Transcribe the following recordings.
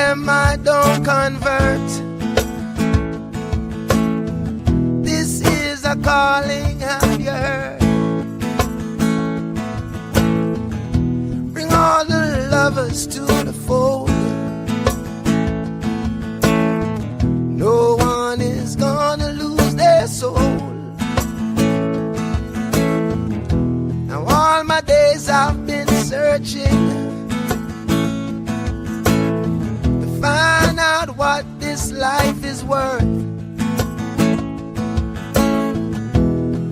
them I don't convert. This is a calling, have you heard? Bring all the lovers to the fold. No one is gonna lose their soul. Now all my days I've been searching to find out what this life is worth.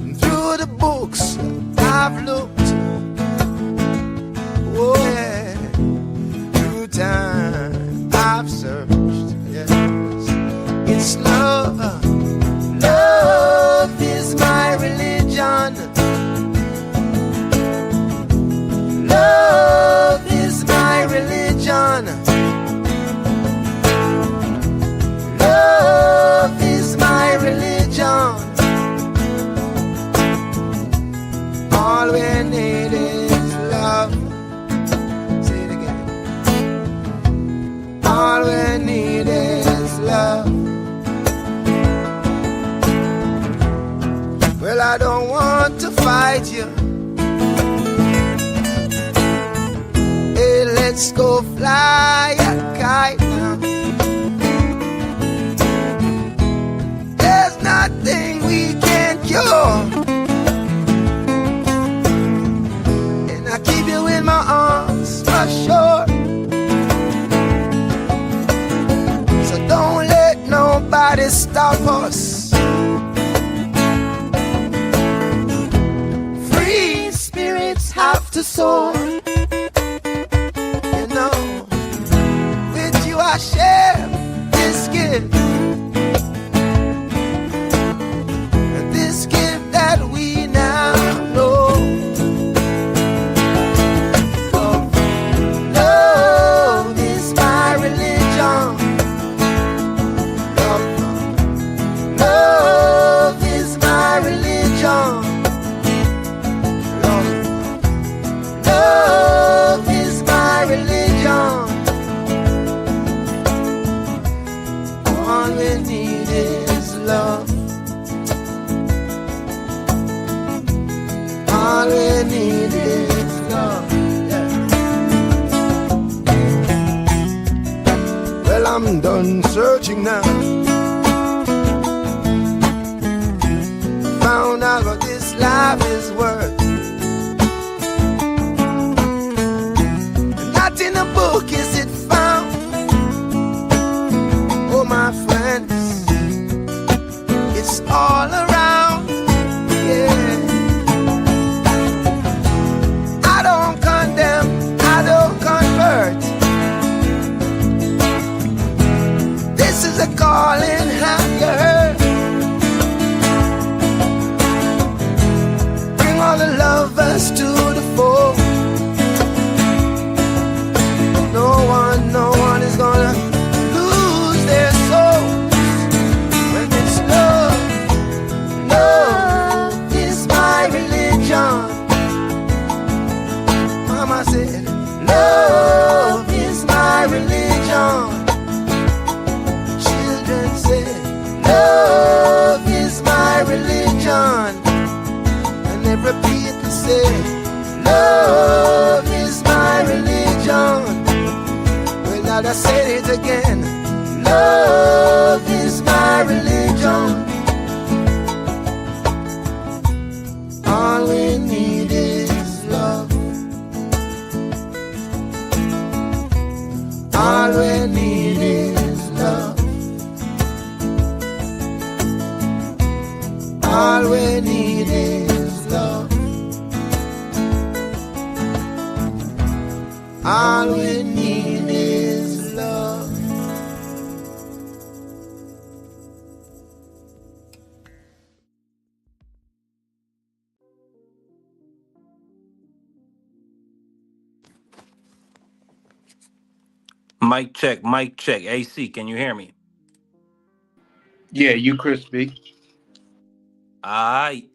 And through the books I've looked, oh yeah, through time I've searched, yes. It's love, love is my religion. Love is my religion. Love is my religion. All we need is love. Say it again. All we need is love. Well, I don't want to fight you. Hey, let's go fly a kite now. There's nothing we can't cure, and I keep you in my arms for sure. So don't let nobody stop us. Free spirits have to soar. You know, with you I share this gift. And this gift that we now know. Oh, love is my religion. Love is my religion. Love is my religion. All we need is love. All we need is love. Yeah. Well, I'm done searching now. Found out what this life is worth. Not in a book is it found. Oh my friends, it's all around. Yeah. I don't condemn, I don't convert. This is a calling, have you heard? Bring all the lovers to the fold. No one is gonna lose their souls when it's love. Love is my religion. Mama said, love is my religion. Children said, love is my religion. And every people say, love is my religion. I said it again. Love is my religion. All we need is love. All we need is love. All we need is love. All we need is love. Mic check, mic check. AC, can you hear me? Yeah, you crispy. Aye.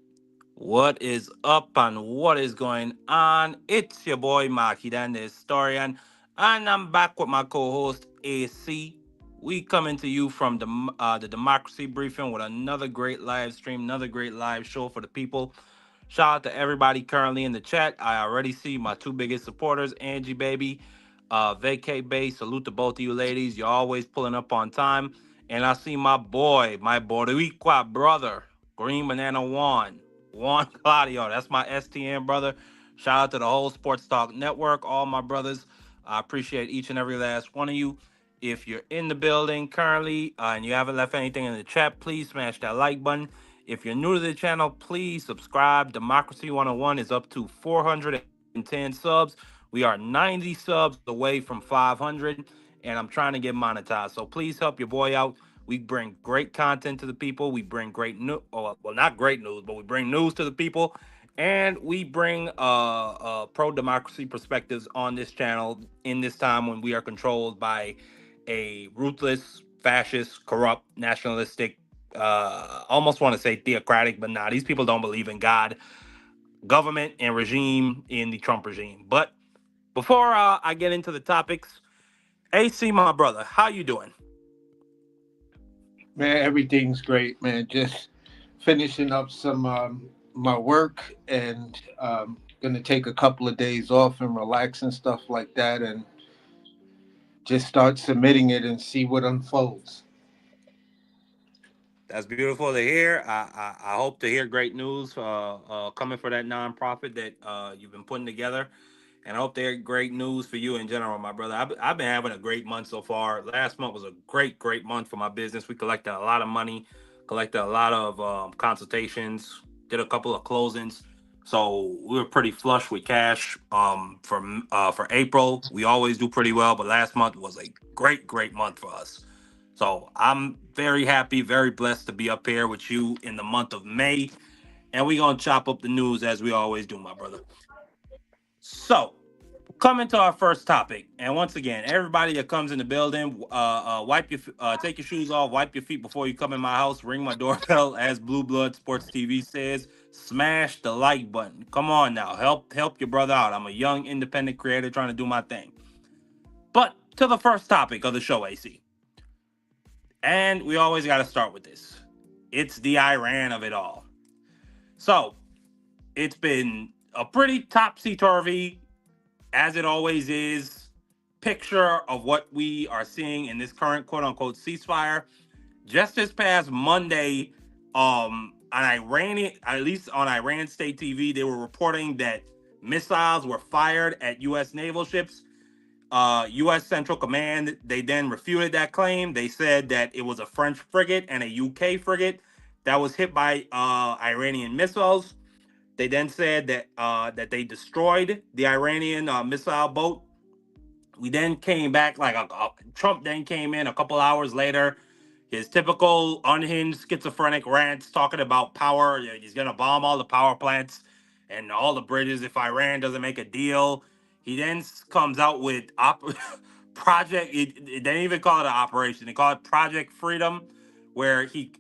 What is up and what is going on? It's your boy Marky Dan the Historian, and I'm back with my co-host AC. We coming to you from the Democracy Briefing with another great live stream, another great live show for the people. Shout out to everybody currently in the chat. I already see my two biggest supporters, Angie Baby, Vacay Bay. Salute to both of you ladies. You're always pulling up on time. And I see my boy, my Boricua brother, Green Banana Juan Claudio. That's my STN brother. Shout out to the whole Sports Talk Network, all my brothers. I appreciate each and every last one of you. If you're in the building currently and you haven't left anything in the chat, please smash that like button. If you're new to the channel, please subscribe. Democracy 101 is up to 410 subs. We are 90 subs away from 500, and I'm trying to get monetized. So please help your boy out. We bring great content to the people. We bring great news, well, not great news, but we bring news to the people, and we bring pro democracy perspectives on this channel in this time when we are controlled by a ruthless, fascist, corrupt, nationalistic, almost want to say theocratic, but nah, these people don't believe in God, government, and regime in the Trump regime. But before I get into the topics, AC, my brother, how you doing? Man, everything's great, man. Just finishing up some my work and gonna take a couple of days off and relax and stuff like that, and just start submitting it and see what unfolds. That's beautiful to hear. I hope to hear great news coming for that nonprofit that you've been putting together. And I hope they're great news for you in general, my brother. I've been having a great month so far. Last month was a great month for my business. We collected a lot of money, collected a lot of consultations, did a couple of closings. So we were pretty flush with cash. For April, we always do pretty well, but last month was a great month for us. So I'm very happy, very blessed to be up here with you in the month of May, and we're gonna chop up the news as we always do, my brother. So coming to our first topic, and once again, everybody that comes in the building, take your shoes off, wipe your feet before you come in my house, ring my doorbell, as Blue Blood Sports TV says, smash the like button. Come on now, help your brother out. I'm a young independent creator trying to do my thing. But to the first topic of the show, AC, and we always got to start with this. It's the Iran of it all. So it's been a pretty topsy turvy, as it always is, picture of what we are seeing in this current quote unquote ceasefire. Just this past Monday, on Iranian, at least on Iran state TV, they were reporting that missiles were fired at U.S. naval ships. U.S. Central Command, they then refuted that claim. They said that it was a French frigate and a UK frigate that was hit by Iranian missiles. They then said that they destroyed the Iranian missile boat. We then came back Trump then came in a couple hours later. His typical unhinged schizophrenic rants talking about power. He's gonna bomb all the power plants and all the bridges if Iran doesn't make a deal. He then comes out with project. They didn't even call it an operation. They call it Project Freedom, where he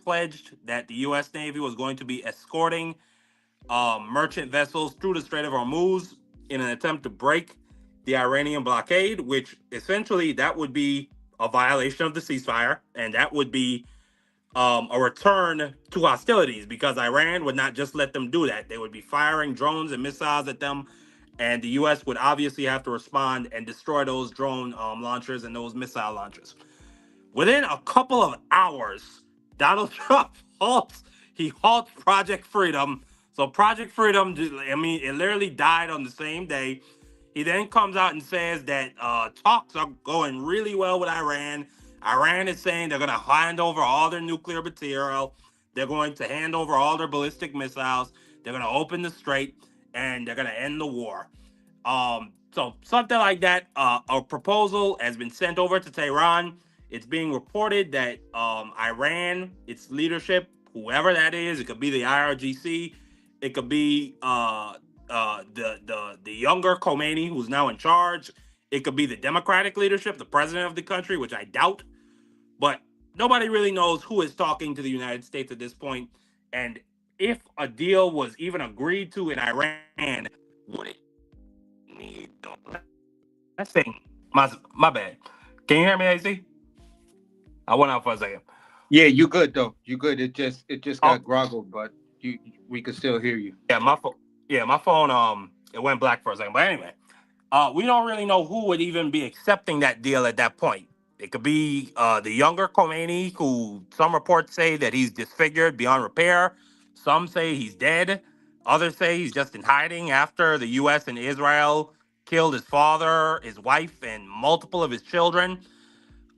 pledged that the U.S. Navy was going to be escorting merchant vessels through the Strait of Hormuz in an attempt to break the Iranian blockade, which essentially that would be a violation of the ceasefire, and that would be a return to hostilities because Iran would not just let them do that. They would be firing drones and missiles at them, and the U.S. would obviously have to respond and destroy those drone launchers and those missile launchers. Within a couple of hours, Donald Trump halts Project Freedom. So Project Freedom, I mean, it literally died on the same day. He then comes out and says that talks are going really well with Iran. Iran is saying they're going to hand over all their nuclear material. They're going to hand over all their ballistic missiles. They're going to open the strait and they're going to end the war. So something like that. A proposal has been sent over to Tehran. It's being reported that Iran, its leadership, whoever that is, it could be the IRGC, it could be the younger Khomeini who's now in charge. It could be the Democratic leadership, the president of the country, which I doubt. But nobody really knows who is talking to the United States at this point. And if a deal was even agreed to in Iran, would it need the last thing? My bad. Can you hear me, AC? I went out for a second. Yeah, you good though. You good. It just Oh, got groggled, but you we can still hear you. yeah, my phone it went black for a second. But anyway, we don't really know who would even be accepting that deal at that point. It could be the younger Khomeini, who some reports say that he's disfigured beyond repair. Some say he's dead. Others say he's just in hiding after the U.S. and Israel killed his father, his wife, and multiple of his children.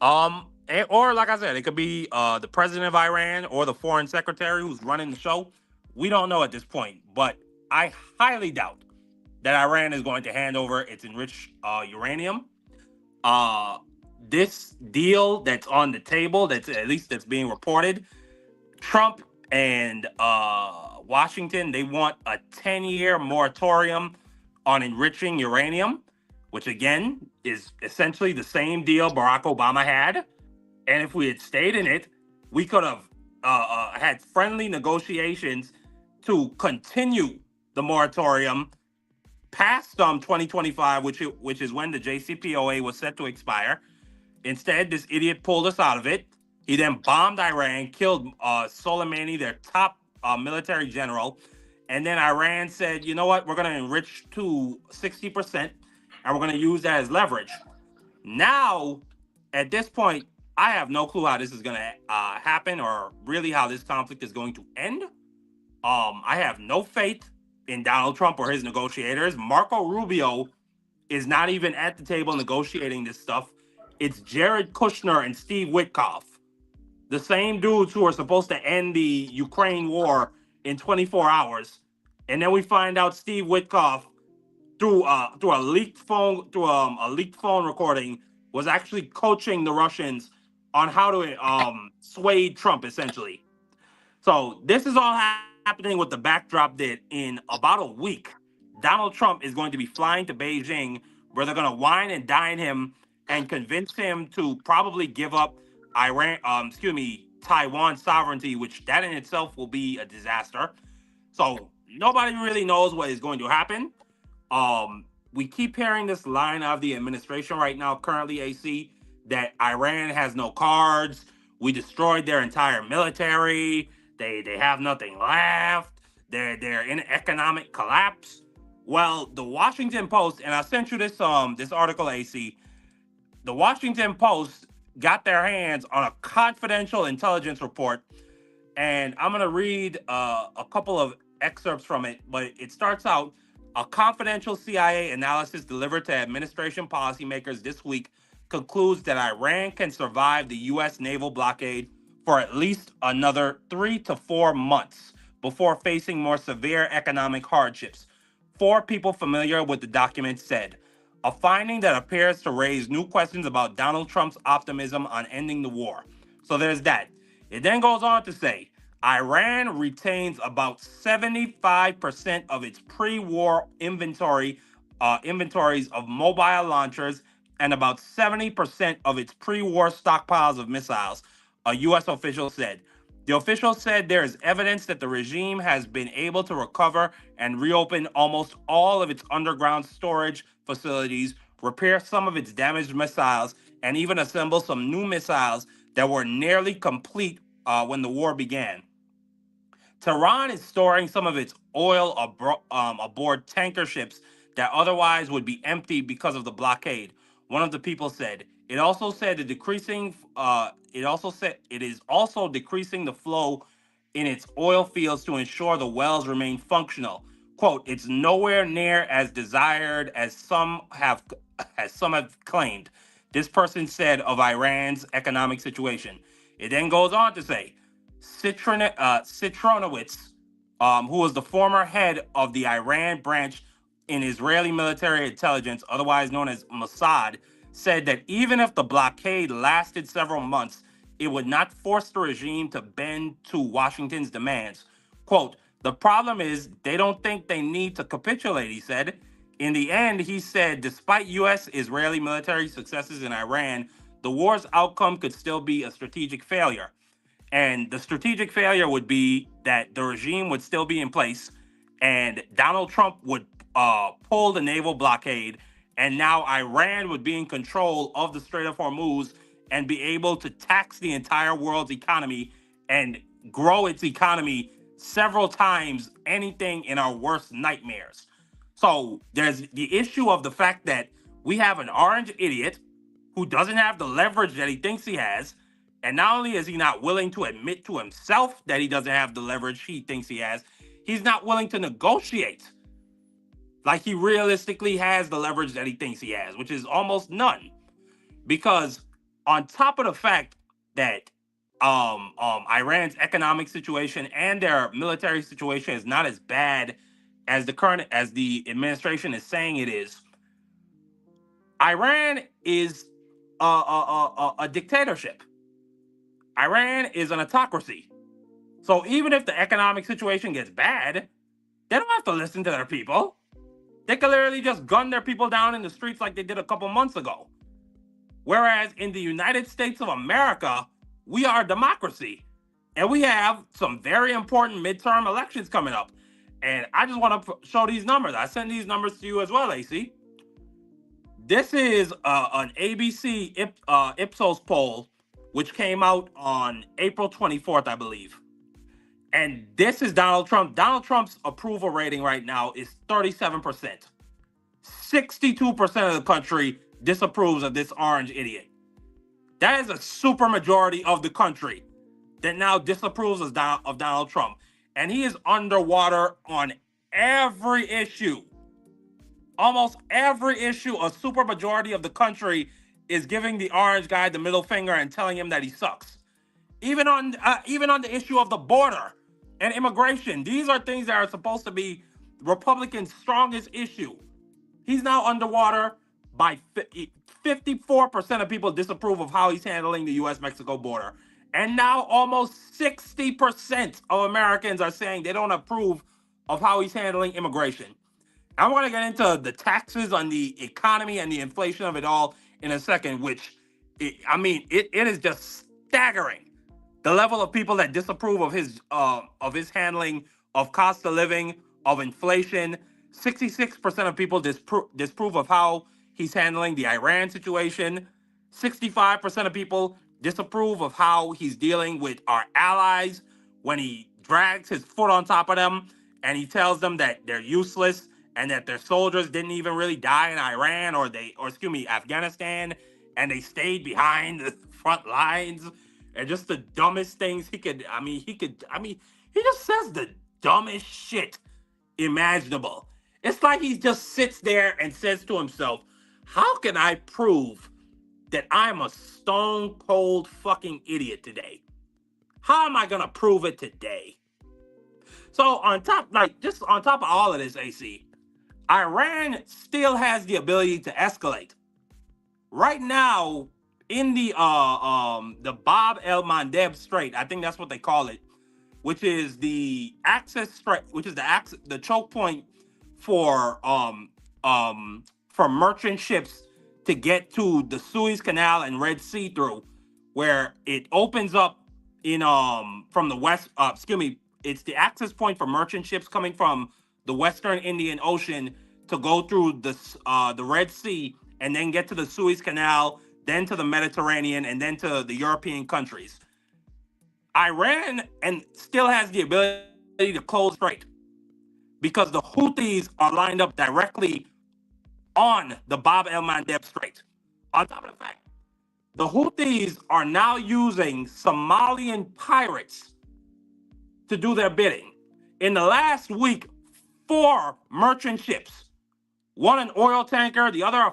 Or like I said, it could be the president of Iran or the foreign secretary who's running the show. We don't know at this point, but I highly doubt that Iran is going to hand over its enriched uranium. Uh, this deal that's on the table, that's at least that's being reported, Trump and Washington, they want a 10-year moratorium on enriching uranium, which again is essentially the same deal Barack Obama had. And if we had stayed in it, we could have had friendly negotiations to continue the moratorium past 2025, which is when the JCPOA was set to expire. Instead, this idiot pulled us out of it. He then bombed Iran, killed Soleimani, their top military general, and then Iran said, "You know what? We're going to enrich to 60%, and we're going to use that as leverage." Now, at this point, I have no clue how this is going to happen, or really how this conflict is going to end. I have no faith in Donald Trump or his negotiators. Marco Rubio is not even at the table negotiating this stuff. It's Jared Kushner and Steve Witkoff, the same dudes who are supposed to end the Ukraine war in 24 hours. And then we find out Steve Witkoff, through a leaked phone recording, was actually coaching the Russians on how to sway Trump, essentially. So this is all happening with the backdrop that in about a week, Donald Trump is going to be flying to Beijing, where they're going to wine and dine him and convince him to probably give up Taiwan sovereignty, which that in itself will be a disaster. So nobody really knows what is going to happen. We keep hearing this line out of the administration right now, currently, AC, that Iran has no cards. We destroyed their entire military. They have nothing left. They're in economic collapse. Well, the Washington Post, and I sent you this article, AC. The Washington Post got their hands on a confidential intelligence report, and I'm going to read a couple of excerpts from it, but it starts out: a confidential CIA analysis delivered to administration policymakers this week concludes that Iran can survive the U.S. naval blockade for at least another 3 to 4 months before facing more severe economic hardships. Four people familiar with the document said, a finding that appears to raise new questions about Donald Trump's optimism on ending the war. So there's that. It then goes on to say Iran retains about 75% of its pre-war inventories of mobile launchers and about 70% of its pre-war stockpiles of missiles, a U.S. official said. The official said there is evidence that the regime has been able to recover and reopen almost all of its underground storage facilities, repair some of its damaged missiles, and even assemble some new missiles that were nearly complete when the war began. Tehran is storing some of its oil aboard tanker ships that otherwise would be empty because of the blockade. One of the people said. It also said the decreasing. It also said it is also decreasing the flow in its oil fields to ensure the wells remain functional. "Quote: It's nowhere near as desired as some have claimed," this person said of Iran's economic situation. It then goes on to say, Citronowitz, who was the former head of the Iran branch in Israeli military intelligence, otherwise known as Mossad, said that even if the blockade lasted several months, it would not force the regime to bend to Washington's demands. "Quote: The problem is they don't think they need to capitulate," he said. In the end, he said, despite U.S. Israeli military successes in Iran, the war's outcome could still be a strategic failure. And the strategic failure would be that the regime would still be in place, and Donald Trump would pull the naval blockade, and now Iran would be in control of the Strait of Hormuz and be able to tax the entire world's economy and grow its economy several times anything in our worst nightmares. So there's the issue of the fact that we have an orange idiot who doesn't have the leverage that he thinks he has. And not only is he not willing to admit to himself that he doesn't have the leverage he thinks he has, he's not willing to negotiate like he realistically has the leverage that he thinks he has, which is almost none. Because on top of the fact that Iran's economic situation and their military situation is not as bad as the administration is saying it is, Iran is a dictatorship. Iran is an autocracy. So even if the economic situation gets bad, they don't have to listen to their people. They can literally just gun their people down in the streets like they did a couple months ago. Whereas in the United States of America, we are a democracy. And we have some very important midterm elections coming up. And I just want to show these numbers. I send these numbers to you as well, AC. This is an ABC Ipsos poll, which came out on April 24th, I believe. And this is Donald Trump. Donald Trump's approval rating right now is 37%. 62% of the country disapproves of this orange idiot. That is a super majority of the country that now disapproves of Donald Trump. And he is underwater on every issue. Almost every issue, a super majority of the country is giving the orange guy the middle finger and telling him that he sucks. Even on the issue of the border and immigration, these are things that are supposed to be Republicans' strongest issue. He's now underwater by 54% of people disapprove of how he's handling the U.S.-Mexico border. And now almost 60% of Americans are saying they don't approve of how he's handling immigration. I want to get into the taxes on the economy and the inflation of it all in a second, which, it is just staggering. The level of people that disapprove of his handling of cost of living, of inflation. 66% of people disapprove of how he's handling the Iran situation. 65% of people disapprove of how he's dealing with our allies when he drags his foot on top of them and he tells them that they're useless and that their soldiers didn't even really die in Iran or Afghanistan, and they stayed behind the front lines. And just the dumbest things he just says the dumbest shit imaginable. It's like he just sits there and says to himself, how can I prove that I'm a stone cold fucking idiot today? How am I gonna prove it today? So on top of all of this, AC, Iran still has the ability to escalate. Right now, in the Bab el Mandeb Strait, I think that's what they call it, which is the access strait, which is the choke point for merchant ships to get to the Suez Canal and Red Sea through, where it opens up in from the west. It's the access point for merchant ships coming from the Western Indian Ocean to go through the Red Sea and then get to the Suez Canal, then to the Mediterranean, and then to the European countries. Iran still has the ability to close the strait because the Houthis are lined up directly on the Bab el Mandeb Strait. On top of the fact, the Houthis are now using Somalian pirates to do their bidding. In the last week, 4 merchant ships, one an oil tanker, the other a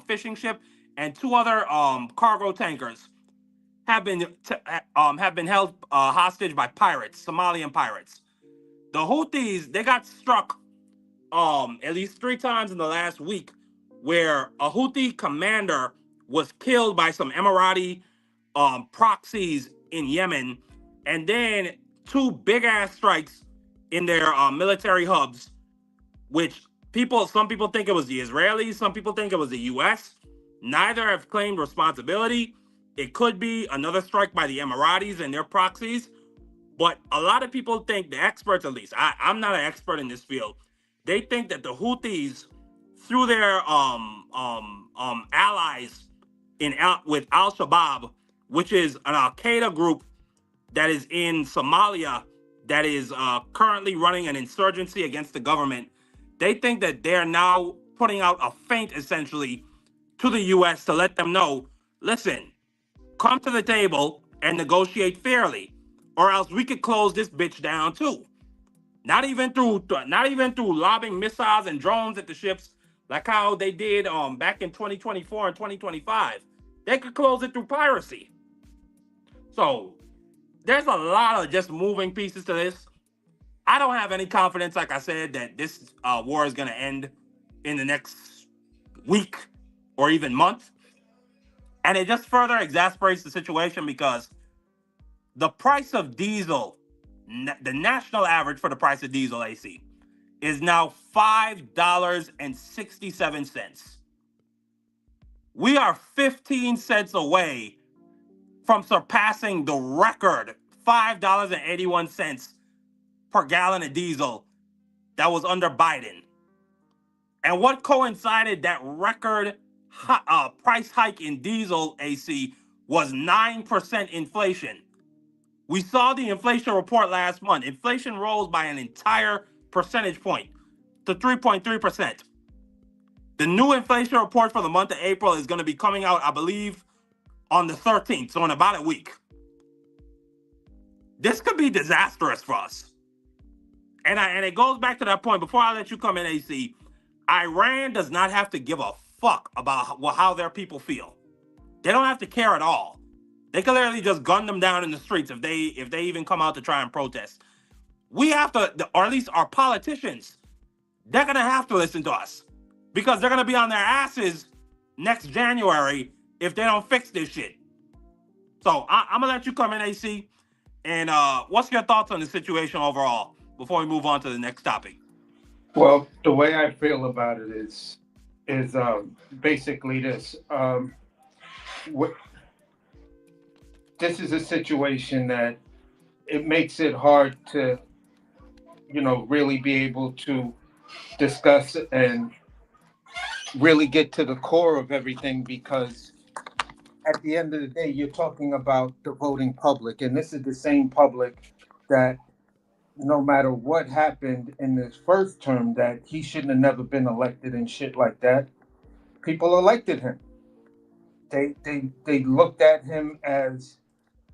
fishing ship, and 2 other cargo tankers have been held hostage by pirates, Somalian pirates. The Houthis, they got struck at least 3 times in the last week, where a Houthi commander was killed by some Emirati proxies in Yemen, and then 2 big ass strikes in their military hubs, which some people think it was the Israelis, some people think it was the U.S. Neither have claimed responsibility. It could be another strike by the Emiratis and their proxies, but a lot of people think, the experts at least, I'm not an expert in this field, they think that the Houthis through their allies with Al Shabaab, which is an Al Qaeda group that is in Somalia, that is currently running an insurgency against the government. They think that they're now putting out a feint, essentially, to the U.S. to let them know, listen, come to the table and negotiate fairly, or else we could close this bitch down too. Not even through lobbing missiles and drones at the ships, like how they did back in 2024 and 2025. They could close it through piracy. So there's a lot of just moving pieces to this. I don't have any confidence, like I said, that this war is going to end in the next week or even month. And it just further exasperates the situation because the price of diesel, the national average for the price of diesel AC, is now $5.67. We are 15 cents away from surpassing the record $5.81 per gallon of diesel that was under Biden. And what coincided that record price hike in diesel AC was 9% inflation. We saw the inflation report last month. Inflation rose by an entire percentage point to 3.3%. The new inflation report for the month of April is going to be coming out, I believe, on the 13th, so in about a week. This could be disastrous for us. And it goes back to that point. Before I let you come in, AC, Iran does not have to give a fuck about how their people feel. They don't have to care at all. They can literally just gun them down in the streets if they even come out to try and protest. We have to, or at least our politicians, they're gonna have to listen to us because they're gonna be on their asses next January if they don't fix this shit. So I'm gonna let you come in, AC. And what's your thoughts on the situation overall before we move on to the next topic? Well, the way I feel about it is basically this. What, this is a situation that it makes it hard to, really be able to discuss and really get to the core of everything, because at the end of the day, you're talking about the voting public, and this is the same public that no matter what happened in this first term, that he shouldn't have never been elected and shit like that. People elected him. They looked at him as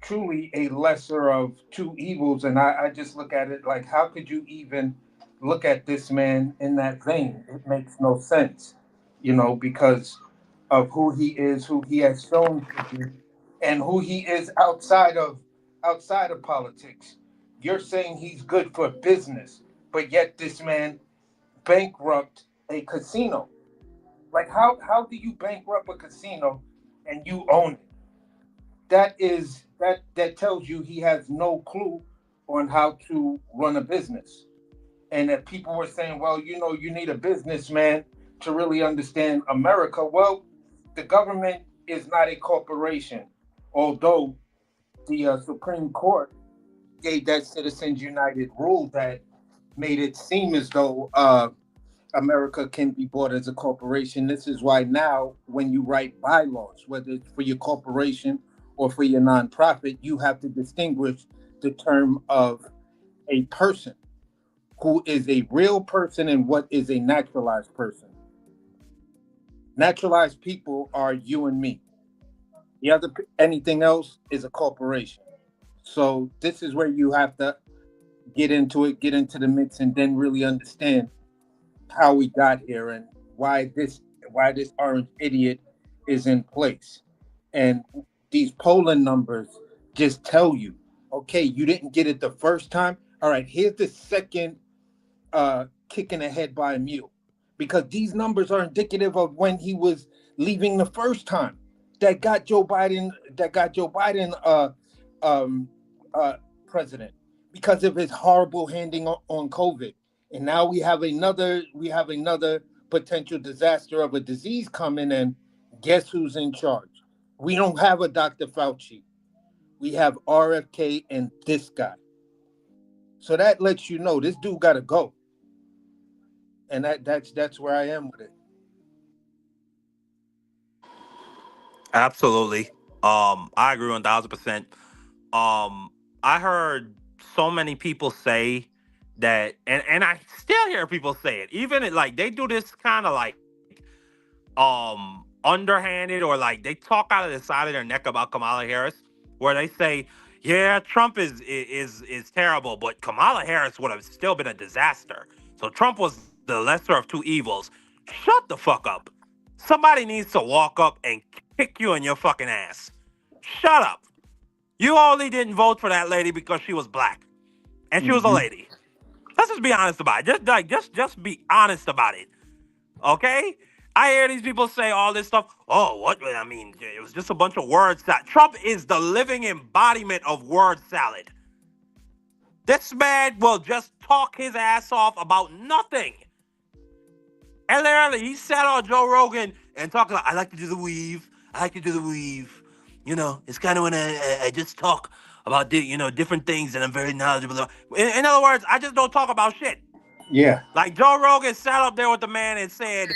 truly a lesser of two evils, and I just look at it like, how could you even look at this man in that vein? It makes no sense, because of who he has shown to be, and who he is outside of politics. You're saying he's good for business, but yet this man bankrupt a casino. Like, how do you bankrupt a casino and you own it? That tells you he has no clue on how to run a business. And if people were saying, well, you need a businessman to really understand America. Well, the government is not a corporation, although the Supreme Court gave that Citizens United rule that made it seem as though America can be bought as a corporation. This is why now, when you write bylaws, whether it's for your corporation or for your nonprofit, you have to distinguish the term of a person, who is a real person, and what is a naturalized person. Naturalized people are you and me. The other, anything else is a corporation. So this is where you have to get into it, get into the mix, and then really understand how we got here and why this orange idiot is in place. And these polling numbers just tell you, okay, you didn't get it the first time. All right, here's the second kick in the head by a mule, because these numbers are indicative of when he was leaving the first time. That got Joe Biden um, uh, president, because of his horrible handling on COVID. And now we have another potential disaster of a disease coming, and guess who's in charge? We don't have a Dr. Fauci. We have RFK and this guy. So that lets you know this dude got to go, and that's where I am with it. Absolutely. I agree 1,000%. Um, I heard so many people say that, and I still hear people say it. Even like they do this kind of like underhanded, or like they talk out of the side of their neck about Kamala Harris, where they say, "Yeah, Trump is terrible, but Kamala Harris would have still been a disaster. So Trump was the lesser of two evils." Shut the fuck up. Somebody needs to walk up and kick you in your fucking ass. Shut up. You only didn't vote for that lady because she was black and she was a Hmm. lady. Let's just be honest about it. Just be honest about it. Okay? I hear these people say all this stuff. Oh, what? I mean, it was just a bunch of word salad. Trump is the living embodiment of word salad. This man will just talk his ass off about nothing. And literally, he sat on Joe Rogan and talked about, I like to do the weave. I like to do the weave. You know, it's kind of when I just talk about, different things and I'm very knowledgeable about. In other words, I just don't talk about shit. Yeah. Like Joe Rogan sat up there with the man and said,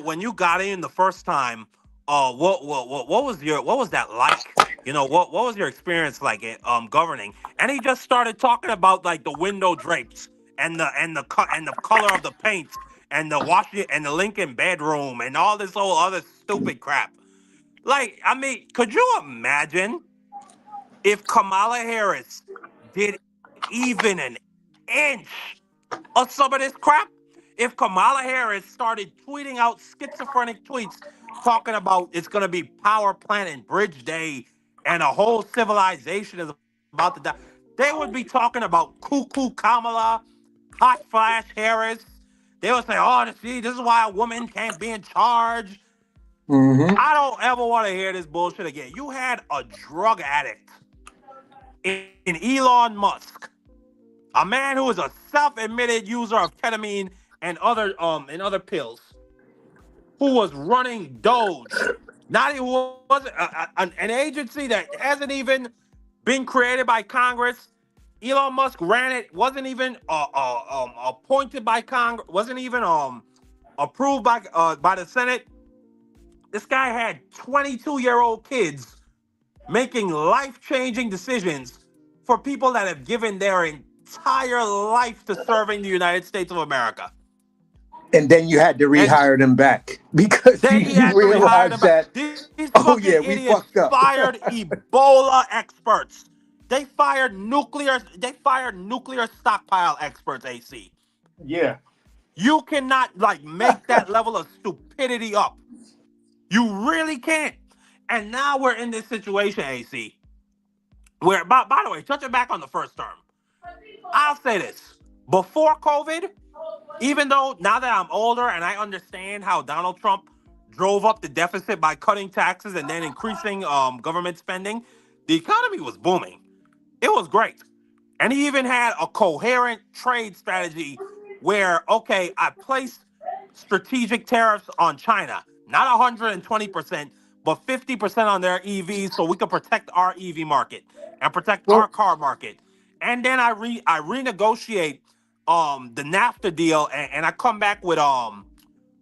when you got in the first time, what was that like? What was your experience like governing? And he just started talking about like the window drapes and the color of the paint and the Washington and the Lincoln bedroom and all this whole other stupid crap. Like, I mean, could you imagine if Kamala Harris did even an inch of some of this crap? If Kamala Harris started tweeting out schizophrenic tweets talking about it's going to be power plant and bridge day and a whole civilization is about to die, they would be talking about cuckoo Kamala, hot flash Harris. They would say, oh, see, this is why a woman can't be in charge. Hmm. I don't ever want to hear this bullshit again. You had a drug addict in Elon Musk, a man who is a self-admitted user of ketamine and other pills, who was running Doge, not even wasn't an agency that hasn't even been created by Congress. Elon Musk ran it, wasn't even appointed by Congress, wasn't even approved by the Senate. This guy had 22-year-old kids making life-changing decisions for people that have given their entire life to serving the United States of America. And then you had to And rehire them back because then you, he you had to rehire them realized back. that, These fucking oh yeah, we idiots fucked up. fired Ebola experts. They fired nuclear stockpile experts, AC. Yeah. You cannot like make that level of stupidity up. You really can't. And now we're in this situation, AC, where by the way, touching back on the first term, I'll say this. Before COVID, even though now that I'm older and I understand how Donald Trump drove up the deficit by cutting taxes and then increasing government spending, the economy was booming. It was great. And he even had a coherent trade strategy where, okay, I placed strategic tariffs on China, not 120%, but 50% on their EVs so we could protect our EV market and protect our Well, car market. And then I renegotiate the NAFTA deal and I come back with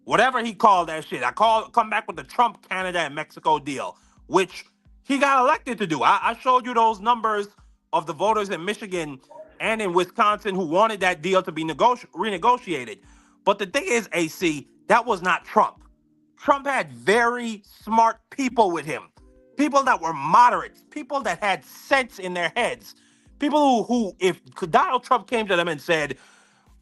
whatever he called that shit. Come back with the Trump Canada and Mexico deal, which he got elected to do. I showed you those numbers of the voters in Michigan and in Wisconsin who wanted that deal to be renegotiated. But the thing is, AC, that was not Trump. Trump had very smart people with him, people that were moderates, people that had sense in their heads, people who if Donald Trump came to them and said,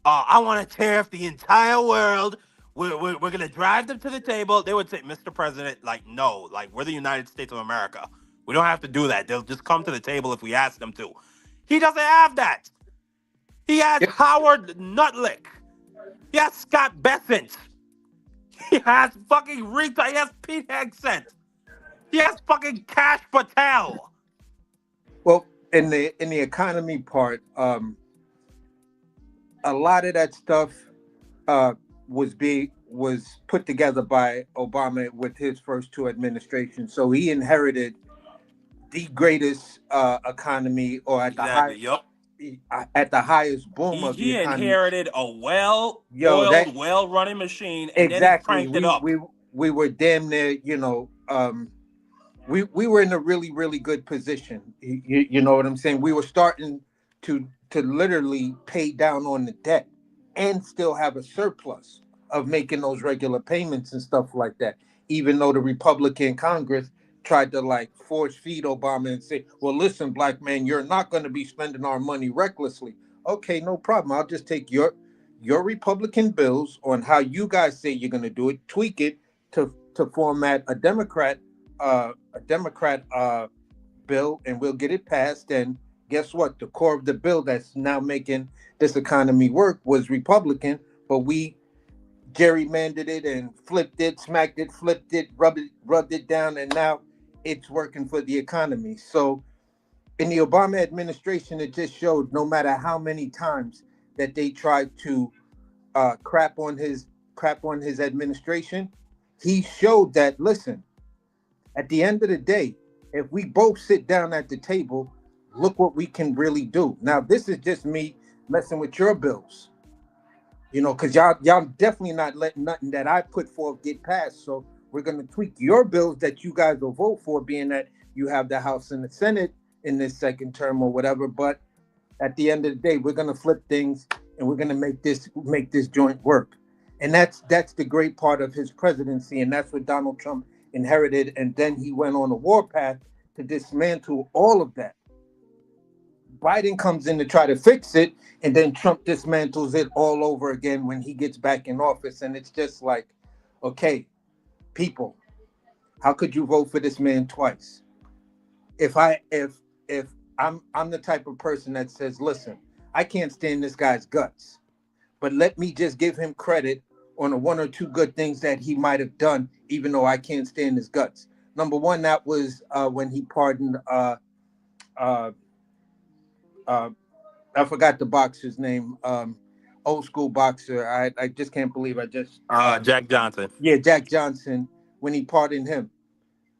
I want to tariff the entire world. We're going to drive them to the table. They would say, Mr. President, like, no, like, we're the United States of America. We don't have to do that. They'll just come to the table if we ask them to. He doesn't have that. He has yeah, Howard Nutlick. He has Scott Bessent. He has fucking Rita. He has Pete Hegseth. He has fucking Cash Patel. well, in the economy part, a lot of that stuff uh, was put together by Obama with his first two administrations. So he inherited the greatest economy, or Exactly. Yup. at the highest boom of the He economy. inherited a Yo, that well-oiled, well-running machine, and then he exactly. cranked it We up. we we were damn near, we were in a really really good position. You know what I'm saying? We were starting to literally pay down on the debt and still have a surplus of making those regular payments and stuff like that. Even though the Republican Congress tried to like force feed Obama and say, "Well, listen, black man, you're not going to be spending our money recklessly." Okay, no problem. I'll just take your Republican bills on how you guys say you're going to do it, tweak it to format a Democrat bill, and we'll get it passed. And guess what? The core of the bill that's now making this economy work was Republican, but we gerrymandered it and flipped it, smacked it, flipped it, rubbed it down, and now it's working for the economy. So in the Obama administration, it just showed no matter how many times that they tried to crap on his administration, he showed that listen, at the end of the day, if we both sit down at the table, look what we can really do. Now, this is just me messing with your bills, because y'all definitely not letting nothing that I put forth get passed. So we're gonna tweak your bills that you guys will vote for, being that you have the House and the Senate in this second term or whatever. But at the end of the day, we're gonna flip things and we're gonna make this joint work. And that's the great part of his presidency, and that's what Donald Trump inherited. And then he went on a war path to dismantle all of that. Biden comes in to try to fix it, and then Trump dismantles it all over again when he gets back in office. And it's just like, okay, people, how could you vote for this man twice? If I'm the type of person that says, listen, I can't stand this guy's guts, but let me just give him credit on the one or two good things that he might have done, even though I can't stand his guts. Number one, that was when he pardoned uh, uh, I forgot the boxer's name. Old school boxer. I just can't believe I just Jack Johnson. yeah, Jack Johnson, when he pardoned him.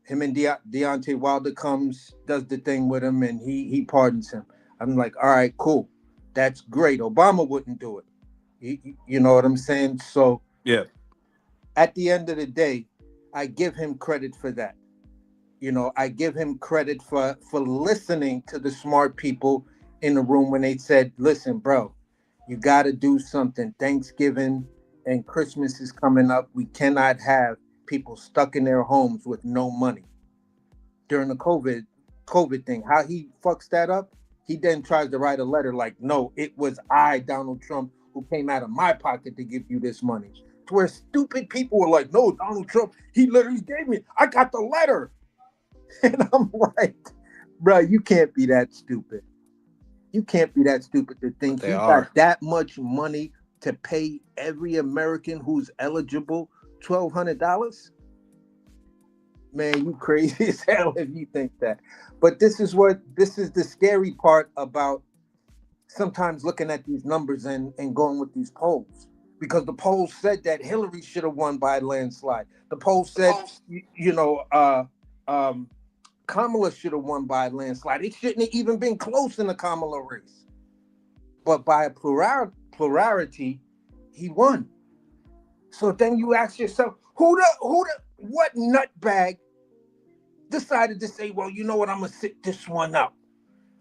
Him and Deontay Wilder comes, does the thing with him, and he pardons him. I'm like, all right, cool. That's great. Obama wouldn't do it. You know what I'm saying? So Yeah. at the end of the day, I give him credit for that. I give him credit for listening to the smart people in the room when they said, "Listen, bro, you got to do something. Thanksgiving and Christmas is coming up. We cannot have people stuck in their homes with no money during the COVID thing." How he fucks that up? He then tries to write a letter like, "No, it was I, Donald Trump, who came out of my pocket to give you this money." To where stupid people were like, "No, Donald Trump, he literally gave me. I got the letter." And I'm like, bro, you can't be that stupid. You can't be that stupid to But think they he got are. that much money to pay every American who's eligible $1,200. Man, you crazy as hell if you think that. But this is the scary part about sometimes looking at these numbers and going with these polls. Because the polls said that Hillary should have won by a landslide. The polls said, um, Kamala should have won by a landslide. It shouldn't have even been close in the Kamala race. But by a plurality, he won. So then you ask yourself, what nutbag decided to say, well, you know what, I'm gonna sit this one out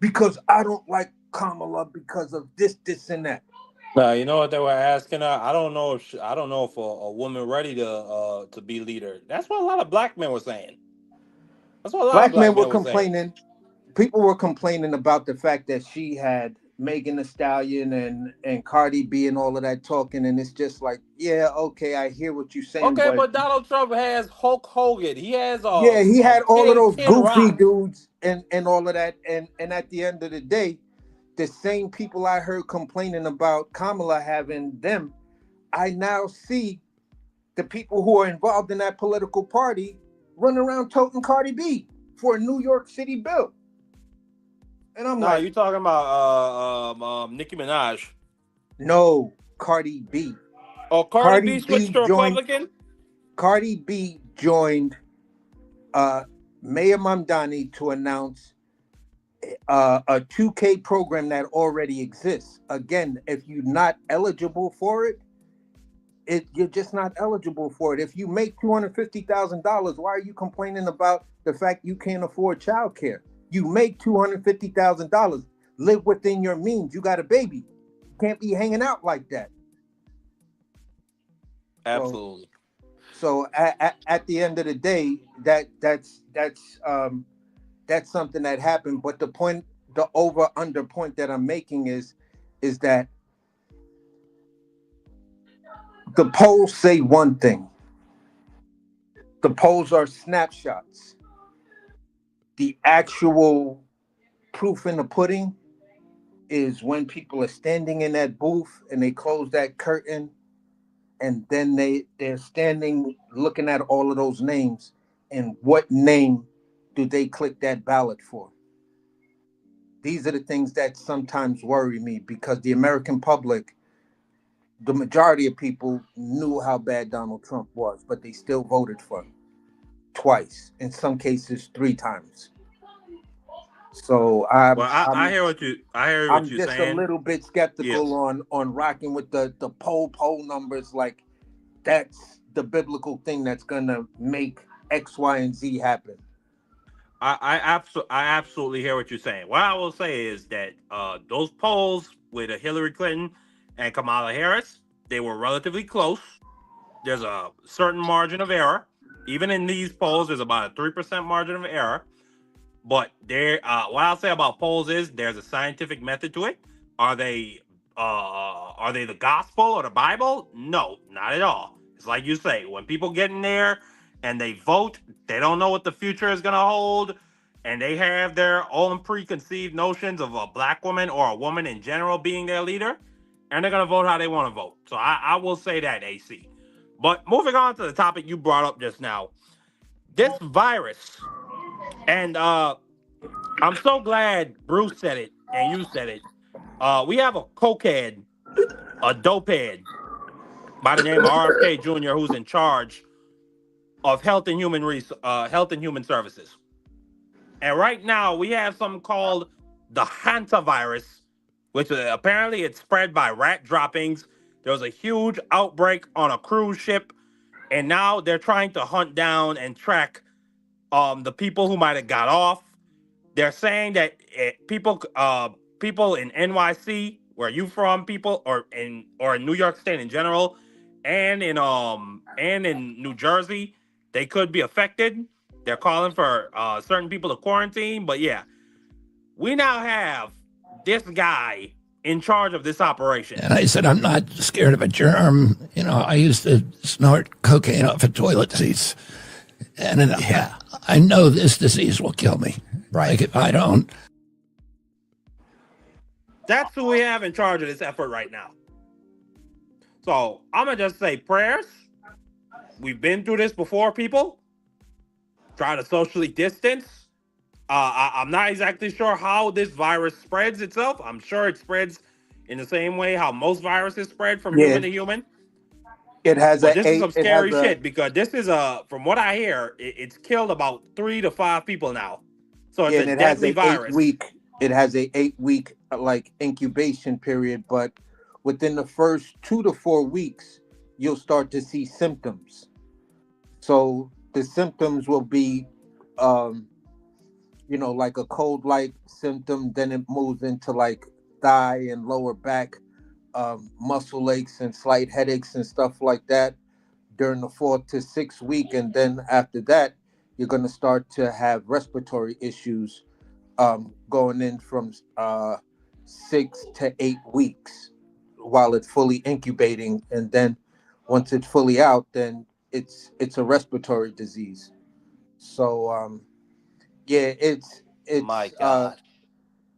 because I don't like Kamala because of this, and that. You know what they were asking her? I don't know if a woman ready to be leader. That's what a lot of black men were saying. That's what a lot of Black black men were men were saying. complaining. People were complaining about the fact that she had Megan Thee Stallion and Cardi B and all of that talking, and it's just like, yeah, okay, I hear what you're saying, Okay, but but Donald Trump has Hulk Hogan. He has yeah, he had all of those Ken goofy Rock. dudes and all of that, and at the end of the day, the same people I heard complaining about Kamala having them, I now see the people who are involved in that political party running around toting Cardi B for a New York City bill. And I'm Nah, like, you talking about Nicki Minaj? no, Cardi B. Oh, Cardi Cardi B switched B to joined Republican. Cardi B joined uh Mayor Mamdani to announce a 2K program that already exists. Again, if you're not eligible for it, you're just not eligible for it. If you make $250,000, why are you complaining about the fact you can't afford childcare? You make $250,000. Live within your means. You got a baby. You can't be hanging out like that. So Absolutely. so at the end of the day, that's something that happened. But the over under point that I'm making is that the polls say one thing. The polls are snapshots. The actual proof in the pudding is when people are standing in that booth and they close that curtain, and then they're standing looking at all of those names, and what name do they click that ballot for? These are the things that sometimes worry me, because the American public, the majority of people knew how bad Donald Trump was, but they still voted for him twice, in some cases three times. So Well, I hear what I'm you're just a saying. little bit skeptical Yes. on rocking with the poll numbers. Like, that's the biblical thing that's gonna make X, Y, and Z happen. I absolutely hear what you're saying. What I will say is that those polls with Hillary Clinton and Kamala Harris, they were relatively close. There's a certain margin of error. Even in these polls, there's about a 3% margin of error. But what I'll say about polls is there's a scientific method to it. Are they are they the gospel or the Bible? No, not at all. It's like you say, when people get in there and they vote, they don't know what the future is gonna hold, and they have their own preconceived notions of a black woman or a woman in general being their leader, and they're gonna vote how they want to vote. So I will say that, AC. But moving on to the topic you brought up just now, this virus, and I'm so glad Bruce said it and you said it. We have a cokehead, a dopehead by the name of RFK Jr., who's in charge of health and human services. And right now we have something called the hantavirus, which apparently it's spread by rat droppings. There was a huge outbreak on a cruise ship, and now they're trying to hunt down and track the people who might have got off. They're saying that people in NYC, where you from, people or in New York State in general, and in New Jersey, they could be affected. They're calling for certain people to quarantine. But yeah, we now have this guy in charge of this operation. And I said, I'm not scared of a germ. You know, I used to snort cocaine off of toilet seats. And I know this disease will kill me. Right. Like, if I don't. That's who we have in charge of this effort right now. So I'm gonna just say prayers. We've been through this before, people. Try to socially distance. I'm not exactly sure how this virus spreads itself. I'm sure it spreads in the same way how most viruses spread from Yeah, human to human. it has But a this is eight. some It has scary a shit because this is from what I hear, it's killed about 3 to 5 people now. So it's yeah, a and it has deadly a eight virus. week. It has a 8 week like incubation period, but within the first 2 to 4 weeks, you'll start to see symptoms. So the symptoms will be, um, like a cold like symptom. Then it moves into like thigh and lower back, muscle aches and slight headaches and stuff like that during the 4 to 6 week. And then after that, you're going to start to have respiratory issues, going in from 6 to 8 weeks while it's fully incubating. And then once it's fully out, then it's a respiratory disease. So yeah, My God.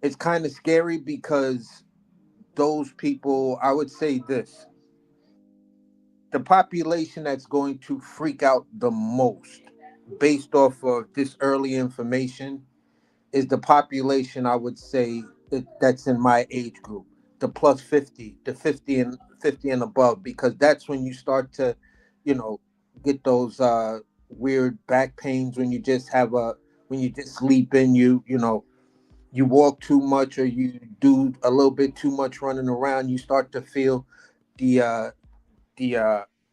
it's kind of scary, because those people, I would say this, the population that's going to freak out the most based off of this early information is the population, I would say, that's in my age group, the plus 50, the 50 and above, because that's when you start to, you know, get those weird back pains when you just when you just sleep in, you walk too much, or you do a little bit too much running around, you start to feel the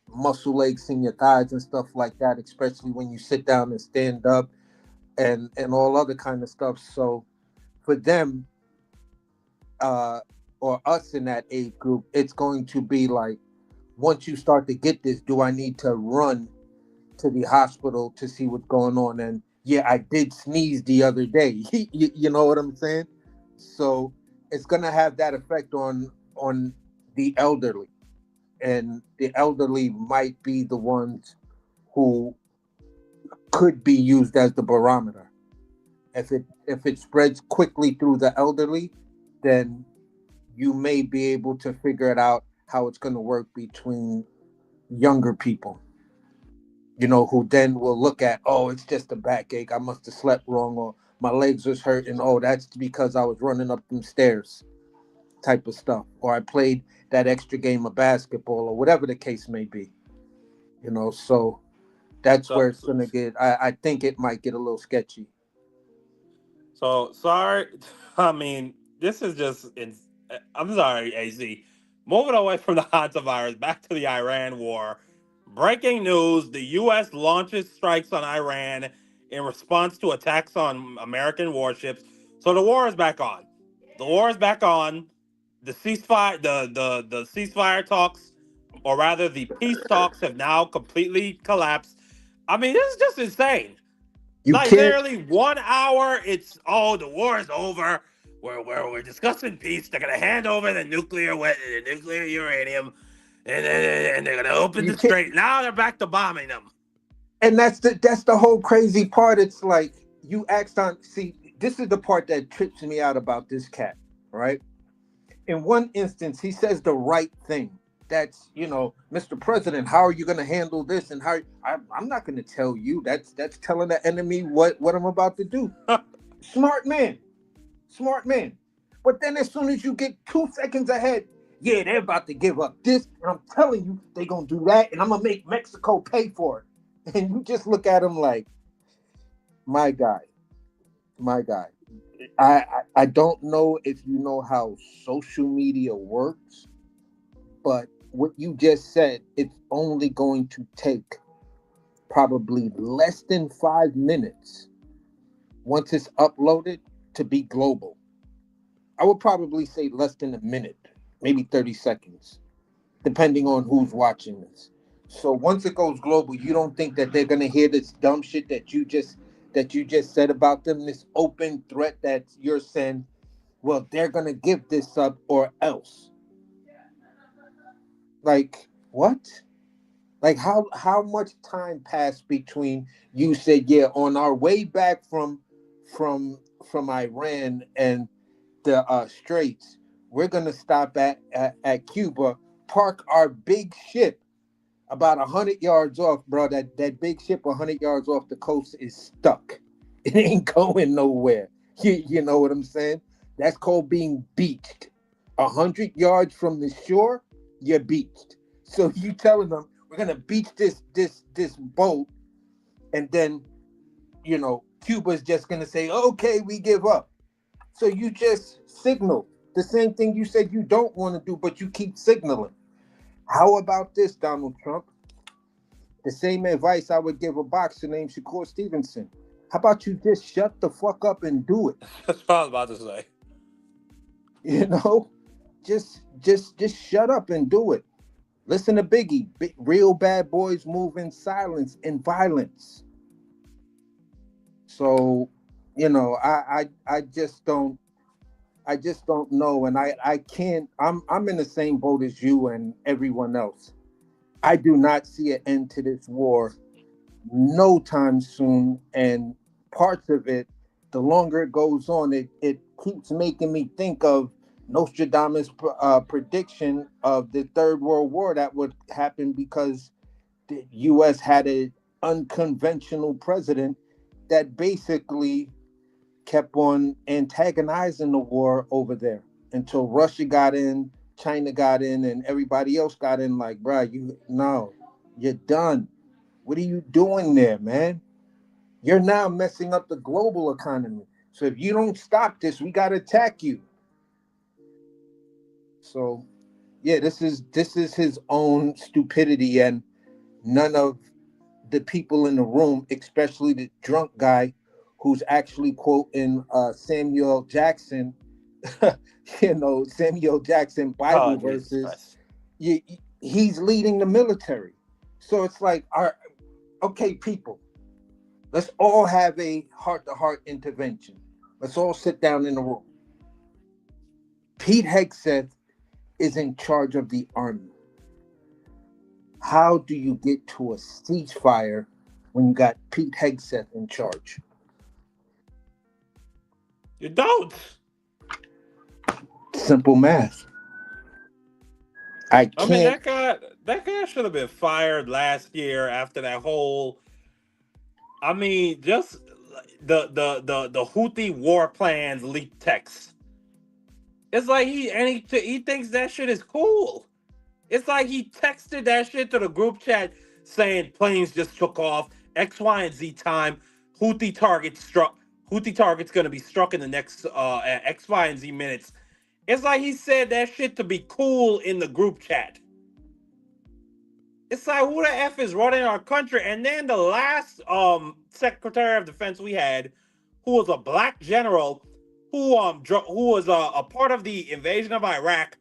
muscle aches in your thighs and stuff like that, especially when you sit down and stand up and all other kind of stuff. So for them, uh, or us in that age group, it's going to be like, once you start to get this, do I need to run to the hospital to see what's going on? And yeah, I did sneeze the other day. You know what I'm saying? So it's gonna have that effect on the elderly, and the elderly might be the ones who could be used as the barometer. If it spreads quickly through the elderly, then you may be able to figure it out how it's going to work between younger people, who then will look at, oh, it's just a backache. I must have slept wrong, or my legs was hurting. Oh, that's because I was running up them stairs, type of stuff. Or I played that extra game of basketball, or whatever the case may be. So that's So, where it's going to get, I think it might get a little sketchy. so sorry. I mean, this is just. I'm sorry, AC. Moving away from the hantavirus, back to the Iran war. Breaking news: the U.S. launches strikes on Iran in response to attacks on American warships. So the war is back on. The war is back on. The ceasefire talks, or rather, the peace talks, have now completely collapsed. I mean, this is just insane. You Like can't, literally 1 hour, it's the war is over. We're discussing peace. They're gonna hand over the nuclear uranium, and they're gonna open you the can't, strait. Now they're back to bombing them. and that's the whole crazy part. It's like you asked on. See, this is the part that trips me out about this cat, right? In one instance, he says the right thing. That's, Mr. President, how are you going to handle this? And I'm not going to tell you. That's telling the enemy what I'm about to do. Smart man, smart man. But then as soon as you get 2 seconds ahead, yeah, they're about to give up this, and I'm telling you, they're gonna do that, and I'm gonna make Mexico pay for it. And you just look at him like, my guy, my guy. I don't know if you know how social media works, but what you just said, it's only going to take probably less than 5 minutes once it's uploaded to be global. I would probably say less than a minute, maybe 30 seconds, depending on who's watching this. So once it goes global, you don't think that they're gonna hear this dumb shit that you just said about them, this open threat that you're saying, well, they're gonna give this up or else. Like what? Like how much time passed between you said, yeah, on our way back from Iran and the straits, we're gonna stop at Cuba, park our big ship about 100 yards off, bro. That big ship 100 yards off the coast is stuck. It ain't going nowhere. You know what I'm saying? That's called being beached. 100 yards from the shore, you're beached. So you telling them we're gonna beach this boat, and then Cuba's just gonna say, okay, we give up. So you just signal the same thing you said you don't want to do, but you keep signaling. How about this, Donald Trump? The same advice I would give a boxer named Shakur Stevenson. How about you just shut the fuck up and do it? That's what I was about to say. You know, just shut up and do it. Listen to Biggie. Real bad boys move in silence and violence. So, I just don't know, and I can't. I'm in the same boat as you and everyone else. I do not see an end to this war no time soon. And parts of it, the longer it goes on, it keeps making me think of Nostradamus' prediction of the Third World War that would happen because the U.S. had an unconventional president that basically kept on antagonizing the war over there until Russia got in, China got in, and everybody else got in. Like, bruh, you're done. What are you doing there, man? You're now messing up the global economy. So if you don't stop this, we gotta attack you. So yeah, this is his own stupidity, and none of the people in the room, especially the drunk guy who's actually quoting Samuel Jackson, Samuel Jackson Oh, Bible Jesus verses, Christ. he's leading the military. So it's like, okay, people, let's all have a heart-to-heart intervention. Let's all sit down in the room. Pete Hegseth is in charge of the army. How do you get to a ceasefire when you got Pete Hegseth in charge? You don't. Simple math. I I mean, can't. that guy should have been fired last year after that whole. I mean, just the Houthi war plans leaked text. It's like he thinks that shit is cool. It's like he texted that shit to the group chat saying planes just took off, X, Y, and Z time. Houthi targets struck. Houthi target's gonna be struck in the next X, Y, and Z minutes. It's like he said that shit to be cool in the group chat. It's like, who the F is running our country? And then the last Secretary of Defense we had, who was a black general, who was a part of the invasion of Iraq,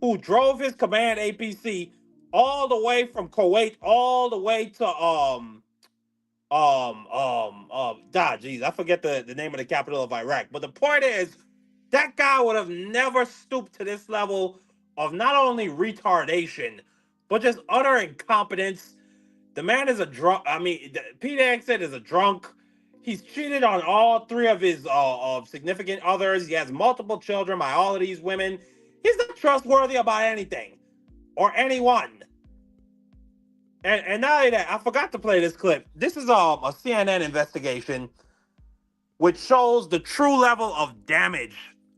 who drove his command APC all the way from Kuwait all the way to geez, I forget the name of the capital of Iraq. But the point is, that guy would have never stooped to this level of not only retardation, but just utter incompetence. The man is a drunk. I mean, Pete Hegseth is a drunk. He's cheated on all three of his significant others. He has multiple children by all of these women. He's not trustworthy about anything or anyone. And not only that, I forgot to play this clip. This is a CNN investigation which shows the true level of damage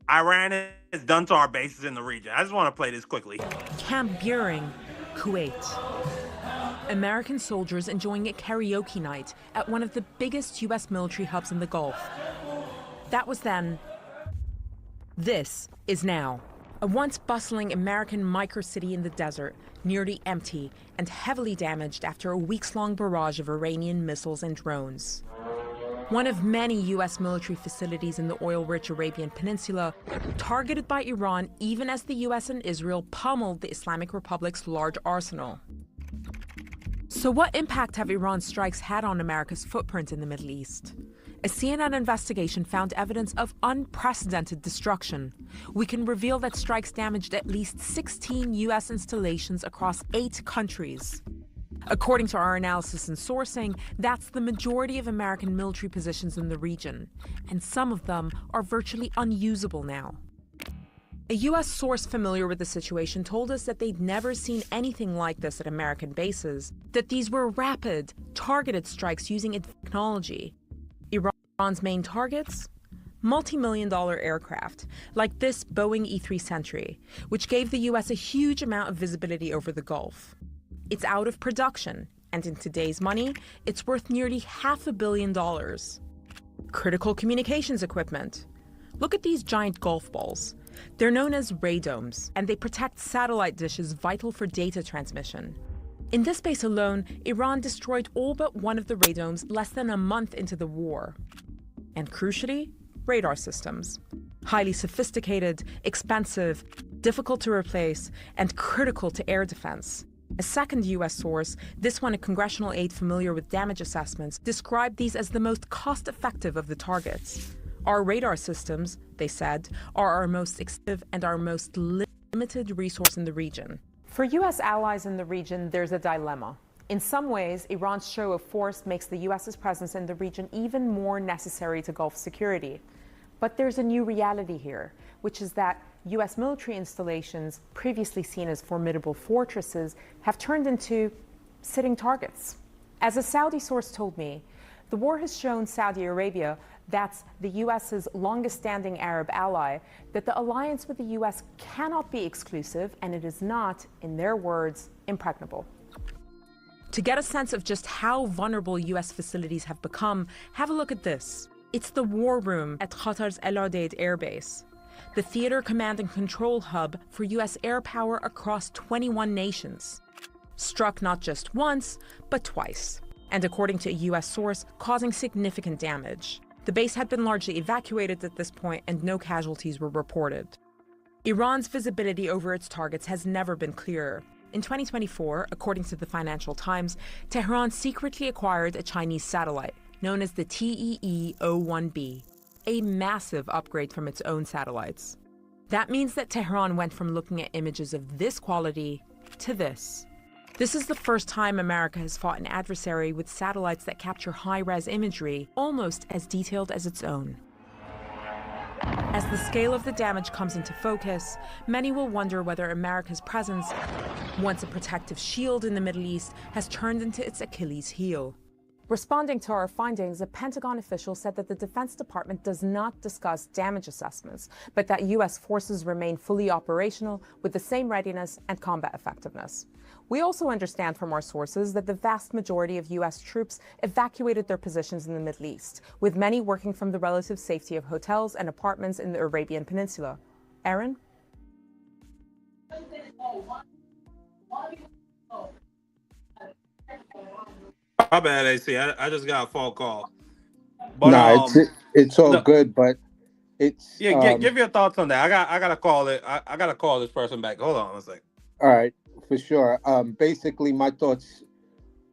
Iran has done to our bases in the region. I just want to play this quickly. Camp Buehring, Kuwait. American soldiers enjoying a karaoke night at one of the biggest U.S. military hubs in the Gulf. That was then. This is now. A once bustling American microcity in the desert, nearly empty and heavily damaged after a weeks-long barrage of Iranian missiles and drones. One of many U.S. military facilities in the oil-rich Arabian Peninsula, targeted by Iran even as the U.S. and Israel pummeled the Islamic Republic's large arsenal. So what impact have Iran's strikes had on America's footprint in the Middle East? A CNN investigation found evidence of unprecedented destruction. We can reveal that strikes damaged at least 16 U.S. installations across 8 countries. According to our analysis and sourcing, that's the majority of American military positions in the region, and some of them are virtually unusable now. A U.S. source familiar with the situation told us that they'd never seen anything like this at American bases, that these were rapid, targeted strikes using advanced technology. Iran's main targets? Multi-million-dollar aircraft, like this Boeing E-3 Sentry, which gave the U.S. a huge amount of visibility over the Gulf. It's out of production, and in today's money, it's worth nearly $500 million. Critical communications equipment. Look at these giant golf balls. They're known as radomes, and they protect satellite dishes vital for data transmission. In this base alone, Iran destroyed all but one of the radomes less than a month into the war. And crucially, radar systems. Highly sophisticated, expensive, difficult to replace, and critical to air defense. A second U.S. source, this one a congressional aide familiar with damage assessments, described these as the most cost-effective of the targets. Our radar systems, they said, are our most expensive and our most limited resource in the region. For U.S. allies in the region, there's a dilemma. In some ways, Iran's show of force makes the U.S.'s presence in the region even more necessary to Gulf security. But there's a new reality here, which is that U.S. military installations, previously seen as formidable fortresses, have turned into sitting targets. As a Saudi source told me, the war has shown Saudi Arabia, that's the U.S.'s longest-standing Arab ally, that the alliance with the U.S. cannot be exclusive, and it is not, in their words, impregnable. To get a sense of just how vulnerable U.S. facilities have become, have a look at this. It's the war room at Qatar's El Udeid Air Base, the theater command and control hub for U.S. air power across 21 nations. struck not just once, but twice. And according to a U.S. source, causing significant damage. The base had been largely evacuated at this point, and no casualties were reported. Iran's visibility over its targets has never been clearer. In 2024, according to the Financial Times, Tehran secretly acquired a Chinese satellite, known as the TEE-01B, a massive upgrade from its own satellites. That means that Tehran went from looking at images of this quality to this. This is the first time America has fought an adversary with satellites that capture high-res imagery almost as detailed as its own. As the scale of the damage comes into focus, many will wonder whether America's presence, once a protective shield in the Middle East, has turned into its Achilles heel. Responding to our findings, a Pentagon official said that the Defense Department does not discuss damage assessments, but that U.S. forces remain fully operational with the same readiness and combat effectiveness. We also understand from our sources that the vast majority of U.S. troops evacuated their positions in the Middle East, with many working from the relative safety of hotels and apartments in the Arabian Peninsula. Aaron? My bad, AC. I just got a phone call. But Nah, it's all no, good, but it's yeah, give your thoughts on that. I gotta call it. I gotta call this person back. Hold on one second. all right for sure. Basically, my thoughts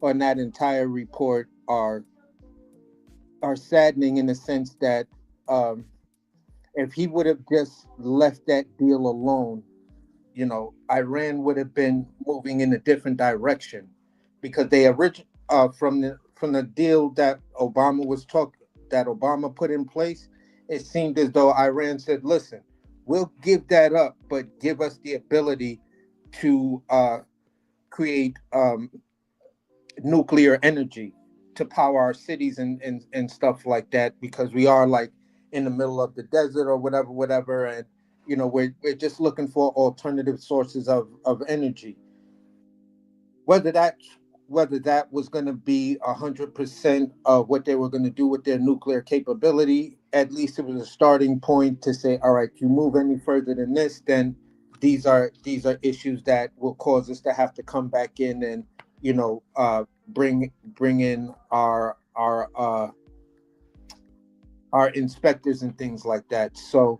on that entire report are saddening in the sense that if he would have just left that deal alone, Iran would have been moving in a different direction, because they from the deal that Obama put in place, it seemed as though Iran said, "Listen, we'll give that up, but give us the ability to create nuclear energy to power our cities and stuff like that, because we are like in the middle of the desert or whatever, and we're just looking for alternative sources of energy." Whether that was going to be 100% of what they were going to do with their nuclear capability, at least it was a starting point to say, all right, you move any further than this, then these are issues that will cause us to have to come back in and bring in our inspectors and things like that. So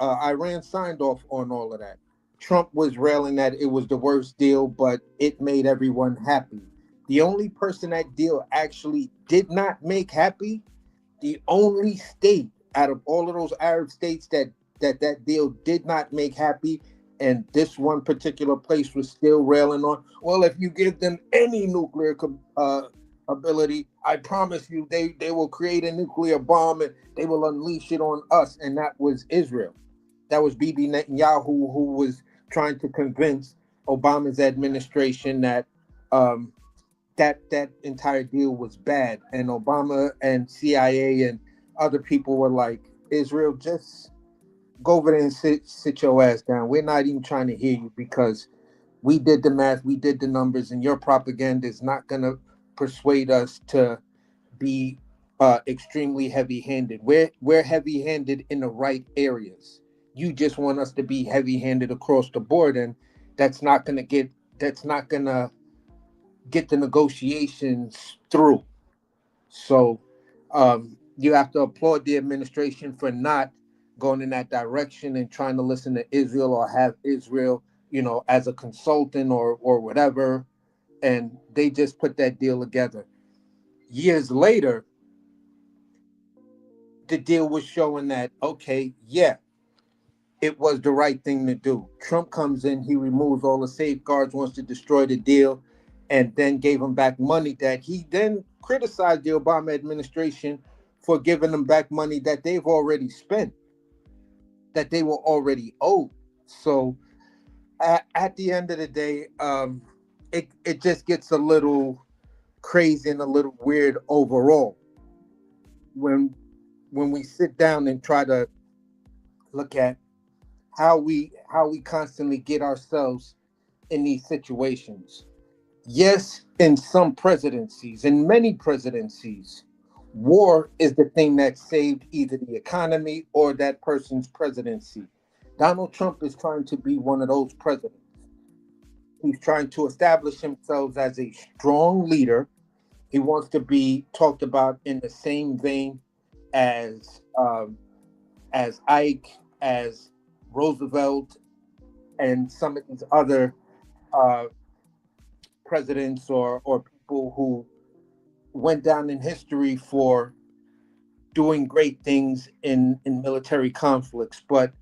Iran signed off on all of that. Trump was railing that it was the worst deal, but it made everyone happy. The only person that deal actually did not make happy, the only state out of all of those Arab states that deal did not make happy, and this one particular place was still railing on, well, if you give them any nuclear ability, I promise you they will create a nuclear bomb and they will unleash it on us. And that was Israel. That was Bibi Netanyahu, who was trying to convince Obama's administration that that entire deal was bad. And Obama and CIA and other people were like, Israel, just go over there and sit your ass down. We're not even trying to hear you, because we did the math, we did the numbers, and your propaganda is not going to persuade us to be extremely heavy-handed. We're heavy-handed in the right areas. You just want us to be heavy-handed across the board, and that's not going to get the negotiations through. So you have to applaud the administration for not going in that direction and trying to listen to Israel or have Israel, as a consultant or whatever. And they just put that deal together. Years later, the deal was showing that, okay, yeah, it was the right thing to do. Trump comes in, he removes all the safeguards, wants to destroy the deal, and then gave him back money that he then criticized the Obama administration for giving them back money that they've already spent, that they were already owed. So at the end of the day, it just gets a little crazy and a little weird overall when we sit down and try to look at how we constantly get ourselves in these situations. Yes, in some presidencies, in many presidencies, war is the thing that saved either the economy or that person's presidency. Donald Trump is trying to be one of those presidents. He's trying to establish himself as a strong leader. He wants to be talked about in the same vein as Ike, as Roosevelt, and some of these other uh, presidents or people who went down in history for doing great things in military conflicts. But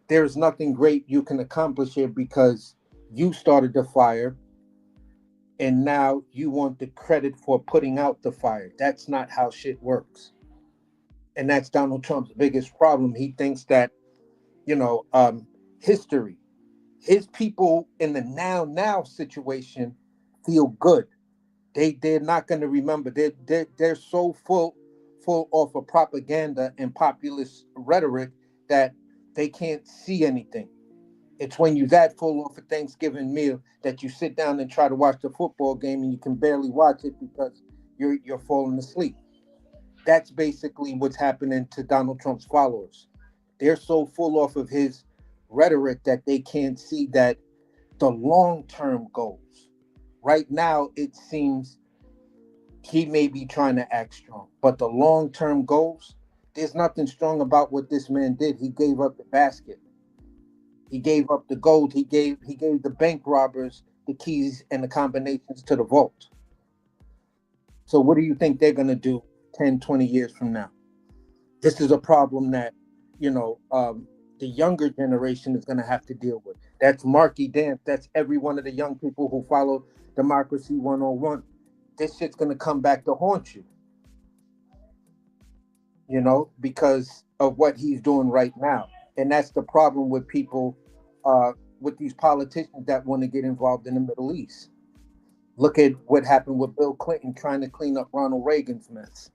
there's nothing great you can accomplish here because you started the fire and now you want the credit for putting out the fire. That's not how shit works. And that's Donald Trump's biggest problem. He thinks that, you know, history, his people in the now situation feel good. They're not going to remember. They're so full off of propaganda and populist rhetoric that they can't see anything. It's when you're that full off a Thanksgiving meal that you sit down and try to watch the football game and you can barely watch it because you're falling asleep. That's basically what's happening to Donald Trump's followers. They're so full off of his rhetoric that they can't see that the long-term goals. Right now, it seems he may be trying to act strong, but the long-term goals, there's nothing strong about what this man did. He gave up the basket. He gave up the gold. He gave the bank robbers the keys and the combinations to the vault. So what do you think they're going to do 10, 20 years from now? This is a problem that, you know, the younger generation is going to have to deal with. That's Marky Dance. That's every one of the young people who follow Democracy 101. This shit's going to come back to haunt you, you know, because of what he's doing right now. And that's the problem with people, with these politicians that want to get involved in the Middle East. Look at what happened with Bill Clinton trying to clean up Ronald Reagan's mess.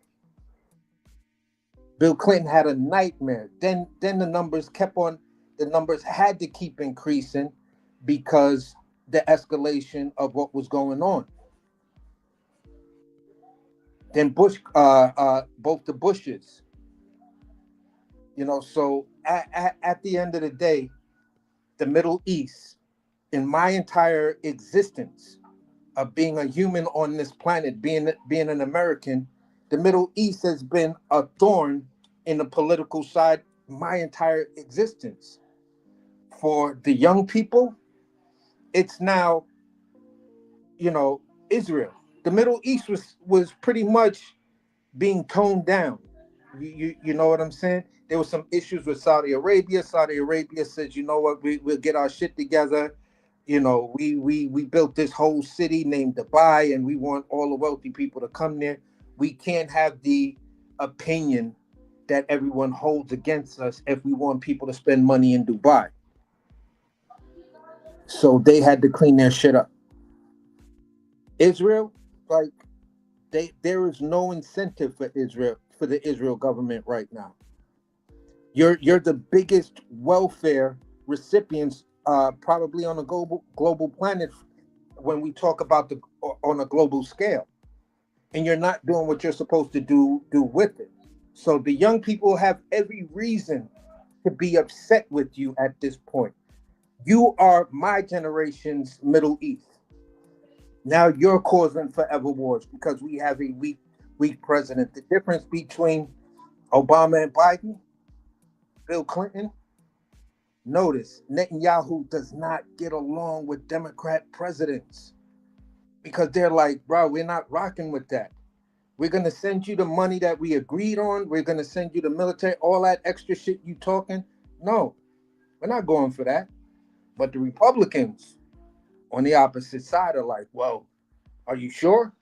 Bill Clinton had a nightmare. Then the numbers had to keep increasing because the escalation of what was going on. Then Bush, both the Bushes, you know. So at the end of the day, the Middle East, in my entire existence of being a human on this planet, being an American, the Middle East has been a thorn in the political side my entire existence. For the young people, it's now, you know, Israel. The Middle East was pretty much being toned down. You know what I'm saying? There were some issues with Saudi Arabia. Saudi Arabia says, you know what, we'll get our shit together. You know, we built this whole city named Dubai, and we want all the wealthy people to come there. We can't have the opinion that everyone holds against us if we want people to spend money in Dubai. So they had to clean their shit up. Israel, like, there is no incentive for Israel, for the Israel government right now. You're the biggest welfare recipients probably on a global planet when we talk about on a global scale, and you're not doing what you're supposed to do with it. So the young people have every reason to be upset with you at this point. You are my generation's Middle East. Now you're causing forever wars because we have a weak president. The difference between Obama and Biden, Bill Clinton, notice Netanyahu does not get along with Democrat presidents because they're like, bro, we're not rocking with that. We're going to send you the money that we agreed on. We're going to send you the military, all that extra shit you talking. No, we're not going for that. But the Republicans on the opposite side are like, well, are you sure?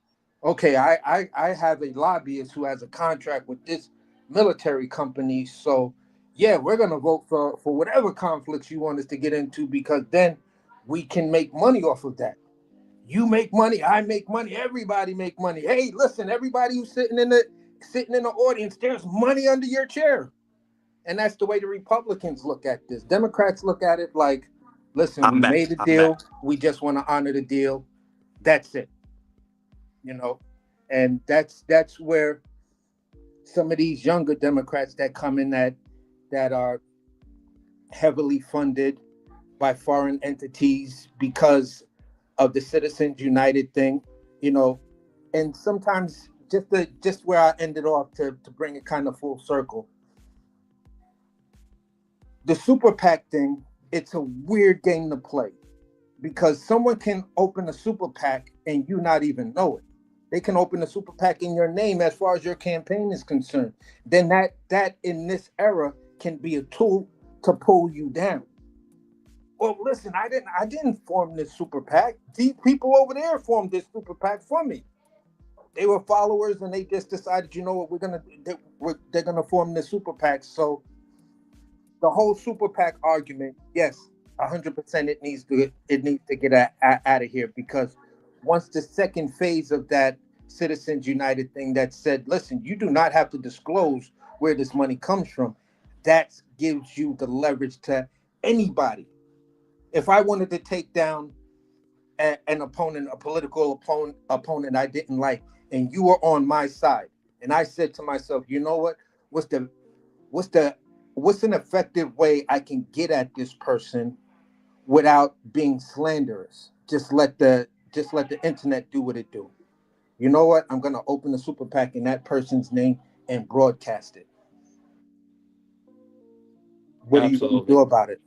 Okay, I have a lobbyist who has a contract with this military company. So, yeah, we're going to vote for whatever conflicts you want us to get into because then we can make money off of that. You make money, I make money, everybody make money. Hey, listen, everybody who's sitting in the audience, there's money under your chair. And that's the way the Republicans look at this. Democrats look at it like, listen, we made a deal. We just want to honor the deal. That's it. You know, and that's where some of these younger Democrats that come in that are heavily funded by foreign entities because of the Citizens United thing, you know, and sometimes just where I ended off to bring it kind of full circle. The super PAC thing, it's a weird game to play because someone can open a super PAC and you not even know it. They can open a super PAC in your name as far as your campaign is concerned. Then that in this era can be a tool to pull you down. Well, listen, I didn't form this super PAC. These people over there formed this super PAC for me. They were followers, and they just decided, you know what, they're gonna form this super PAC. So the whole super PAC argument, yes, 100%, it needs to get out of here, because once the second phase of that Citizens United thing that said, listen, you do not have to disclose where this money comes from, that gives you the leverage to anybody. If I wanted to take down an opponent, a political opponent I didn't like, and you were on my side, and I said to myself, you know what? What's an effective way I can get at this person without being slanderous? Just let the internet do what it do. You know what? I'm gonna open a super PAC in that person's name and broadcast it. What are you gonna do Absolutely. about it?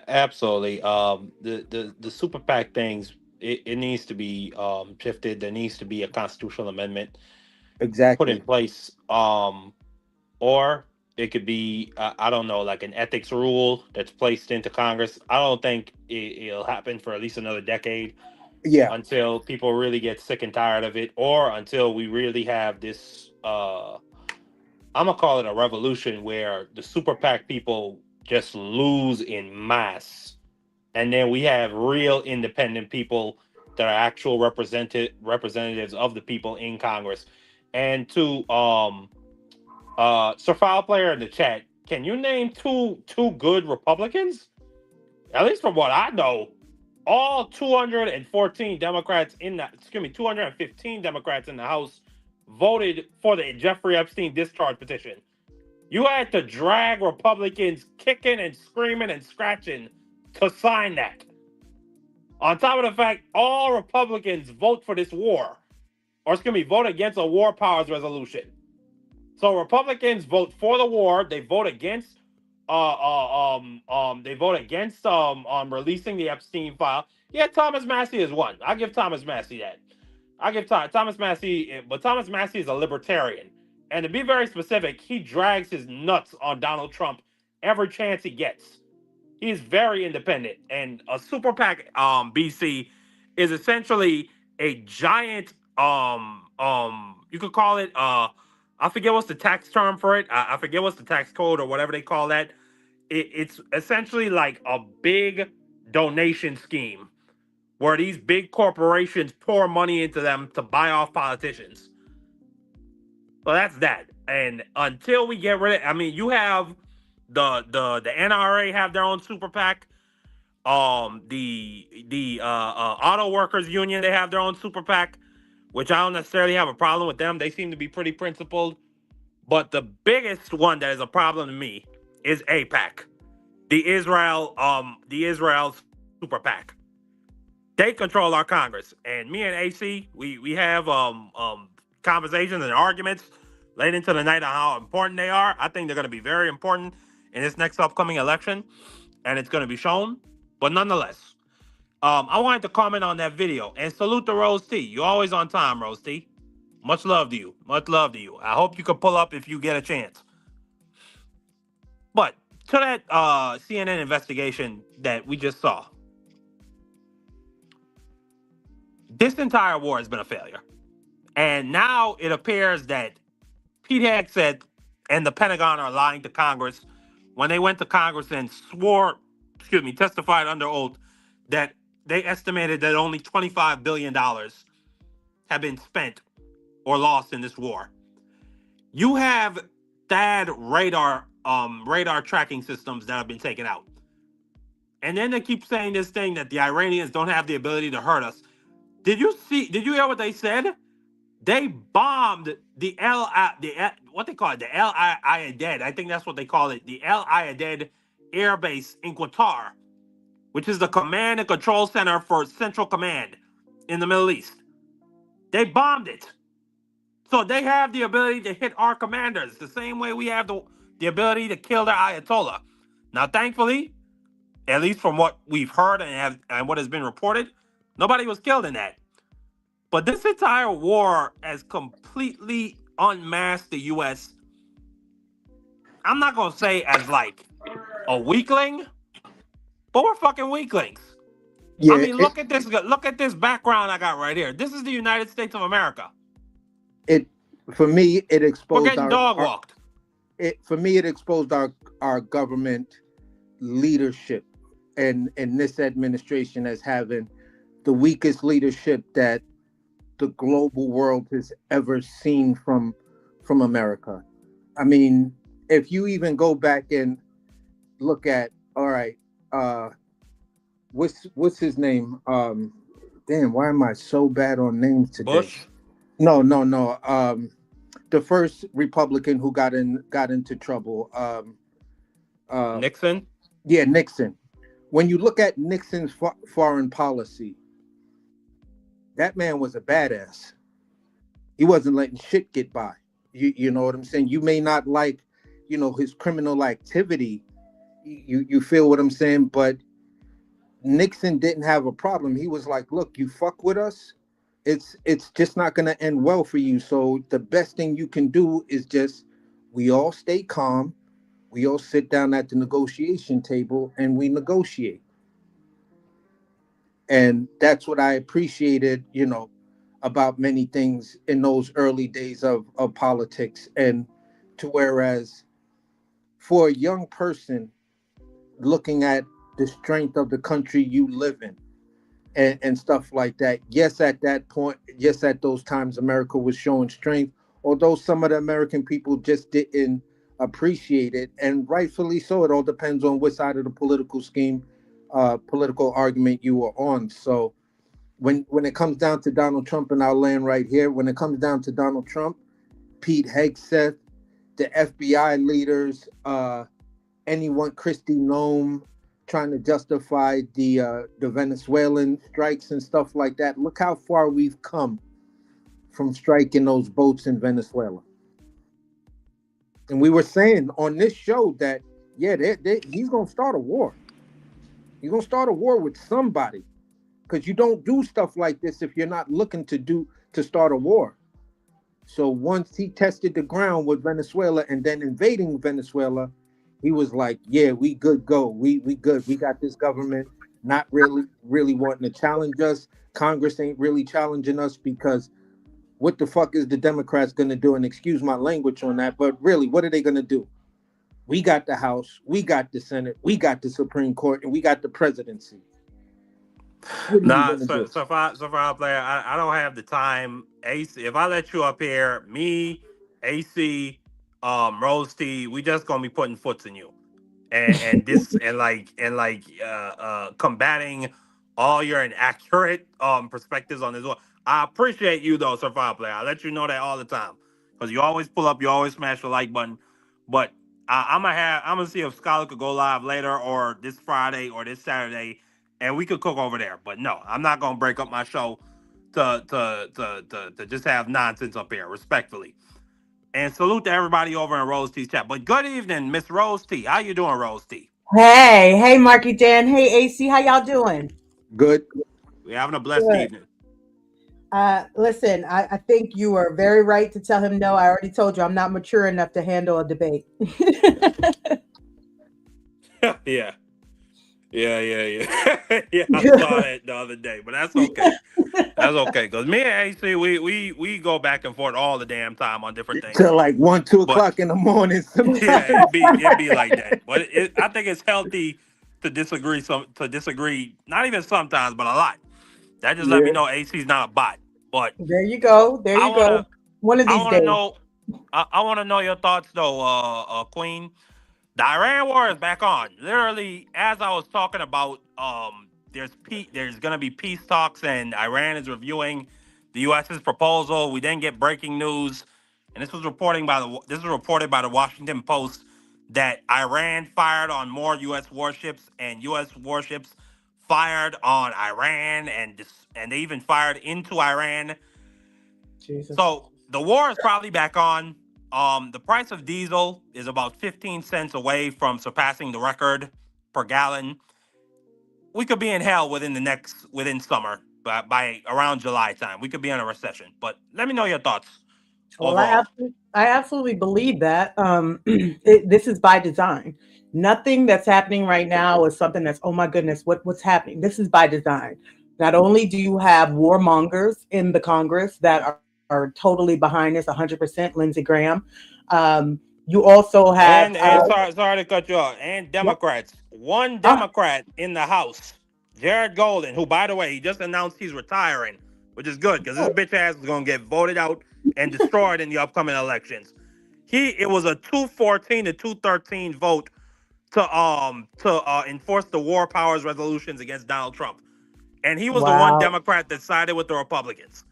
Absolutely. The super PAC things, it needs to be shifted. There needs to be a constitutional amendment put in Exactly. place. Or it could be, I don't know, like an ethics rule that's placed into Congress. I don't think it'll happen for at least another decade Yeah. until people really get sick and tired of it, or until we really have this. I'm gonna call it a revolution where the super PAC people just lose in mass, and then we have real independent people that are actual representatives of the people in Congress. And to Sir File Player in the chat, can you name two good Republicans? At least from what I know, all 214 Democrats in the 215 Democrats in the House voted for the Jeffrey Epstein discharge petition. You had to drag Republicans kicking and screaming and scratching to sign that. On top of the fact, all Republicans vote for this war, or vote against a war powers resolution. So Republicans vote for the war. They vote against releasing the Epstein file. Yeah, Thomas Massey is one. I give Thomas Massey that. I give Thomas Massey, but Thomas Massey is a libertarian, and to be very specific, he drags his nuts on Donald Trump every chance he gets. He's very independent, and a super PAC BC is essentially a giant you could call it I forget what's the tax term for it. I forget what's the tax code or whatever they call that. It's essentially like a big donation scheme where these big corporations pour money into them to buy off politicians. So that's that. And until we get rid of, I mean, you have the NRA have their own super PAC. The auto workers union, they have their own super PAC, which I don't necessarily have a problem with them. They seem to be pretty principled. But the biggest one that is a problem to me is AIPAC, the Israel super PAC. They control our Congress, and me and AC, we have conversations and arguments late into the night on how important they are. I think they're going to be very important in this next upcoming election, and it's going to be shown. But nonetheless, I wanted to comment on that video and salute to Rose T. You're always on time, Rose T. Much love to you. Much love to you. I hope you can pull up if you get a chance. But to that CNN investigation that we just saw, this entire war has been a failure. And now it appears that Pete Hegseth and the Pentagon are lying to Congress when they went to Congress and testified under oath that they estimated that only $25 billion have been spent or lost in this war. You have THAAD radar tracking systems that have been taken out. And then they keep saying this thing that the Iranians don't have the ability to hurt us. Did you hear what they said? They bombed the what they call it, the El Ayaded. I think that's what they call it, the El Ayaded Air Base in Qatar, which is the command and control center for Central Command in the Middle East. They bombed it. So they have the ability to hit our commanders the same way we have the ability to kill their Ayatollah. Now, thankfully, at least from what we've heard and what has been reported, nobody was killed in that. But this entire war has completely unmasked the U.S. I'm not going to say as like a weakling, but we're fucking weaklings. Yeah, I mean, look at this. Look at this background I got right here. This is the United States of America. For me, it We're exposed getting dog walked. It exposed our government leadership and this administration as having the weakest leadership that the global world has ever seen from America. I mean, if you even go back and look at, all right, what's his name? Damn, why am I so bad on names today? Bush? No. The first Republican who got into trouble. Nixon? Yeah, Nixon. When you look at Nixon's foreign policy, that man was a badass. He wasn't letting shit get by. You know what I'm saying? You may not like, his criminal activity. You feel what I'm saying? But Nixon didn't have a problem. He was like, look, you fuck with us, it's just not going to end well for you. So the best thing you can do is just, we all stay calm. We all sit down at the negotiation table and we negotiate. And that's what I appreciated, about many things in those early days of politics. And to whereas for a young person looking at the strength of the country you live in and stuff like that, yes, at that point, yes, at those times, America was showing strength, although some of the American people just didn't appreciate it, and rightfully so. It all depends on what side of the political scheme, political argument you are on. So when it comes down to Donald Trump, and I'll land right here, when it comes down to Donald Trump, Pete Hegseth, the FBI leaders, anyone, Kristi Noem, trying to justify the Venezuelan strikes and stuff like that. Look how far we've come from striking those boats in Venezuela. And we were saying on this show that, yeah, he's going to start a war. He's going to start a war with somebody, because you don't do stuff like this if you're not looking to start a war. So once he tested the ground with Venezuela and then invading Venezuela, he was like, yeah, we good go. We good. We got this government not really wanting to challenge us. Congress ain't really challenging us, because what the fuck is the Democrats going to do? And excuse my language on that, but really, what are they going to do? We got the House, we got the Senate, we got the Supreme Court, and we got the presidency. Nah, so if I player, I don't have the time. AC, if I let you up here, me, AC, Rose T, we just gonna be putting foots in you, and this and combating all your inaccurate perspectives on this one. I appreciate you though, Survival Player. I let you know that all the time, because you always pull up, you always smash the like button. But I'm gonna see if Scholar could go live later, or this Friday, or this Saturday, and we could cook over there. But no, I'm not gonna break up my show to just have nonsense up here, respectfully. And salute to everybody over in Rose T's chat. But good evening, Miss Rose T. How you doing, Rose T? Hey, Marky Dan. Hey, AC. How y'all doing? Good. We're having a blessed evening. Listen, I think you were very right to tell him no. I already told you I'm not mature enough to handle a debate. Yeah. Yeah. Yeah, I saw that the other day, but that's okay. That's okay, because me and AC, we go back and forth all the damn time on different things. Till like 1-2 o'clock in the morning. Yeah, it'd be like that. But I think it's healthy to disagree. Not even sometimes, but a lot. That just let me know AC's not a bot. But there you go. One of these days. I want to know your thoughts, though, Queen. The Iran war is back on. Literally, as I was talking about, there's going to be peace talks, and Iran is reviewing the U.S.'s proposal. We then get breaking news, and this was reported by the Washington Post, that Iran fired on more U.S. warships, and U.S. warships fired on Iran, and they even fired into Iran. Jesus. So the war is probably back on. The price of diesel is about 15 cents away from surpassing the record per gallon. We could be in hell within summer, by around July time. We could be in a recession. But let me know your thoughts Well, overall. I absolutely believe that. This is by design. Nothing that's happening right now is something that's, oh my goodness, what's happening? This is by design. Not only do you have warmongers in the Congress that are totally behind this, 100%, Lindsey Graham. You also have And sorry to cut you off. And Democrats. One Democrat in the House, Jared Golden, who, by the way, he just announced he's retiring, which is good because this bitch ass is gonna get voted out and destroyed in the upcoming elections. It was a 214 to 213 vote to enforce the war powers resolutions against Donald Trump, and he was the one wow. Democrat that sided with the Republicans.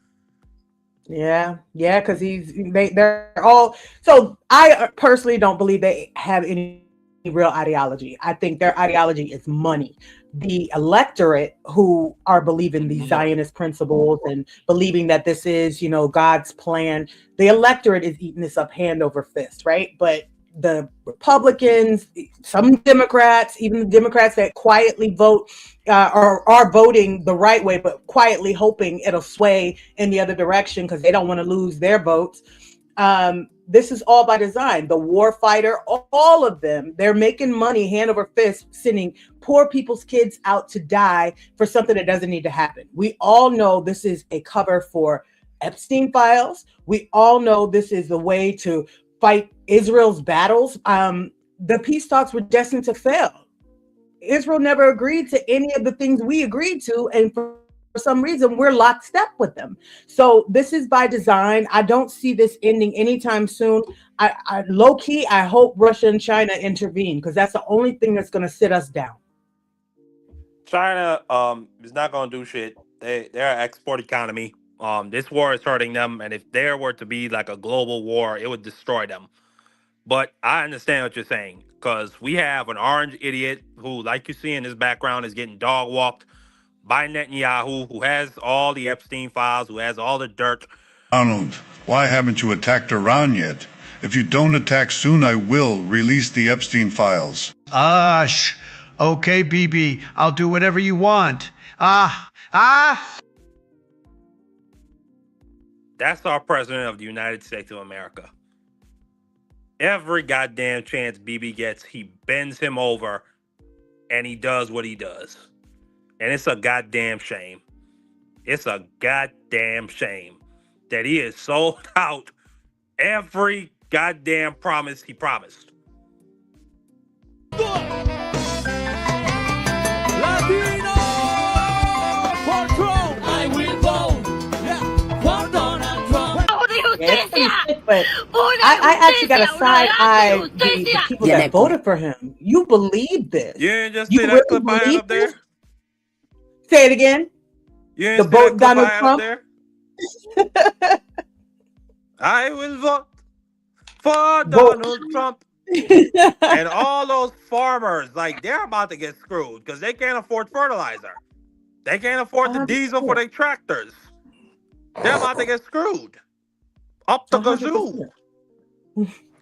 Yeah, because they're all. So I personally don't believe they have any real ideology. I think their ideology is money. The electorate who are believing these Zionist principles and believing that this is, God's plan, the electorate is eating this up hand over fist, right? But the Republicans, some Democrats, even the Democrats that quietly vote, are voting the right way, but quietly hoping it'll sway in the other direction because they don't want to lose their votes. This is all by design. The war fighter, all of them, they're making money hand over fist, sending poor people's kids out to die for something that doesn't need to happen. We all know this is a cover for Epstein files. We all know this is the way to fight Israel's battles. The peace talks were destined to fail. Israel never agreed to any of the things we agreed to, and for some reason we're lockstep with them. So this is by design. I don't see this ending anytime soon. I low key, I hope Russia and China intervene because that's the only thing that's going to sit us down. China is not going to do shit. They're an export economy. This war is hurting them, and if there were to be like a global war, it would destroy them. But I understand what you're saying because we have an orange idiot who, like you see in his background, is getting dog walked by Netanyahu, who has all the Epstein files, who has all the dirt. Donald, why haven't you attacked Iran yet? If you don't attack soon, I will release the Epstein files. Okay, BB, I'll do whatever you want. That's our president of the United States of America. Every goddamn chance BB gets, he bends him over and he does what he does. And it's a goddamn shame. It's a goddamn shame that he has sold out every goddamn promise he promised. Latino for Trump. I will vote for Donald Trump. But I actually got to side eye the people that voted for him. You believe this? You didn't just see that clip I had up there? Say it again. You didn't see that clip I had up there? I will vote for Donald Trump. And all those farmers, like, they're about to get screwed because they can't afford fertilizer. They can't afford the diesel for their tractors. They're about to get screwed. Up the gazoo.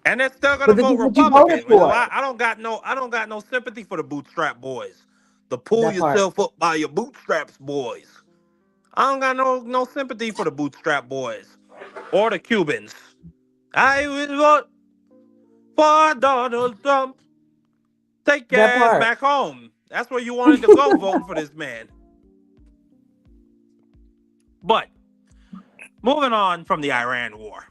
And they're still gonna vote Republican. I don't got no sympathy for the bootstrap boys. The pull yourself up by your bootstraps boys. I don't got no sympathy for the bootstrap boys or the Cubans. I will vote for Donald Trump. Take your ass back home. That's where you wanted to go voting for this man. But moving on from the Iran war,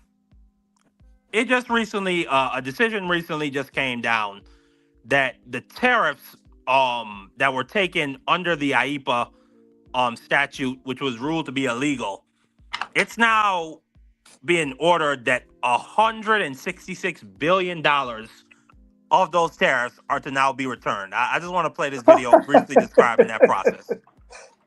it just recently, a decision recently just came down that the tariffs that were taken under the IEEPA statute, which was ruled to be illegal, it's now being ordered that $166 billion of those tariffs are to now be returned. I just want to play this video briefly describing that process.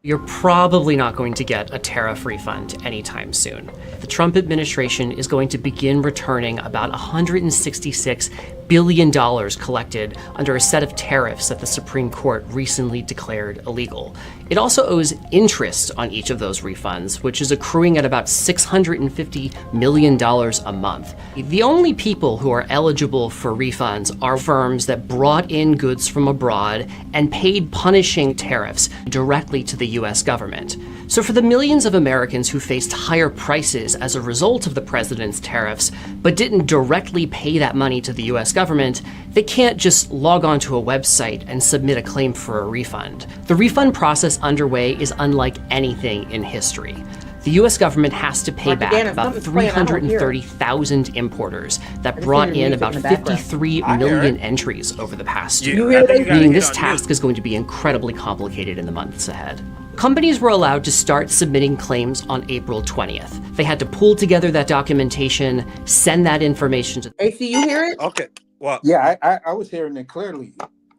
You're probably not going to get a tariff refund anytime soon. The Trump administration is going to begin returning about $166 billion collected under a set of tariffs that the Supreme Court recently declared illegal. It also owes interest on each of those refunds, which is accruing at about $650 million a month. The only people who are eligible for refunds are firms that brought in goods from abroad and paid punishing tariffs directly to the US government. So for the millions of Americans who faced higher prices as a result of the president's tariffs, but didn't directly pay that money to the US government, they can't just log onto a website and submit a claim for a refund. The refund process underway is unlike anything in history. The US government has to pay back about 330,000 importers that brought in about 53 million entries over the past year, meaning this task is going to be incredibly complicated in the months ahead. Companies were allowed to start submitting claims on April 20th. They had to pull together that documentation, send that information to... AC, you hear it? Okay. Well, Yeah, I was hearing it clearly.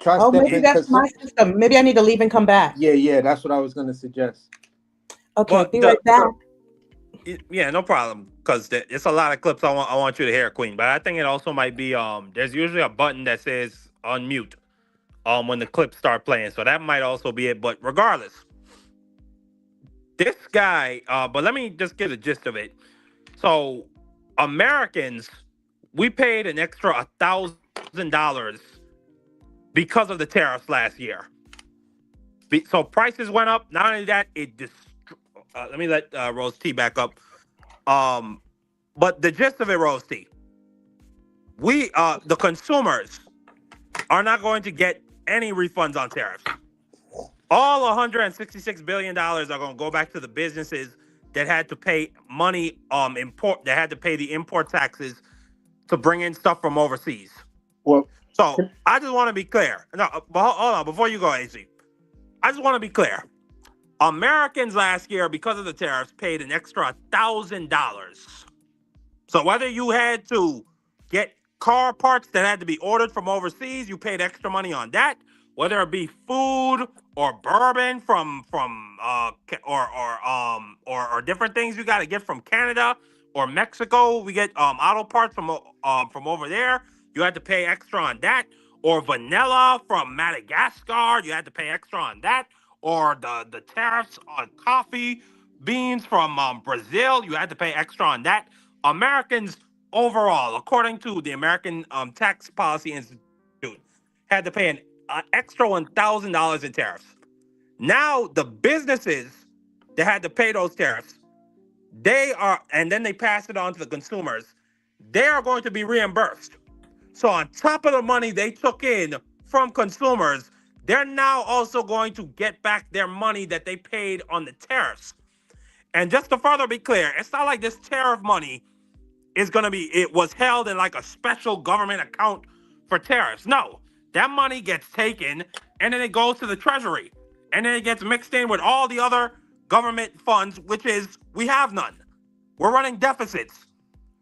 Oh, maybe that's my system. Maybe I need to leave and come back. Yeah, that's what I was going to suggest. Okay, well, be right back. Yeah, no problem. Because it's a lot of clips I want you to hear, Queen. But I think it also might be there's usually a button that says unmute when the clips start playing. So that might also be it. But regardless, this guy. But let me just get the gist of it. So Americans, we paid an extra $1,000 because of the tariffs last year. So prices went up. Not only that, let me let Rose T back up. But the gist of it, Rose T, we the consumers are not going to get any refunds on tariffs. All $166 billion are going to go back to the businesses that had to pay money that had to pay the import taxes to bring in stuff from overseas. Well, so I just want to be clear. No, but hold on, before you go, AC. I just want to be clear. Americans last year, because of the tariffs, paid an extra $1,000. So whether you had to get car parts that had to be ordered from overseas, you paid extra money on that. Whether it be food or bourbon or different things you got to get from Canada or Mexico, we get auto parts from over there. You had to pay extra on that. Or vanilla from Madagascar, you had to pay extra on that. Or the tariffs on coffee beans from Brazil, you had to pay extra on that. Americans overall, according to the American Tax Policy Institute, had to pay an extra $1,000 in tariffs. Now the businesses that had to pay those tariffs, and then they pass it on to the consumers, they are going to be reimbursed. So on top of the money they took in from consumers, they're now also going to get back their money that they paid on the tariffs. And just to further be clear, it's not like this tariff money it was held in like a special government account for tariffs. No, that money gets taken and then it goes to the Treasury. And then it gets mixed in with all the other government funds, which is, we have none. We're running deficits.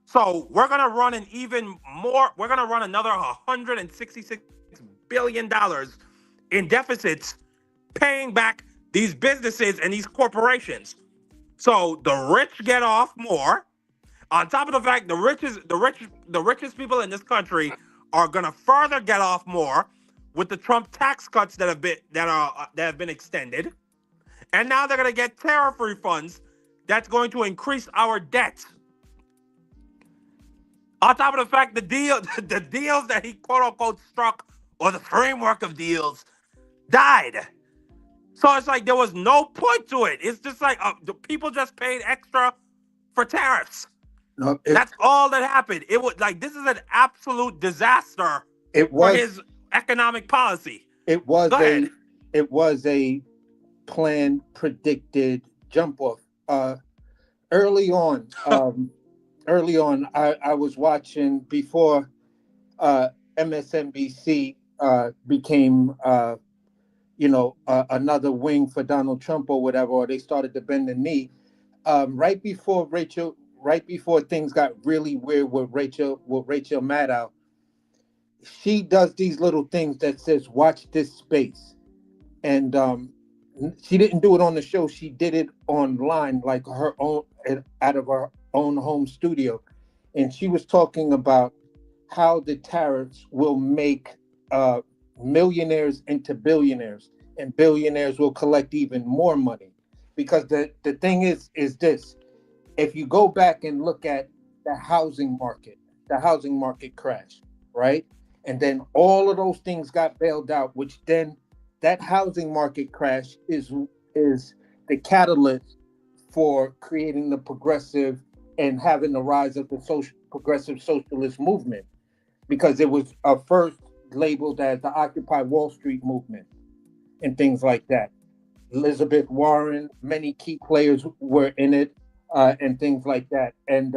So we're going to run we're going to run another $166 billion in deficits paying back these businesses and these corporations. So the rich get off more. On top of the fact the richest people in this country are going to further get off more with the Trump tax cuts that have been extended. And now they're going to get tariff refunds that's going to increase our debt. On top of the fact the deals that he quote unquote struck, or the framework of deals, died. So it's like there was no point to it. It's just like the people just paid extra for tariffs. No, that's all that happened. It was like, this is an absolute disaster for his economic policy. It was a planned, predicted jump off. Early on, I was watching before MSNBC became another wing for Donald Trump or whatever, or they started to bend the knee. Right before things got really weird with Rachel Maddow, she does these little things that says, watch this space. And she didn't do it on the show. She did it online, like her own, out of her own home studio. And she was talking about how the tariffs will make millionaires into billionaires, and billionaires will collect even more money. Because the thing is this: if you go back and look at the housing market crashed, right? And then all of those things got bailed out, which then that housing market crash is the catalyst for creating the progressive and having the rise of the progressive socialist movement, because it was first labeled as the Occupy Wall Street movement and things like that. Elizabeth Warren, many key players were in it, and things like that. And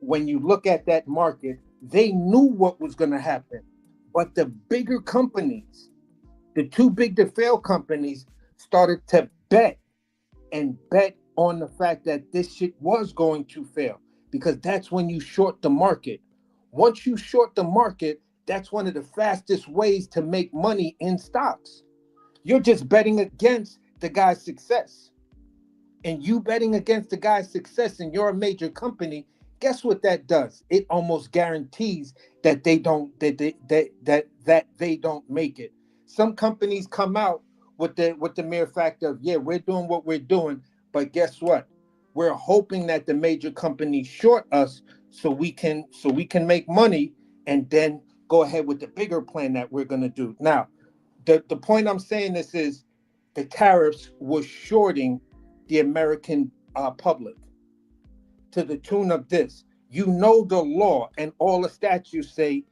when you look at that market, they knew what was going to happen. But the bigger companies, the too big to fail companies, started to bet on the fact that this shit was going to fail, because that's when you short the market. Once you short the market, that's one of the fastest ways to make money in stocks. You're just betting against the guy's success. And you betting against the guy's success, and you're a major company, guess what that does? It almost guarantees that they don't make it. Some companies come out with the mere fact of, yeah, we're doing what we're doing, but guess what? We're hoping that the major companies short us so we can make money, and then go ahead with the bigger plan that we're going to do. Now, the point I'm saying this is the tariffs was shorting the American public to the tune of this. You know, the law and all the statutes say,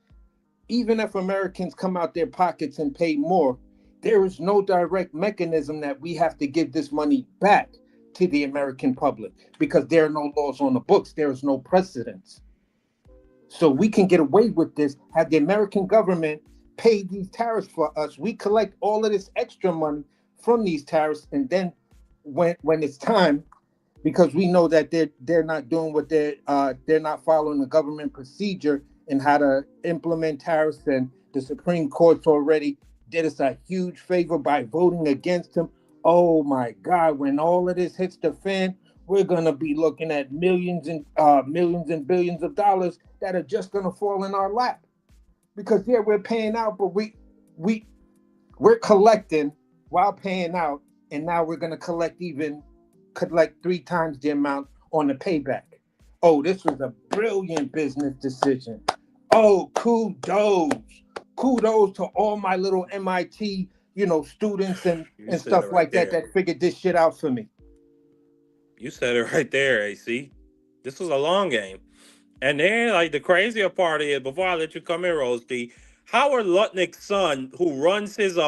even if Americans come out their pockets and pay more, there is no direct mechanism that we have to give this money back to the American public, because there are no laws on the books. There is no precedence. So we can get away with this. Have the American government pay these tariffs for us. We collect all of this extra money from these tariffs, and then when it's time, because we know that they're not doing what they're not following the government procedure and how to implement tariffs, and the Supreme Court's already did us a huge favor by voting against them. Oh my God, when all of this hits the fan, we're gonna be looking at millions and billions of dollars that are just gonna fall in our lap. Because yeah, we're paying out, but we're collecting while paying out, and now we're gonna collect 3 times the amount on the payback. Oh, this was a brilliant business decision. Oh, kudos to all my little MIT, students and stuff right like there. that figured this shit out for me. You said it right there, AC. This was a long game. And then, like, the crazier part is, before I let you come in, Roasty, Howard Lutnick's son, who runs his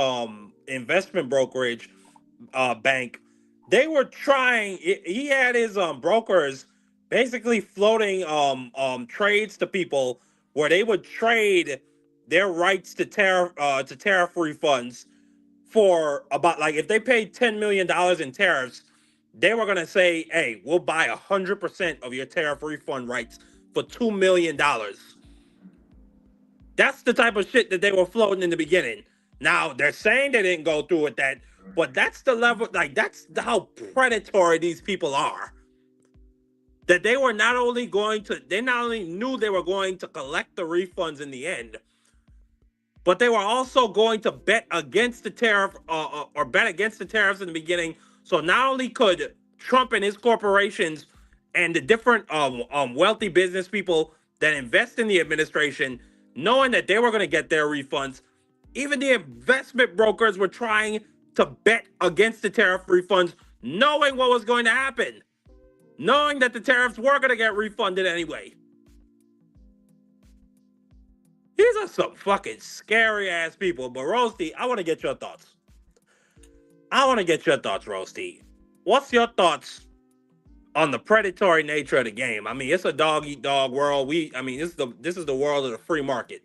investment brokerage bank, they were trying. He had his brokers basically floating trades to people where they would trade their rights to tariff refunds for about, like, if they paid $10 million in tariffs, they were gonna say, "Hey, we'll buy 100% of your tariff refund rights for $2 million." That's the type of shit that they were floating in the beginning. Now they're saying they didn't go through with that, but that's the level, like, that's how predatory these people are. That they not only knew they were going to collect the refunds in the end, but they were also going to bet against the tariff or bet against the tariffs in the beginning. So not only could Trump and his corporations and the different wealthy business people that invest in the administration, knowing that they were going to get their refunds, even the investment brokers were trying to bet against the tariff refunds, knowing what was going to happen, knowing that the tariffs were going to get refunded anyway. These are some fucking scary ass people. But Roasty, I want to get your thoughts. Roasty. What's your thoughts on the predatory nature of the game? I mean, it's a dog eat dog world. This is the world of the free market.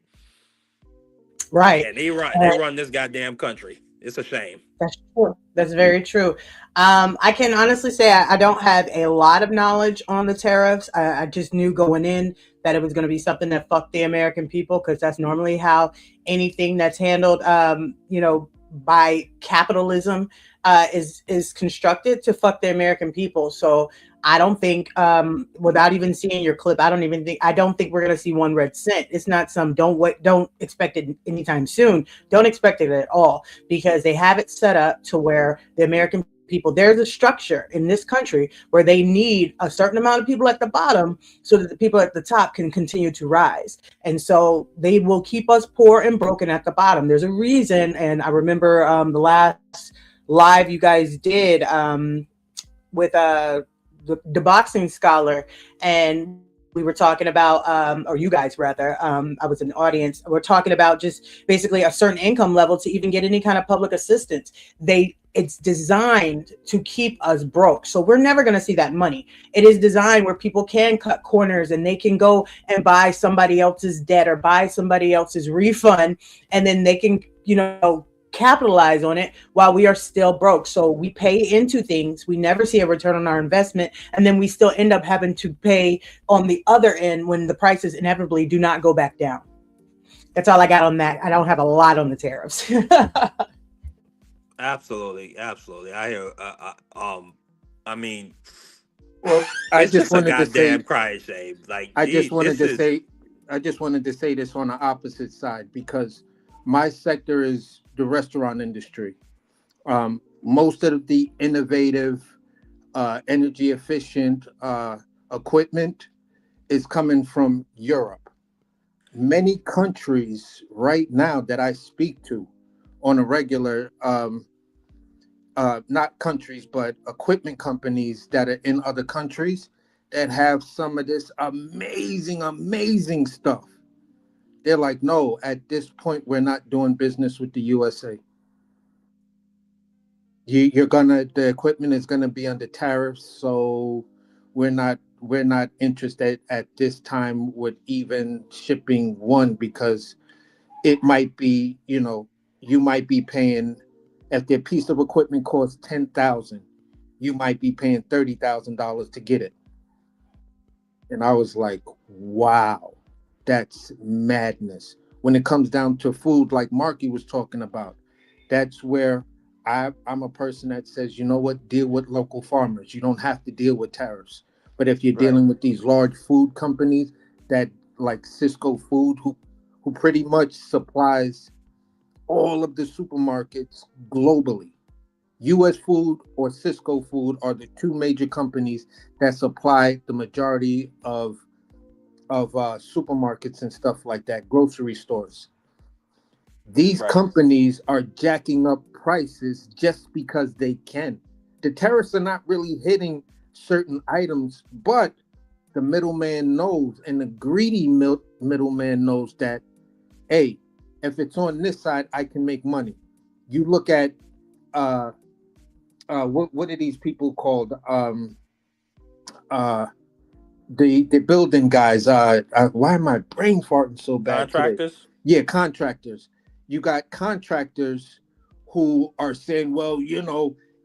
Right. And they run this goddamn country. It's a shame. That's true. That's very true. I can honestly say I don't have a lot of knowledge on the tariffs. I just knew going in that it was going to be something that fucked the American people, because that's normally how anything that's handled, by capitalism is constructed to fuck the American people. So I don't think, without even seeing your clip, I don't think we're gonna see one red cent. It's not some don't expect it anytime soon. Don't expect it at all, because they have it set up to where the American people, there's a structure in this country where they need a certain amount of people at the bottom so that the people at the top can continue to rise. And so they will keep us poor and broken at the bottom. There's a reason. And I remember the last live you guys did with the boxing scholar, and we were talking about, or you guys rather, I was in the audience, we're talking about just basically a certain income level to even get any kind of public assistance. It's designed to keep us broke. So we're never going to see that money. It is designed where people can cut corners and they can go and buy somebody else's debt or buy somebody else's refund. And then they can, capitalize on it while we are still broke. So we pay into things. We never see a return on our investment. And then we still end up having to pay on the other end when the prices inevitably do not go back down. That's all I got on that. I don't have a lot on the tariffs. Absolutely. I hear. I mean, Well, I it's just just a wanted to say, goddamn crying shame. Like, I gee, just wanted this to is say, I just wanted to say this on the opposite side, because my sector is the restaurant industry. Most of the innovative, energy efficient equipment is coming from Europe. Many countries right now that I speak to on a regular, not countries, but equipment companies that are in other countries that have some of this amazing stuff. They're like, no, at this point, we're not doing business with the USA. The equipment is gonna be under tariffs, so we're not interested at this time with even shipping one, because it might be, you might be paying, if their piece of equipment costs 10,000, you might be paying $30,000 to get it. And I was like, wow, that's madness. When it comes down to food, like Marky was talking about, that's where I'm a person that says, you know what, deal with local farmers. You don't have to deal with tariffs. But if you're right. dealing with these large food companies that, like Cisco Food, who pretty much supplies all of the supermarkets globally. US Food or Cisco Food are the two major companies that supply the majority of supermarkets and stuff like that, grocery stores. These Right. companies are jacking up prices just because they can. The tariffs are not really hitting certain items, but the middleman knows, and the greedy middleman knows that, hey, if it's on this side, I can make money. You look at what are these people called? The building guys. Why am I brain farting so bad today? Contractors. Yeah, contractors. You got contractors who are saying, well,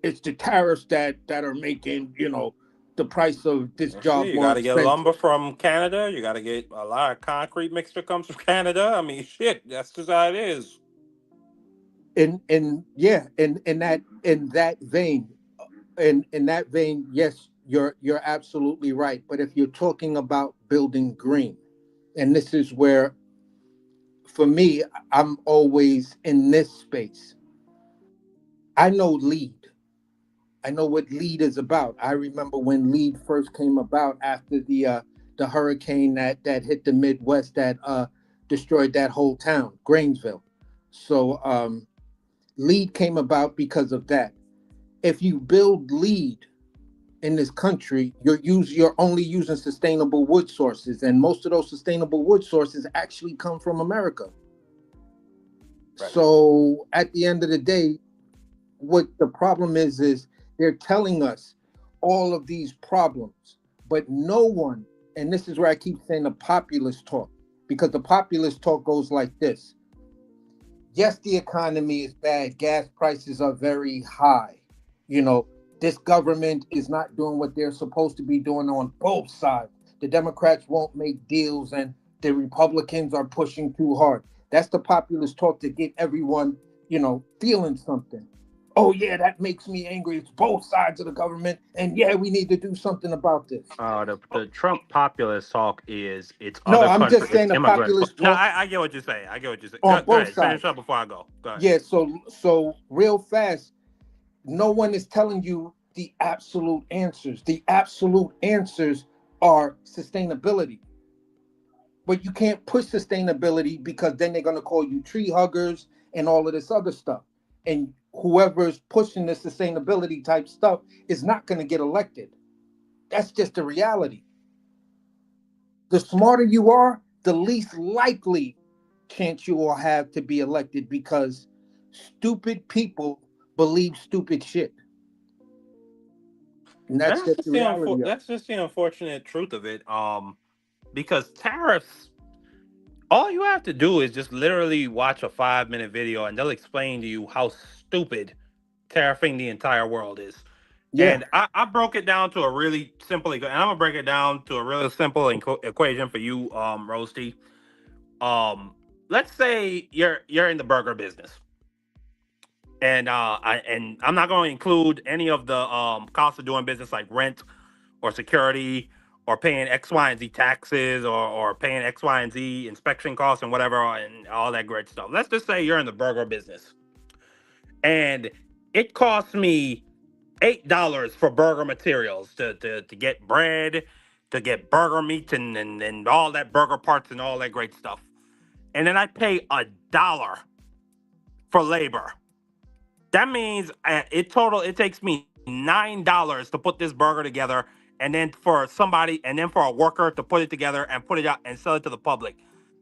it's the tariffs that are making, the price of this Let's see. job You more got to get expensive. lumber from Canada. You got to get a lot of concrete mixture comes from Canada. I mean, shit. That's just how it is. And yeah, in that vein, yes, you're absolutely right. But if you're talking about building green, and this is where, for me, I'm always in this space. I know LEED. I know what LEED is about. I remember when LEED first came about after the hurricane that hit the Midwest that destroyed that whole town, Grainsville. So LEED came about because of that. If you build LEED in this country, you're only using sustainable wood sources, and most of those sustainable wood sources actually come from America. Right. So at the end of the day, what the problem is they're telling us all of these problems, but no one, and this is where I keep saying the populist talk, because the populist talk goes like this. Yes, the economy is bad. Gas prices are very high. This government is not doing what they're supposed to be doing on both sides. The Democrats won't make deals and the Republicans are pushing too hard. That's the populist talk to get everyone feeling something. Oh yeah, that makes me angry. It's both sides of the government, and yeah, we need to do something about this. The Trump populist talk is it's No, other I'm country, just it's saying the immigrants. populist No, on, I get what you're saying. I get what you're saying. on Go both ahead, finish sides. up before I go. Go ahead. Yeah, so real fast, no one is telling you the absolute answers. The absolute answers are sustainability. But you can't push sustainability because then they're going to call you tree huggers and all of this other stuff. And whoever's pushing the sustainability type stuff is not going to get elected. That's just the reality. The smarter you are, the least likely chance you will have to be elected because stupid people believe stupid shit. And And that's just the reality of it. that's just the unfortunate truth of it. Because tariffs, all you have to do is just literally watch a 5 minute video and they'll explain to you how stupid tariffing the entire world is. Yeah. And I broke it down to a really simple, and I'm gonna break it down to a really simple equation for you, Roasty. Let's say you're in the burger business, and I'm not going to include any of the costs of doing business like rent or security or paying X, Y, and Z taxes or paying X, Y, and Z inspection costs and whatever and all that great stuff. Let's just say you're in the burger business, and it costs me $8 for burger materials to get bread, to get burger meat and all that burger parts and all that great stuff. And then I pay $1 for labor. That means it takes me $9 to put this burger together, and then for a worker to put it together and put it out and sell it to the public.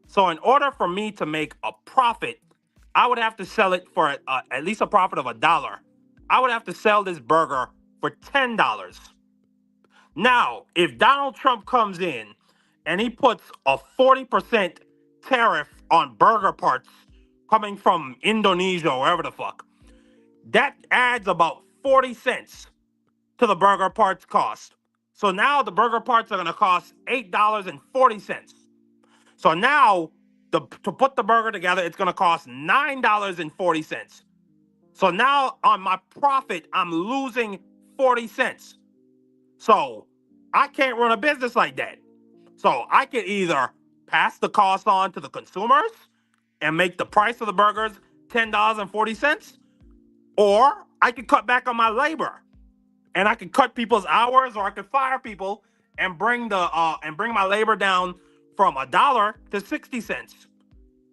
So in order for me to make a profit, I would have to sell it for at least a profit of $1. I would have to sell this burger for $10. Now, if Donald Trump comes in and he puts a 40% tariff on burger parts coming from Indonesia or wherever the fuck, that adds about 40 cents to the burger parts cost. So now the burger parts are going to cost $8.40. So now to put the burger together, it's going to cost $9.40. So now on my profit, I'm losing 40 cents. So I can't run a business like that. So I can either pass the cost on to the consumers and make the price of the burgers $10.40, or I could cut back on my labor and I could cut people's hours, or I could fire people and bring my labor down from $1 to 60 cents.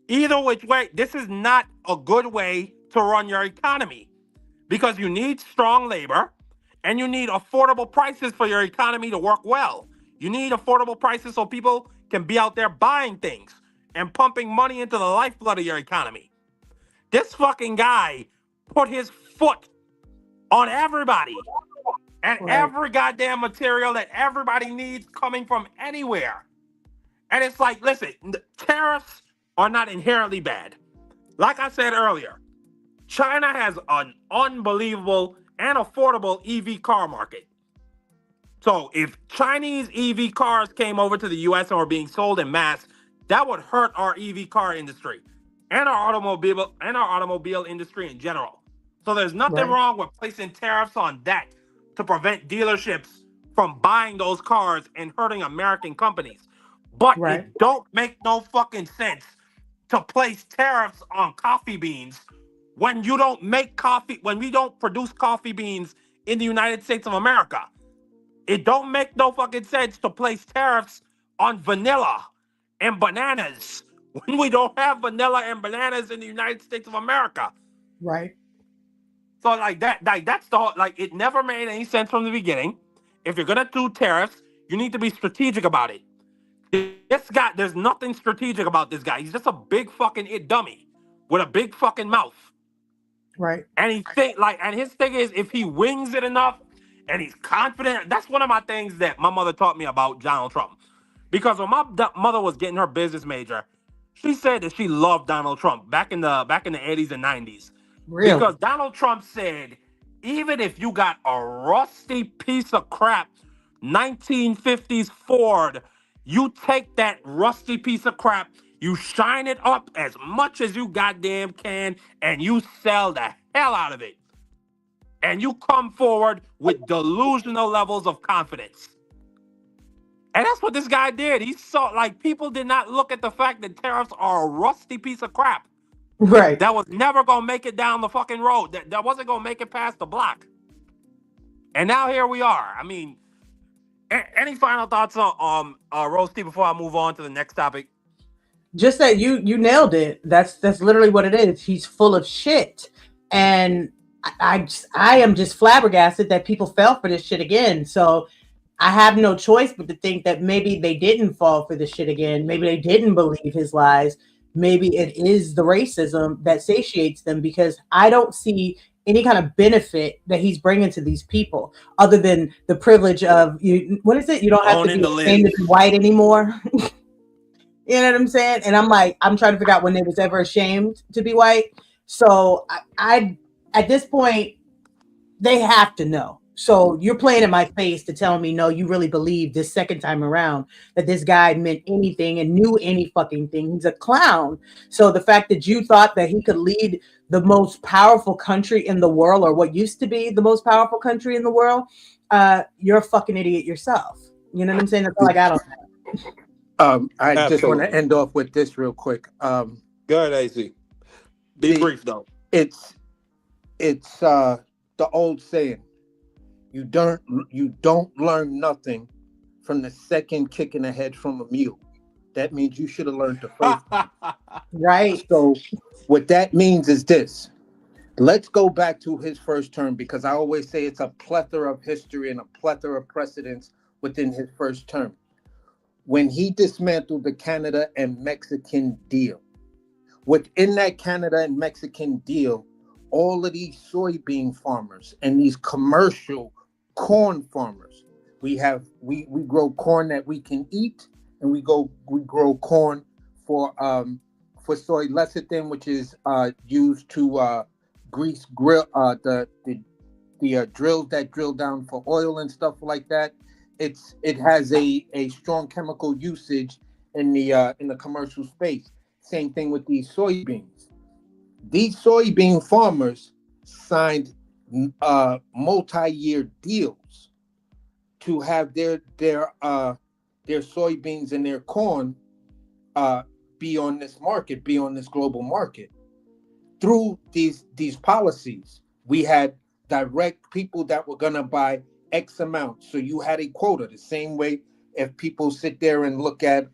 Either which way, this is not a good way to run your economy, because you need strong labor and you need affordable prices for your economy to work well. You need affordable prices so people can be out there buying things and pumping money into the lifeblood of your economy. This fucking guy put his foot on everybody and every goddamn material that everybody needs coming from anywhere. And it's like, listen, tariffs are not inherently bad. Like I said earlier, China has an unbelievable and affordable EV car market. So if Chinese EV cars came over to the US and were being sold in mass, that would hurt our EV car industry and our automobile industry in general. So there's nothing wrong with placing tariffs on that to prevent dealerships from buying those cars and hurting American companies. But it don't make no fucking sense to place tariffs on coffee beans when you don't make coffee, when we don't produce coffee beans in the United States of America. It don't make no fucking sense to place tariffs on vanilla and bananas when we don't have vanilla and bananas in the United States of America. Right. So that's the whole, it never made any sense from the beginning. If you're gonna do tariffs, you need to be strategic about it. This guy, there's nothing strategic about this guy. He's just a big fucking dummy with a big fucking mouth. Right. And his thing is, if he wings it enough and he's confident, that's one of my things that my mother taught me about Donald Trump. Because when my mother was getting her business major, she said that she loved Donald Trump back in the 80s and 90s. Really? Because Donald Trump said, even if you got a rusty piece of crap 1950s Ford, you take that rusty piece of crap You shine it up as much as you goddamn can, and you sell the hell out of it. And you come forward with delusional levels of confidence. And that's what this guy did. He saw, like, people did not look at the fact that tariffs are a rusty piece of crap Right. that was never going to make it down the fucking road, that wasn't going to make it past the block. And now here we are. I mean, any final thoughts on Roasty before I move on to the next topic? Just that you nailed it. That's literally what it is. He's full of shit. And I am just flabbergasted that people fell for this shit again. So I have no choice but to think that maybe they didn't fall for this shit again. Maybe they didn't believe his lies. Maybe it is the racism that satiates them, because I don't see any kind of benefit that he's bringing to these people other than the privilege of you. What is it? You don't have Owning to the be ashamed to be white anymore. You know what I'm saying? And I'm trying to figure out when they was ever ashamed to be white. So I at this point, they have to know. So you're playing in my face to tell me, no, you really believe this second time around that this guy meant anything and knew any fucking thing. He's a clown. So the fact that you thought that he could lead the most powerful country in the world, or what used to be the most powerful country in the world, you're a fucking idiot yourself. You know what I'm saying? That's all I got on that. I just want to end off with this real quick. Go ahead, AC. Be brief though. It's the old saying: you don't learn nothing from the second kick in the head from a mule. That means you should have learned the first. Right. So what that means is this: let's go back to his first term, because I always say it's a plethora of history and a plethora of precedents within his first term. When he dismantled the Canada and Mexican deal, within that Canada and Mexican deal, all of these soybean farmers and these commercial corn farmers, we grow corn that we can eat, and we grow corn for soy lecithin, which is used to grease grill the drills that drill down for oil and stuff like that. It has a strong chemical usage in the commercial space. Same thing with these soybeans. These soybean farmers signed multi-year deals to have their soybeans and their corn be on this market, be on this global market. Through these policies, we had direct people that were gonna buy X amount. So you had a quota. The same way if people sit there and look at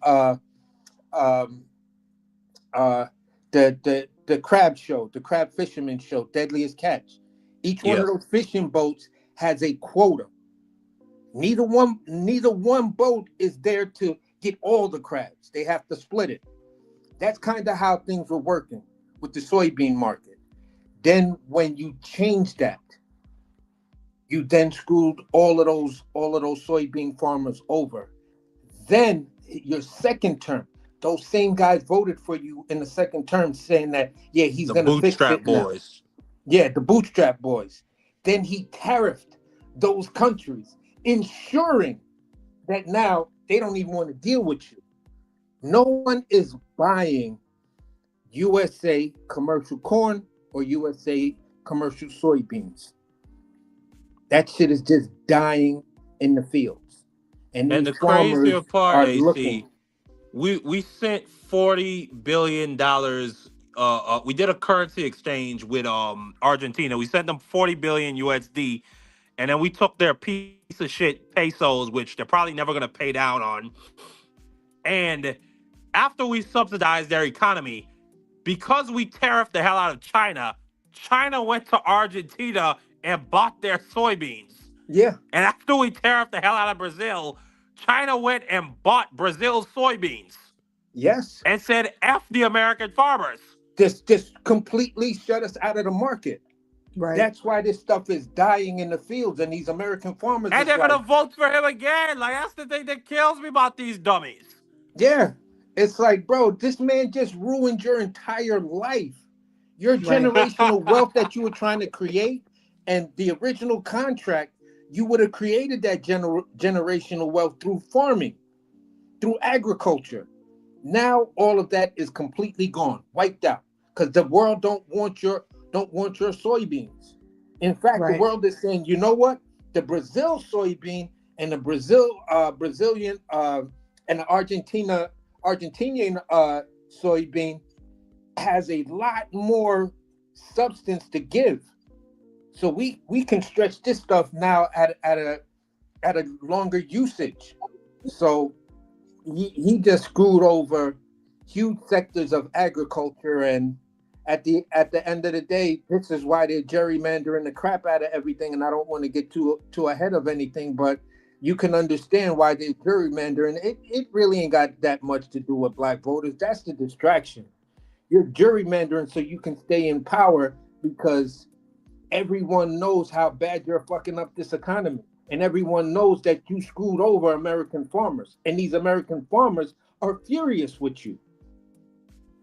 the crab show, the crab fisherman show, Deadliest Catch. Each one of those fishing boats has a quota. Neither one boat is there to get all the crabs. They have to split it. That's kind of how things were working with the soybean market. Then when you change that, you then screwed all of those soybean farmers over. Then your second term, those same guys voted for you in the second term, saying that he's going to fix it now. Boys. Yeah, the bootstrap boys. Then he tariffed those countries, ensuring that now they don't even want to deal with you. No one is buying USA commercial corn or USA commercial soybeans. That shit is just dying in the fields. And the crazier part, AC, we sent $40 billion. We did a currency exchange with Argentina. We sent them 40 billion USD, and then we took their piece of shit pesos, which they're probably never gonna pay down on. And after we subsidized their economy, because we tariffed the hell out of China, China went to Argentina and bought their soybeans. Yeah. And after we tariffed the hell out of Brazil, China went and bought Brazil's soybeans. Yes. And said, F the American farmers. Just completely shut us out of the market. Right. That's why this stuff is dying in the fields, and these American farmers. And they're gonna vote for him again. Like, that's the thing that kills me about these dummies. Yeah. It's like, bro, this man just ruined your entire life. Your generational wealth that you were trying to create, and the original contract, you would have created that generational wealth through farming, through agriculture. Now all of that is completely gone, wiped out, because the world don't want your soybeans. In fact, the Right. world is saying, you know what? The Brazil soybean and the Brazilian and the Argentinian soybean has a lot more substance to give. So we can stretch this stuff now at a longer usage. So he just screwed over huge sectors of agriculture, and at the end of the day, this is why they're gerrymandering the crap out of everything. And I don't want to get too ahead of anything, but you can understand why they're gerrymandering. It really ain't got that much to do with black voters. That's the distraction. You're gerrymandering so you can stay in power, because everyone knows how bad you're fucking up this economy. And everyone knows that you screwed over American farmers. And these American farmers are furious with you.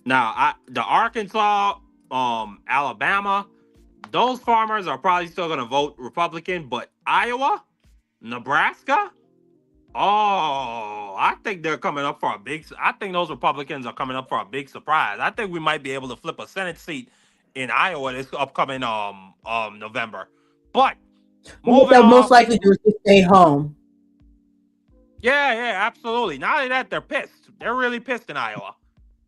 Now, the Arkansas, Alabama, those farmers are probably still going to vote Republican, but Iowa, Nebraska, oh, I think they're coming up for a big. I think those Republicans are coming up for a big surprise. I think we might be able to flip a Senate seat in Iowa this upcoming November. But What moving they'll most on, likely do is just stay home. yeah, absolutely. Not only that, they're pissed. They're really pissed in Iowa.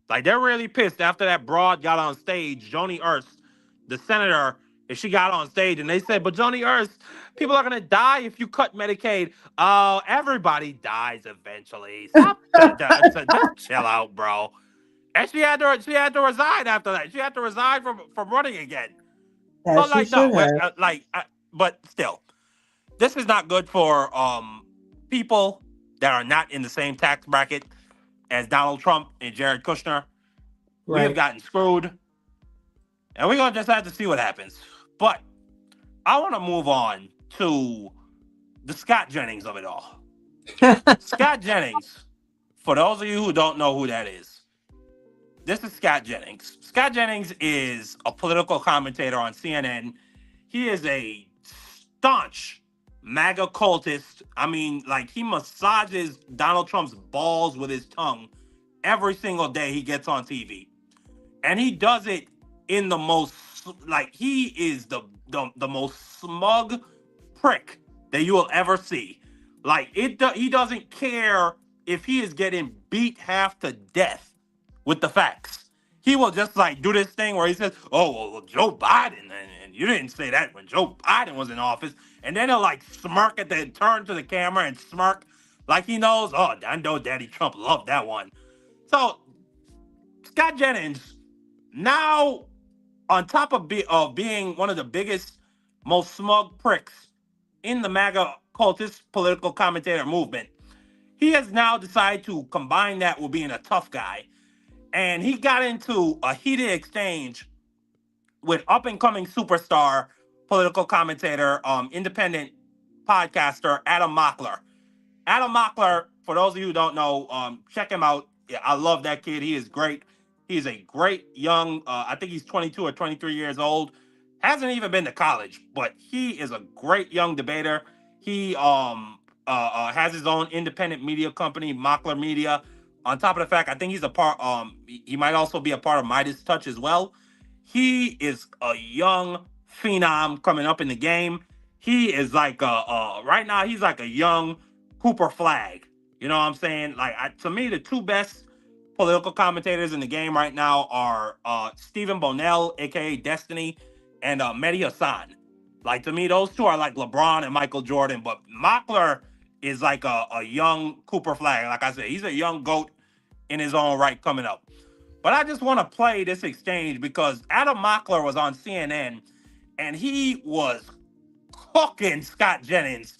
Like, they're really pissed after that broad got on stage, Joni Ernst, the senator, if she got on stage and they said, but Joni Ernst, people are going to die if you cut Medicaid. Oh, everybody dies eventually. Stop. Just chill out, bro. And she had to resign after that. She had to resign from running again. As But she like, no, should have. but still, this is not good for people that are not in the same tax bracket as Donald Trump and Jared Kushner. We have Right. gotten screwed, and we're going to just have to see what happens. But I want to move on to the Scott Jennings of it all. Scott Jennings, for those of you who don't know who that is, this is Scott Jennings. Scott Jennings is a political commentator on CNN. He is a staunch MAGA cultist. I mean, like, he massages Donald Trump's balls with his tongue every single day he gets on TV. And he does it in the most, like, he is the most smug prick that you will ever see. Like, he doesn't care if he is getting beat half to death with the facts. He will just, like, do this thing where he says, oh, well, Joe Biden, and you didn't say that when Joe Biden was in office. And then he'll, like, smirk turn to the camera and smirk like he knows, oh, I know Daddy Trump loved that one. So, Scott Jennings, now on top of being one of the biggest, most smug pricks in the MAGA cultist political commentator movement, he has now decided to combine that with being a tough guy. And he got into a heated exchange with up-and-coming superstar, political commentator, independent podcaster, Adam Mockler. Adam Mockler, for those of you who don't know, check him out. Yeah, I love that kid. He is great. He's a great young, I think he's 22 or 23 years old. Hasn't even been to college, but he is a great young debater. He has his own independent media company, Mockler Media. On top of the fact, I think he's a part, he might also be a part of Midas Touch as well. He is a young phenom coming up in the game. He is like right now, he's like a young Cooper Flag. You know what I'm saying? Like, to me, the two best political commentators in the game right now are Stephen Bonnell, aka Destiny, and Mehdi Hassan. Like, to me, those two are like LeBron and Michael Jordan. But Mockler is like a young Cooper Flag. Like I said, he's a young GOAT in his own right coming up. But I just want to play this exchange because Adam Mockler was on CNN and he was cooking Scott Jennings.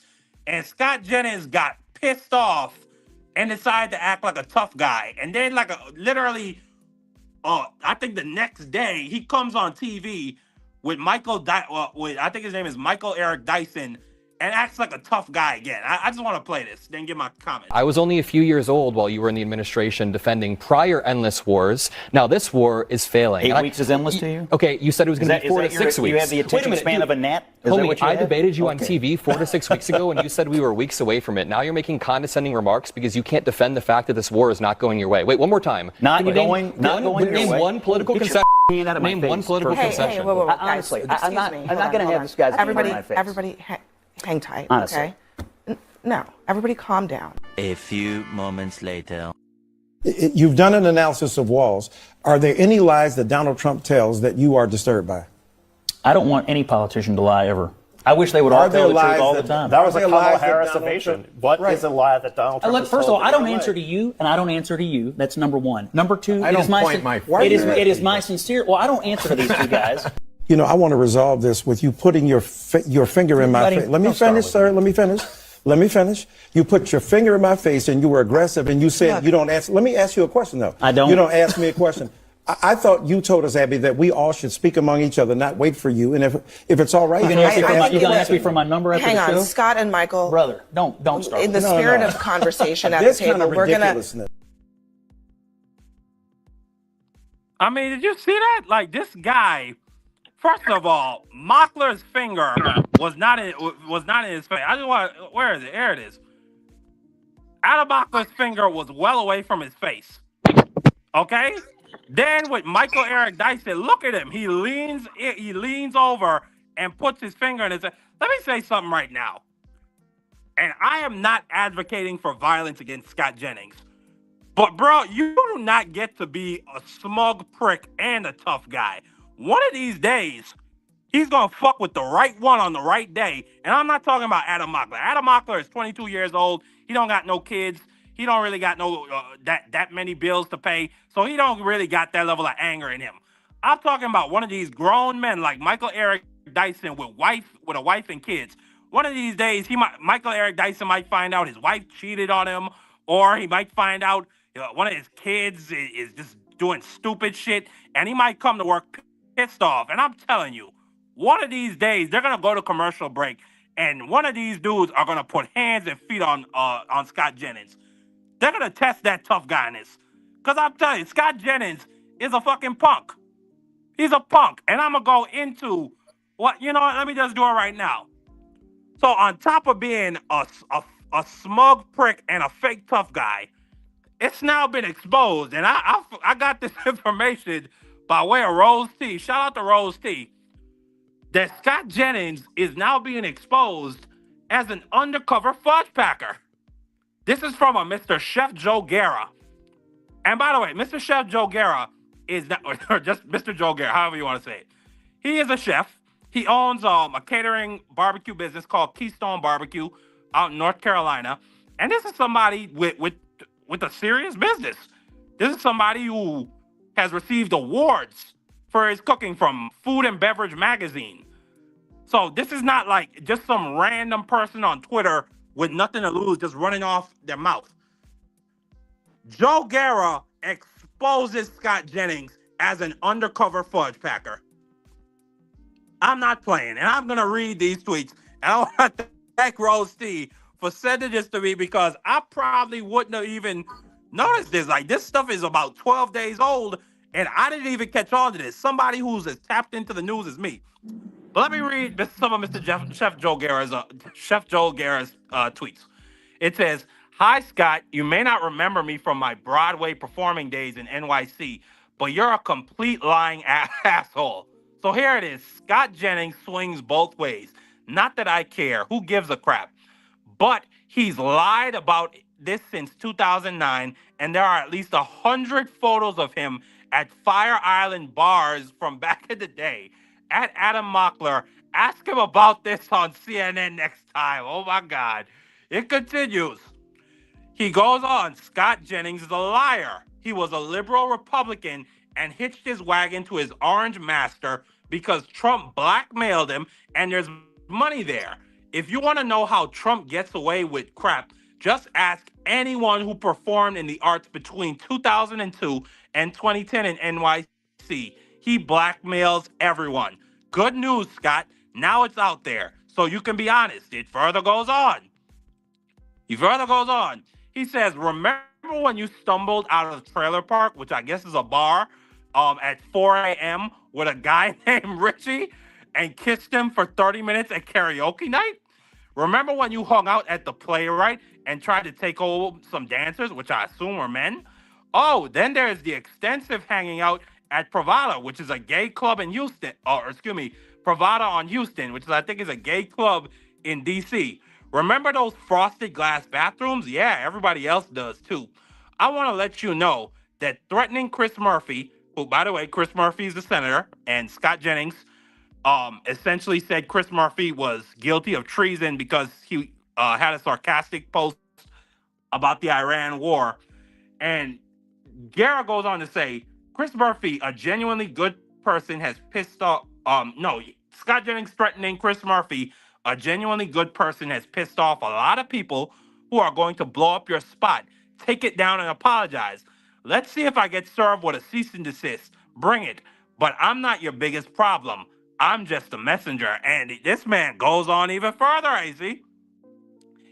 And Scott Jennings got pissed off and decided to act like a tough guy. And then, like, literally, I think the next day, he comes on TV with I think his name is Michael Eric Dyson, and acts like a tough guy again. I just want to play this, then give my comment. I was only a few years old while you were in the administration defending prior endless wars. Now this war is failing. 8 weeks is endless to you? Okay, you said it was going to be 4 to 6 weeks. You have the attention span of a gnat? Homie, I debated you on TV 4 to 6 weeks ago, and you said we were weeks away from it. Now you're making condescending remarks because you can't defend the fact that this war is not going your way. Wait, one more time. Not going name one political concession. Name one political concession. Hey, whoa, honestly, I'm not going to have this guy's everybody, in my face. Everybody, hang tight. Honestly. Okay. No, everybody, calm down. A few moments later. You've done an analysis of walls. Are there any lies that Donald Trump tells that you are disturbed by? I don't want any politician to lie ever. I wish they would all tell the truth all the time. That was a Kamala Harris ovation. What is a lie that Donald Trump Look, first of all, I don't answer to you, and I don't answer to you. That's number one. Number two, it is my sincere. Well, I don't answer to these two guys. You know, I want to resolve this with you putting your finger in my face. Let me finish, sir. Let me finish. You put your finger in my face and you were aggressive and you said you don't answer. Let me ask you a question, though. I don't. You don't ask me a question. I thought you told us, Abby, that we all should speak among each other, not wait for you. And if it's all right, you're going to ask me for my number after the show? Hang on, Scott and Michael. Brother, don't start. In the spirit of conversation at the table, we're going to... I mean, did you see that? Like, this guy, first of all, Mockler's finger was not in his face. I just want, where is it? There it is. Adam Mockler's finger was well away from his face. Okay? Then with Michael Eric Dyson, look at him. He leans over and puts his finger in his. Let me say something right now. And I am not advocating for violence against Scott Jennings. But bro, you do not get to be a smug prick and a tough guy. One of these days, he's gonna fuck with the right one on the right day. And I'm not talking about Adam Mockler. Adam Mockler is 22 years old. He don't got no kids. He don't really got no that many bills to pay, so he don't really got that level of anger in him. I'm talking about one of these grown men like Michael Eric Dyson with a wife and kids. One of these days, Michael Eric Dyson might find out his wife cheated on him, or he might find out one of his kids is just doing stupid shit, and he might come to work pissed off. And I'm telling you, one of these days they're gonna go to commercial break, and one of these dudes are gonna put hands and feet on Scott Jennings. They're going to test that tough guy in this. Because I'm telling you, Scott Jennings is a fucking punk. He's a punk. And I'm going to go into what, let me just do it right now. So on top of being a smug prick and a fake tough guy, it's now been exposed. And I got this information by way of Rose T. Shout out to Rose T. That Scott Jennings is now being exposed as an undercover fudge packer. This is from a Mr. Chef Joe Guerra. And by the way, Mr. Chef Joe Guerra is not, or just Mr. Joe Guerra, however you want to say it. He is a chef. He owns a catering barbecue business called Keystone Barbecue out in North Carolina. And this is somebody with a serious business. This is somebody who has received awards for his cooking from Food and Beverage Magazine. So this is not like just some random person on Twitter with nothing to lose, just running off their mouth. Joe Guerra exposes Scott Jennings as an undercover fudge packer. I'm not playing, and I'm going to read these tweets. And I want to thank Rose T for sending this to me because I probably wouldn't have even noticed this. Like, this stuff is about 12 days old, and I didn't even catch on to this. Somebody who's as tapped into the news as me. But let me read some of Mr. Chef Joe Guerra's tweets. It says, "Hi, Scott. You may not remember me from my Broadway performing days in NYC, but you're a complete lying asshole. So here it is. Scott Jennings swings both ways. Not that I care. Who gives a crap? But he's lied about this since 2009, and there are at least 100 photos of him at Fire Island bars from back in the day. At Adam Mockler, ask him about this on CNN next time." Oh my God. It continues. He goes on, "Scott Jennings is a liar. He was a liberal Republican and hitched his wagon to his orange master because Trump blackmailed him and there's money there. If you want to know how Trump gets away with crap, just ask anyone who performed in the arts between 2002 and 2010 in NYC. He blackmails everyone. Good news, Scott. Now it's out there. So you can be honest. It further goes on. He further goes on. He says, remember when you stumbled out of the trailer park, which I guess is a bar, at 4 a.m. with a guy named Richie and kissed him for 30 minutes at karaoke night? Remember when you hung out at the Playwright and tried to take over some dancers, which I assume were men? Oh, then there's the extensive hanging out at Pravada, which is a gay club in Houston, or excuse me, Pravada on Houston, which I think is a gay club in D.C. Remember those frosted glass bathrooms? Yeah, everybody else does too. I want to let you know that threatening Chris Murphy, who, by the way, Chris Murphy is the senator, and Scott Jennings essentially said Chris Murphy was guilty of treason because he had a sarcastic post about the Iran war. And Guerra goes on to say, Chris Murphy, a genuinely good person, has pissed off. Scott Jennings threatening Chris Murphy, a genuinely good person, has pissed off a lot of people who are going to blow up your spot. Take it down and apologize. Let's see if I get served with a cease and desist. Bring it. But I'm not your biggest problem. I'm just a messenger. And this man goes on even further, AC.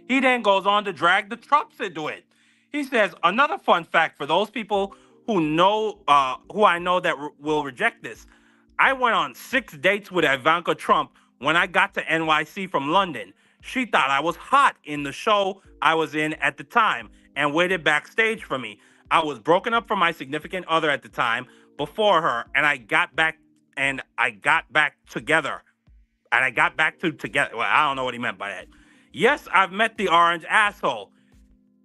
He then goes on to drag the Trumps into it. He says, another fun fact for those people who I know that will reject this. I went on 6 dates with Ivanka Trump when I got to NYC from London. She thought I was hot in the show I was in at the time and waited backstage for me. I was broken up from my significant other at the time before her, and I got back together. And I got back to together. Well, I don't know what he meant by that. Yes, I've met the orange asshole.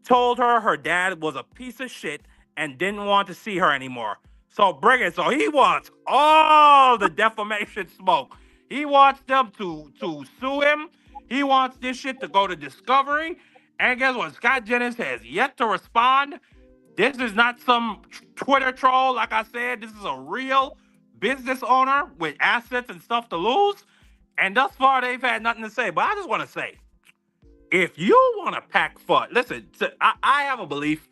Told her dad was a piece of shit and didn't want to see her anymore. So bring it. So he wants all the defamation smoke. He wants them to sue him. He wants this shit to go to discovery. And guess what? Scott Jennings has yet to respond. This is not some Twitter troll. Like I said, this is a real business owner with assets and stuff to lose. And thus far, they've had nothing to say. But I just want to say, if you want to pack Fudge, listen, I have a belief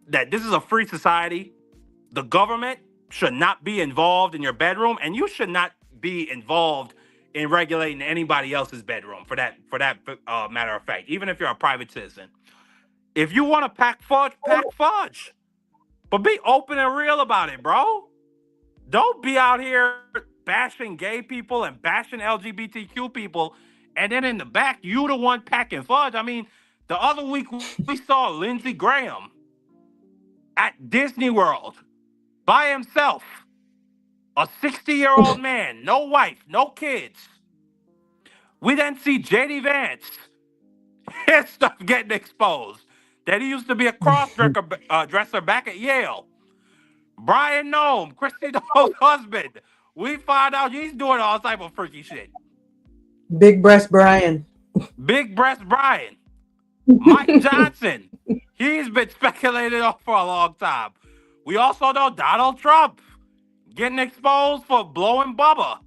that this is a free society. The government should not be involved in your bedroom, and you should not be involved in regulating anybody else's bedroom, for that matter of fact, even if you're a private citizen. If you want to pack Fudge. But be open and real about it, bro. Don't be out here bashing gay people and bashing LGBTQ people, and then in the back, you the one packing Fudge. I mean, the other week, we saw Lindsey Graham at Disney World by himself. A 60-year-old man, no wife, no kids. We then see J.D. Vance, his stuff getting exposed. That he used to be a cross-dresser back at Yale. Brian Nome, Christy Nome's husband. We find out he's doing all type of freaky shit. Big breast Brian. Big breast Brian. Mike Johnson. He's been speculated on for a long time. We also know Donald Trump getting exposed for blowing Bubba.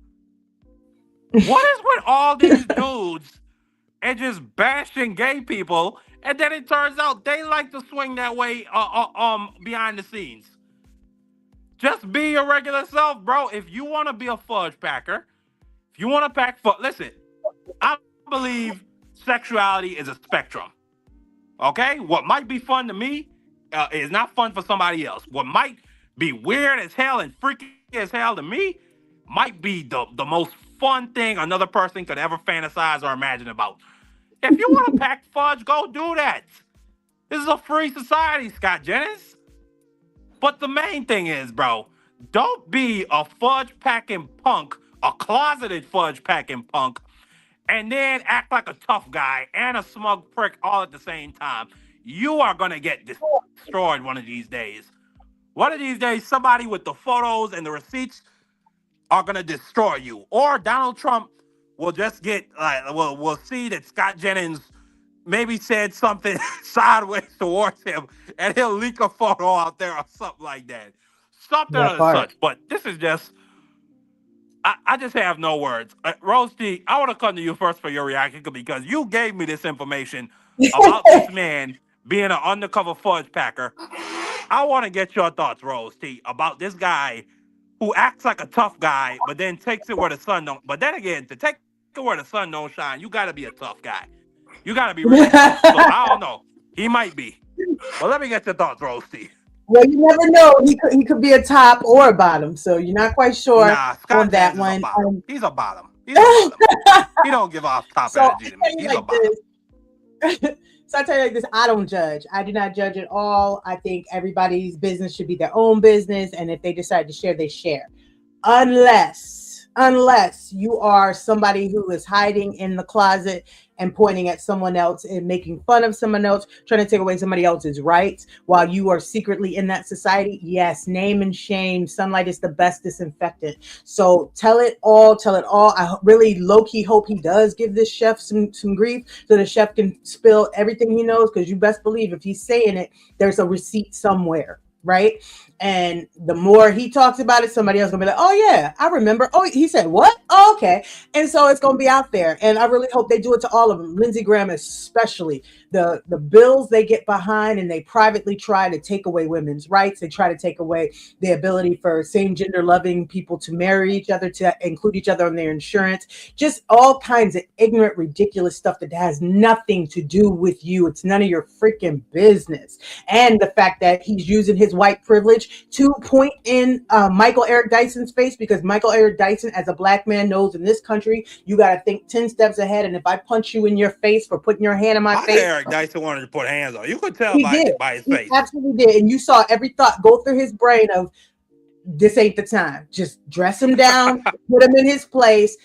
What is with all these dudes and just bashing gay people, and then it turns out they like to swing that way behind the scenes? Just be your regular self, bro. If you want to be a Fudge packer, if you want to pack Fudge, listen, I believe sexuality is a spectrum. Okay? What might be fun to me is not fun for somebody else. What might be weird as hell and freaky as hell to me might be the most fun thing another person could ever fantasize or imagine about. If you want to pack Fudge, go do that. This is a free society, Scott Jennings. But the main thing is, bro, don't be a Fudge packing punk, a closeted Fudge packing punk, and then act like a tough guy and a smug prick all at the same time. You are going to get destroyed one of these days. One of these days, somebody with the photos and the receipts are going to destroy you. Or Donald Trump will just get, we'll see that Scott Jennings maybe said something sideways towards him, and he'll leak a photo out there or something like that. Something of such. But this is just, I just have no words. Rose T, I want to come to you first for your reaction because you gave me this information about this man being an undercover Fudge packer. I want to get your thoughts, Rose T, about this guy who acts like a tough guy, but then takes it where the sun don't. But then again, to take where the sun don't shine, you got to be a tough guy. You got to be really tough. So I don't know. He might be. But let me get your thoughts, Roasty. Well, you never know. He could be a top or a bottom, so you're not quite sure Nah, on Scott that Jazz is a one. bottom. He's a bottom. He's a bottom. He don't give off top So energy to me. I tell you He's a like bottom. this. So I tell you like this, I don't judge. I do not judge at all. I think everybody's business should be their own business, and if they decide to share, they share. Unless you are somebody who is hiding in the closet and pointing at someone else and making fun of someone else, trying to take away somebody else's rights while you are secretly in that society. Yes, name and shame. Sunlight is the best disinfectant. So tell it all. I really low-key hope he does give this chef some grief so the chef can spill everything he knows, because you best believe if he's saying it, there's a receipt somewhere. Right? And the more he talks about it, somebody else gonna be like, oh yeah, I remember. Oh, he said what? Oh, okay. And so it's gonna be out there. And I really hope they do it to all of them. Lindsey Graham especially. The bills they get behind, and they privately try to take away women's rights. They try to take away the ability for same gender loving people to marry each other, to include each other on their insurance. Just all kinds of ignorant, ridiculous stuff that has nothing to do with you. It's none of your freaking business. And the fact that he's using his white privilege to point in Michael Eric Dyson's face, because Michael Eric Dyson, as a black man, knows in this country, you got to think 10 steps ahead. And if I punch you in your face for putting your hand in my face, Eric Dyson wanted to put hands on. You could tell he by did. his He face. absolutely did. And you saw every thought go through his brain of, this ain't the time. Just dress him down, put him in his place,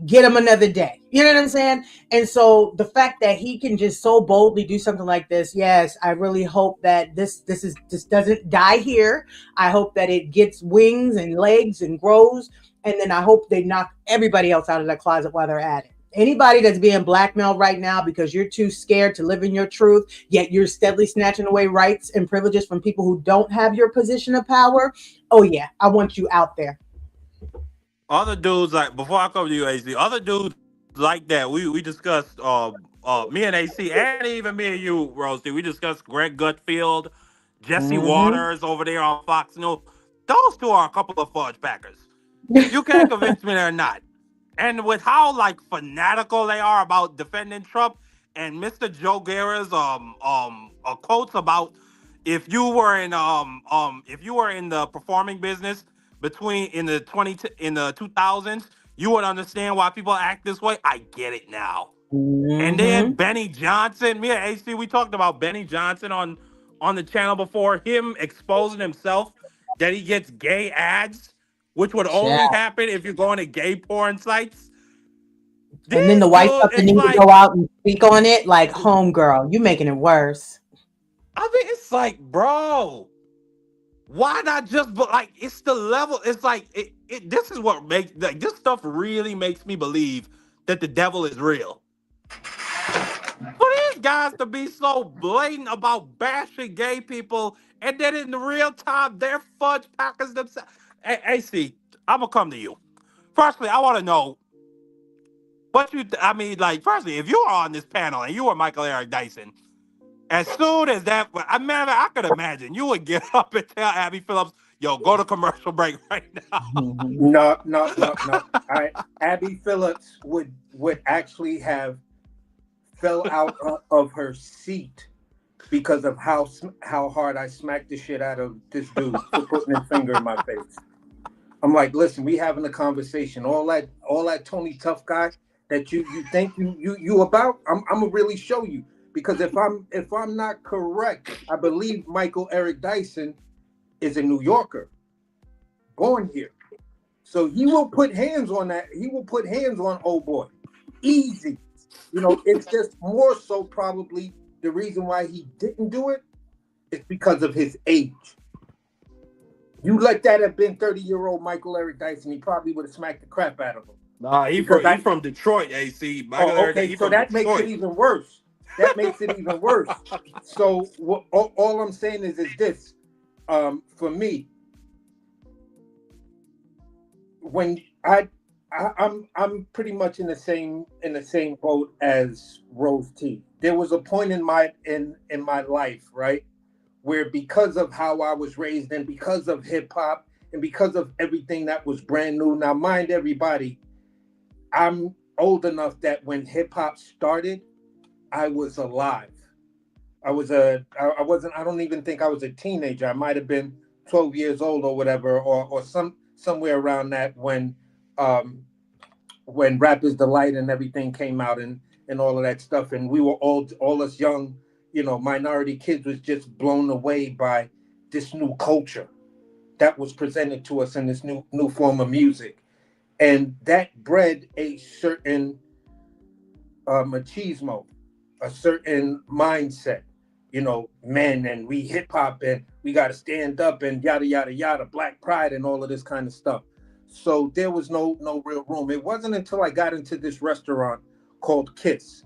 get him another day. You know what I'm saying? And so the fact that he can just so boldly do something like this, yes, I really hope that this doesn't die here. I hope that it gets wings and legs and grows. And then I hope they knock everybody else out of that closet while they're at it. Anybody that's being blackmailed right now because you're too scared to live in your truth, yet you're steadily snatching away rights and privileges from people who don't have your position of power. Oh yeah, I want you out there. Other dudes, like, before I come to you, AC, other dudes like that, we discussed, me and AC, and even me and you, Roasty, we discussed Greg Gutfield, Jesse Waters over there on Fox News. Those two are a couple of fudge packers. You can't convince me they're not. And with how like fanatical they are about defending Trump, and Mr. Joe Guerra's quotes about if you were in the performing business in the 2000s, you would understand why people act this way. I get it now. And then Benny Johnson, me and AC, we talked about Benny Johnson on the channel before, him exposing himself that he gets gay ads, which would only happen if you're going to gay porn sites. And then the white stuff that needs to go out and speak on it, like, homegirl, you making it worse. I mean, it's like, bro, why not just, like, it's the level. It's like, this is what makes, like, this stuff really makes me believe that the devil is real. For these guys to be so blatant about bashing gay people, and then in the real time, they're fudge packers themselves. Hey, AC, I'm going to come to you. Firstly, I want to know firstly, if you were on this panel and you were Michael Eric Dyson, as soon as that, I could imagine you would get up and tell Abby Phillips, yo, go to commercial break right now. No. Abby Phillips would actually have fell out of her seat because of how hard I smacked the shit out of this dude for putting his finger in my face. I'm like, listen, we having a conversation. All that Tony Tough guy that you think you about, I'm gonna really show you. Because if I'm not correct, I believe Michael Eric Dyson is a New Yorker, born here. So he will put hands on that. He will put hands on old boy. Easy. You know, it's just more so probably the reason why he didn't do it is because of his age. You let that have been 30-year-old Michael Eric Dyson, he probably would have smacked the crap out of him. Nah, he from Detroit, AC. Okay, so that makes it even worse. That makes it even worse. So all I'm saying is this: for me, when I'm pretty much in the same boat as Rose T. There was a point in my life, right, where because of how I was raised and because of hip hop and because of everything that was brand new. Now, mind everybody, I'm old enough that when hip hop started, I was alive. I don't even think I was a teenager. I might have been 12 years old or whatever, or somewhere around that when Rap is the Light and everything came out and all of that stuff. And we were all us young, minority kids was just blown away by this new culture that was presented to us in this new form of music. And that bred a certain machismo, a certain mindset, men, and we hip hop and we got to stand up and yada, yada, yada, black pride and all of this kind of stuff. So there was no real room. It wasn't until I got into this restaurant called Kiss.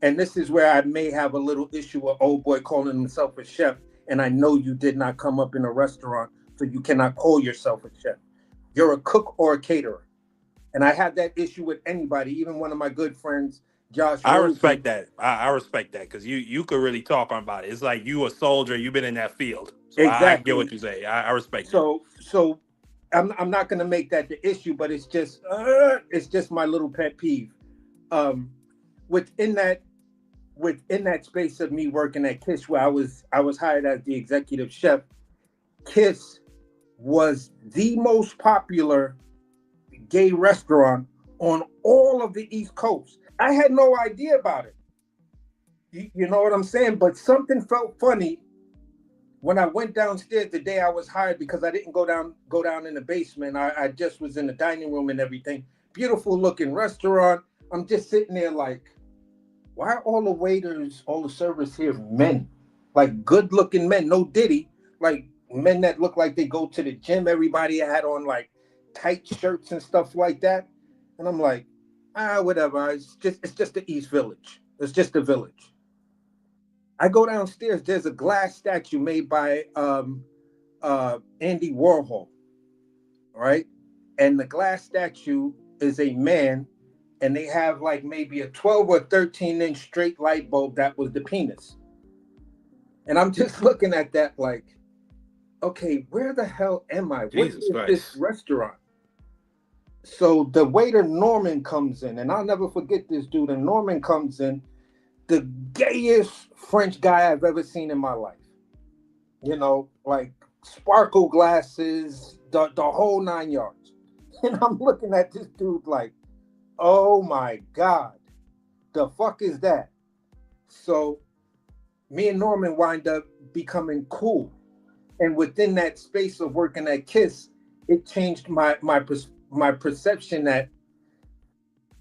And this is where I may have a little issue with old boy calling himself a chef. And I know you did not come up in a restaurant, so you cannot call yourself a chef. You're a cook or a caterer. And I had that issue with anybody, even one of my good friends, Josh. I respect that. I respect that because you could really talk about it. It's like you a soldier, you've been in that field. So I get what you say. I respect that. So I'm not going to make that the issue, but it's just my little pet peeve. Within that space of me working at Kiss, where I was hired as the executive chef, Kiss was the most popular gay restaurant on all of the East Coast. I had no idea about it. You know what I'm saying? But something felt funny when I went downstairs the day I was hired, because I didn't go down in the basement. I just was in the dining room and everything. Beautiful looking restaurant. I'm just sitting there like, why are all the waiters, all the servers here men? Like good looking men, no diddy, like men that look like they go to the gym. Everybody had on like tight shirts and stuff like that. And I'm like, whatever. It's just the East Village. It's just the village. I go downstairs. There's a glass statue made by Andy Warhol, right? And the glass statue is a man, and they have like maybe a 12 or 13-inch straight light bulb that was the penis. And I'm just looking at that like, okay, where the hell am I? What is this restaurant? So the waiter Norman comes in, and I'll never forget this dude. And Norman comes in, the gayest French guy I've ever seen in my life. Like sparkle glasses, the whole 9 yards. And I'm looking at this dude like, oh my God, the fuck is that? So me and Norman wind up becoming cool. And within that space of working at Kiss, it changed my perception that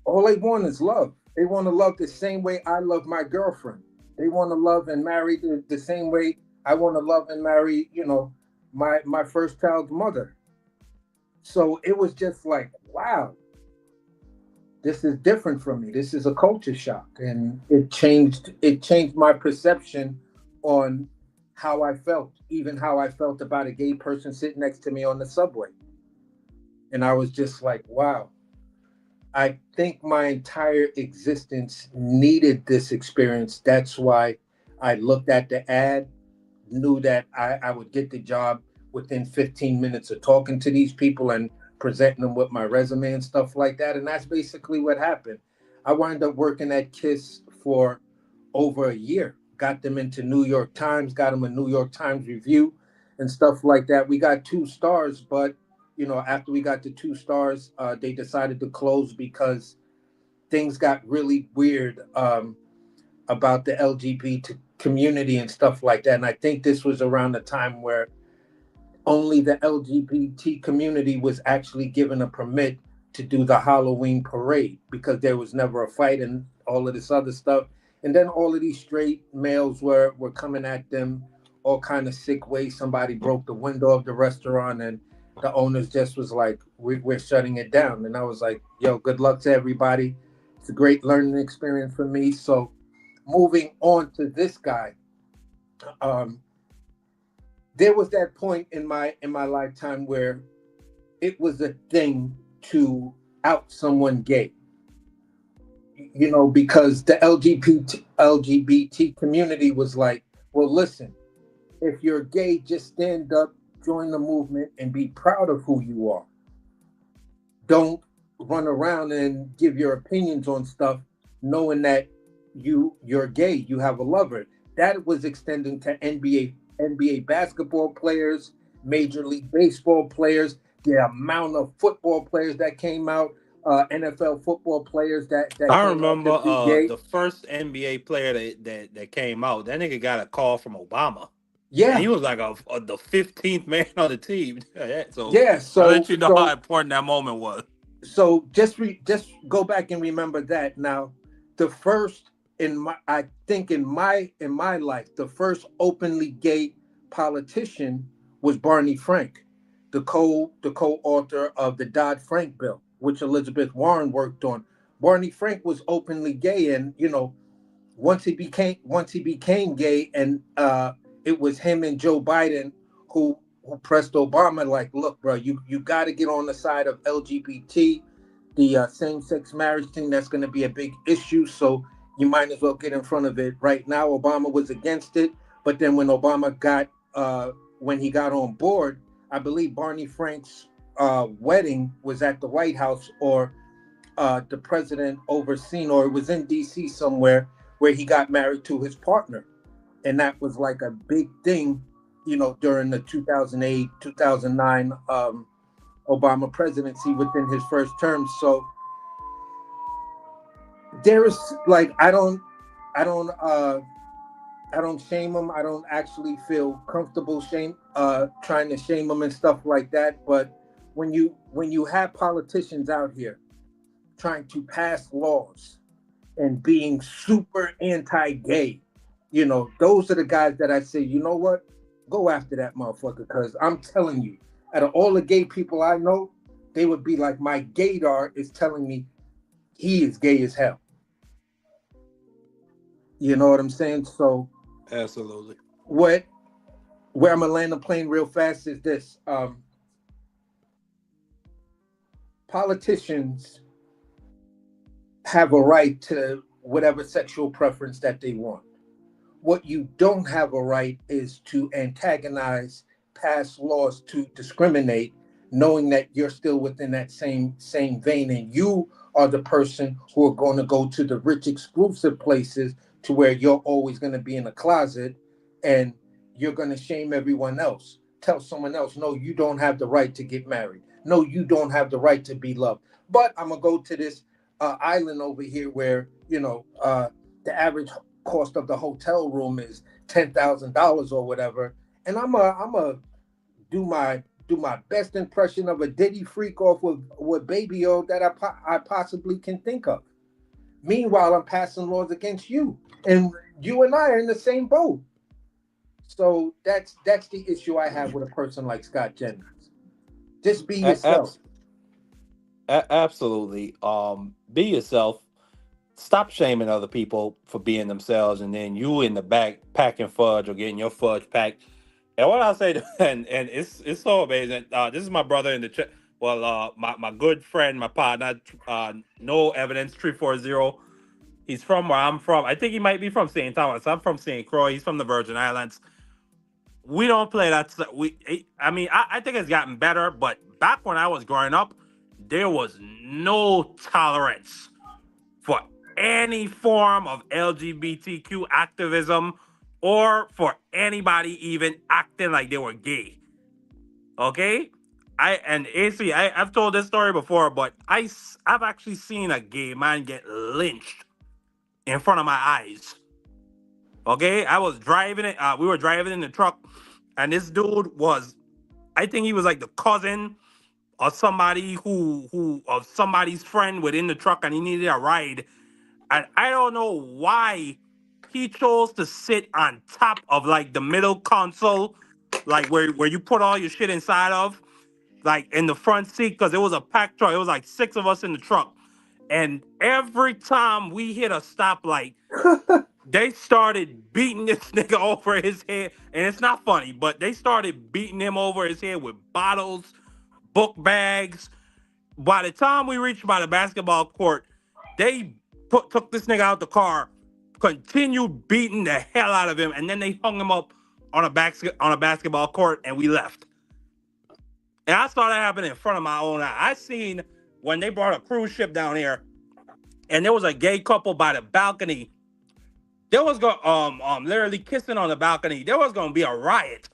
all they want is love. They want to love the same way I love my girlfriend. They want to love and marry the same way I want to love and marry, my first child's mother. So it was just like, wow, this is different from me. This is a culture shock. And it changed my perception on how I felt, even how I felt about a gay person sitting next to me on the subway. And I was just like, wow, I think my entire existence needed this experience. That's why I looked at the ad, knew that I would get the job within 15 minutes of talking to these people and presenting them with my resume and stuff like that. And that's basically what happened. I wound up working at Kiss for over a year, got them into New York Times, got them a New York Times review and stuff like that. We got 2 stars, but after we got the 2 stars, they decided to close because things got really weird about the LGBT community and stuff like that. And I think this was around the time where only the LGBT community was actually given a permit to do the Halloween parade, because there was never a fight and all of this other stuff. And then all of these straight males were coming at them all kind of sick ways. Somebody broke the window of the restaurant, and the owners just was like, we're shutting it down. And I was like, yo, good luck to everybody. It's a great learning experience for me. So moving on to this guy, there was that point in my lifetime where it was a thing to out someone gay, because the LGBT community was like, well, listen, if you're gay, just stand up, join the movement, and be proud of who you are. Don't run around and give your opinions on stuff, knowing that you're gay, you have a lover. That was extending to NBA basketball players, Major League Baseball players, the amount of football players that came out, NFL football players that I came out to remember be gay. the first NBA player that came out. That nigga got a call from Obama, and he Yeah, was like the 15th man on the team. So yeah. I'll let So you know how important that moment was. just go back and remember that. Now, the first I think in my life, the first openly gay politician was Barney Frank, the co-author of the Dodd-Frank bill, which Elizabeth Warren worked on. Barney Frank was openly gay, and once he became gay, and it was him and Joe Biden who pressed Obama like, look, bro, you got to get on the side of LGBT, the same-sex marriage thing. That's going to be a big issue, so you might as well get in front of it right now. Obama was against it, but then when when he got on board, I believe Barney Frank's wedding was at the White House, or the president overseen, or it was in DC somewhere, where he got married to his partner. And that was like a big thing, during the 2008, 2009 Obama presidency within his first term. So there is like, I don't shame him. I don't actually feel comfortable trying to shame him and stuff like that. But when you have politicians out here trying to pass laws and being super anti-gay, those are the guys that I say, you know what, go after that motherfucker. Because I'm telling you, out of all the gay people I know, they would be like, my gaydar is telling me he is gay as hell. You know what I'm saying? So Absolutely. where I'm gonna land the plane real fast is this: politicians have a right to whatever sexual preference that they want. What you don't have a right is to antagonize, pass laws to discriminate, knowing that you're still within that same vein, and you are the person who are going to go to the rich exclusive places, to where you're always going to be in a closet, and you're going to shame everyone else. Tell someone else, no, you don't have the right to get married. No, you don't have the right to be loved. But I'm going to go to this island over here where, the average cost of the hotel room is $10,000 or whatever. And I'm a do my best impression of a Diddy freak off with Baby O that I possibly can think of. Meanwhile, I'm passing laws against you, and you and I are in the same boat. So that's the issue I have with a person like Scott Jennings. Just be yourself. Absolutely. Be yourself. Stop shaming other people for being themselves, and then you in the back packing fudge or getting your fudge packed. And what I'll say, and it's so amazing. This is my brother in the chat. Well, my good friend, my partner, no evidence 340. He's from where I'm from. I think he might be from St. Thomas. I'm from St. Croix. He's from the Virgin Islands. We don't play that stuff. I think it's gotten better, but back when I was growing up, there was no tolerance for any form of LGBTQ activism, or for anybody even acting like they were gay. Okay? I've told this story before, but I've actually seen a gay man get lynched in front of my eyes. Okay? I was driving it. We were driving in the truck, and this dude I think he was like the cousin of somebody of somebody's friend within the truck, and he needed a ride. And I don't know why he chose to sit on top of like the middle console, like where you put all your shit inside of, like in the front seat, because it was a packed truck. It was like 6 of us in the truck. And every time we hit a stoplight, they started beating this nigga over his head. And it's not funny, but they started beating him over his head with bottles, book bags. By the time we reached by the basketball court, they took this nigga out the car, continued beating the hell out of him, and then they hung him up on a basketball court, and we left. And I saw that happen in front of my own eye. I seen when they brought a cruise ship down here, and there was a gay couple by the balcony. There was literally kissing on the balcony. There was gonna be a riot.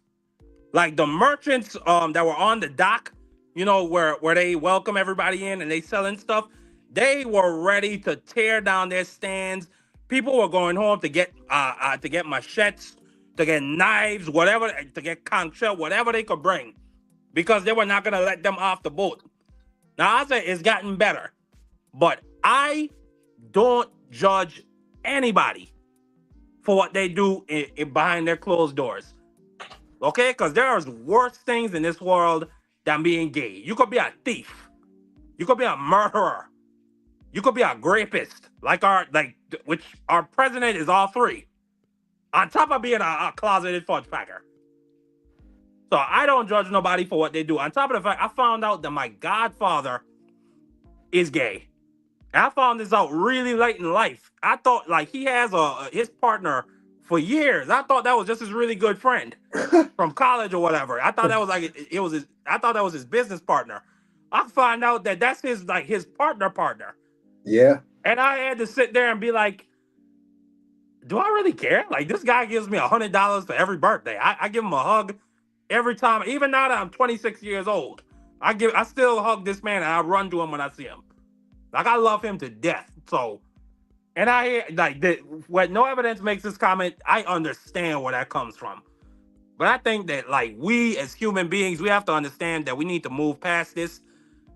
Like the merchants that were on the dock, you know, where they welcome everybody in and they selling stuff, they were ready to tear down their stands. People were going home to get machetes, to get knives, whatever, to get conch shell, whatever they could bring, because they were not gonna let them off the boat. Now I say it's gotten better, but I don't judge anybody for what they do behind their closed doors. Okay? Because there are worse things in this world than being gay. You could be a thief. You could be a murderer. You could be a rapist. Which our president is all three. On top of being a closeted fudge packer. So I don't judge nobody for what they do. On top of the fact, I found out that my godfather is gay. And I found this out really late in life. I thought like he has his partner for years. I thought that was just his really good friend from college or whatever. I thought that was I thought that was his business partner. I find out that that's his partner. Yeah. And I had to sit there and be like, do I really care? Like, this guy gives me $100 for every birthday. I give him a hug every time. Even now that I'm 26 years old, I still hug this man and I run to him when I see him. Like, I love him to death. So, and when no evidence makes this comment, I understand where that comes from. But I think that, like, we as human beings, we have to understand that we need to move past this.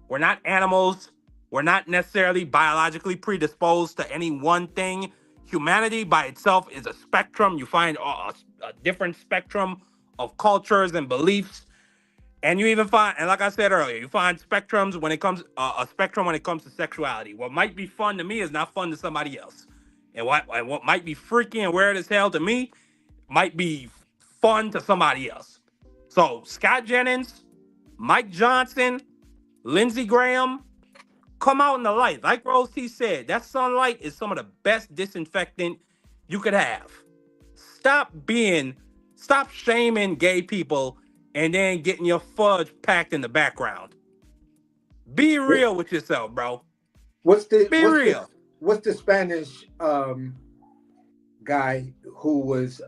We're not animals. We're not necessarily biologically predisposed to any one thing. Humanity by itself is a spectrum. You find a different spectrum of cultures and beliefs. And you even find, and like I said earlier, you find spectrums when it comes a spectrum when it comes to sexuality. What might be fun to me is not fun to somebody else, and what might be freaky and weird as hell to me might be fun to somebody else. So Scott Jennings, Mike Johnson, Lindsey Graham, come out in the light. Like Rose T said, that sunlight is some of the best disinfectant you could have. Stop shaming gay people and then getting your fudge packed in the background. Be real with yourself, bro. What's the Spanish guy who was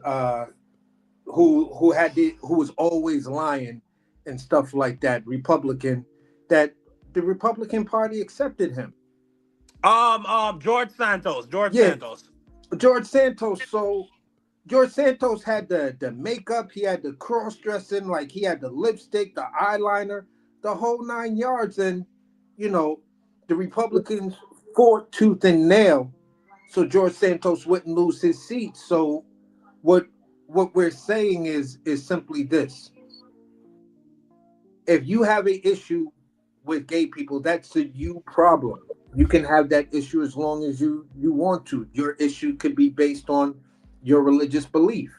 who was always lying and stuff like that, Republican, that the Republican Party accepted him? George Santos. George Santos. So George Santos had the makeup, he had the cross-dressing, like he had the lipstick, the eyeliner, the whole 9 yards. And, you know, the Republicans fought tooth and nail so George Santos wouldn't lose his seat. So what we're saying is simply this. If you have an issue with gay people, that's a you problem. You can have that issue as long as you want to. Your issue could be based on your religious belief.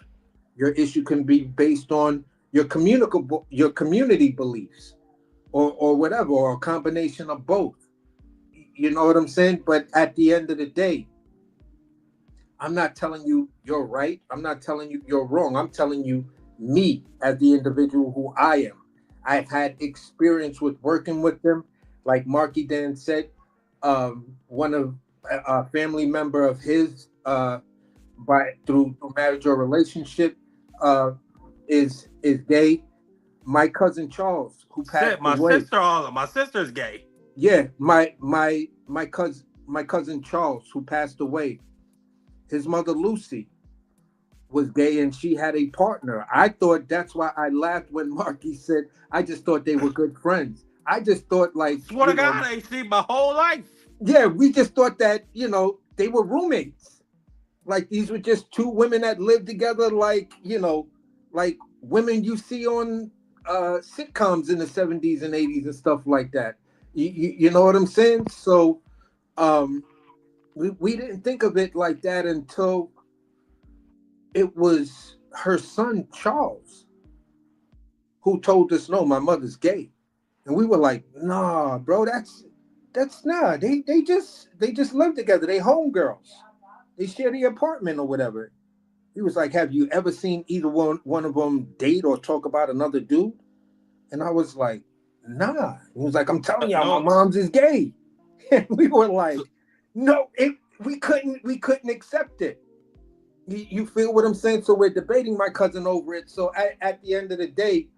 Your issue can be based on your community beliefs, or whatever, or a combination of both. You know what I'm saying? But at the end of the day, I'm not telling you you're right. I'm not telling you you're wrong. I'm telling you me as the individual who I am. I've had experience with working with them. Like Marky Dan said, one of a family member of his through marriage or relationship is gay. My cousin Charles, who passed away. My sister's gay. Yeah, my cousin Charles, who passed away. His mother Lucy was gay and she had a partner. I thought, that's why I laughed when Marky said, I just thought they were good friends. I just thought, like, swear to God, I see my whole life. Yeah, we just thought that, you know, they were roommates. Like, these were just two women that lived together, like, you know, like women you see on sitcoms in the 70s and 80s and stuff like that. You know what I'm saying? So we didn't think of it like that until it was her son, Charles, who told us, no, my mother's gay. And we were like, nah, bro, that's nah. They just live together. They homegirls. They share the apartment or whatever. He was like, have you ever seen either one of them date or talk about another dude? And I was like, nah. He was like, I'm telling y'all, my mom's is gay. And we were like, no, we couldn't accept it. You feel what I'm saying? So we're debating my cousin over it. So at the end of the day,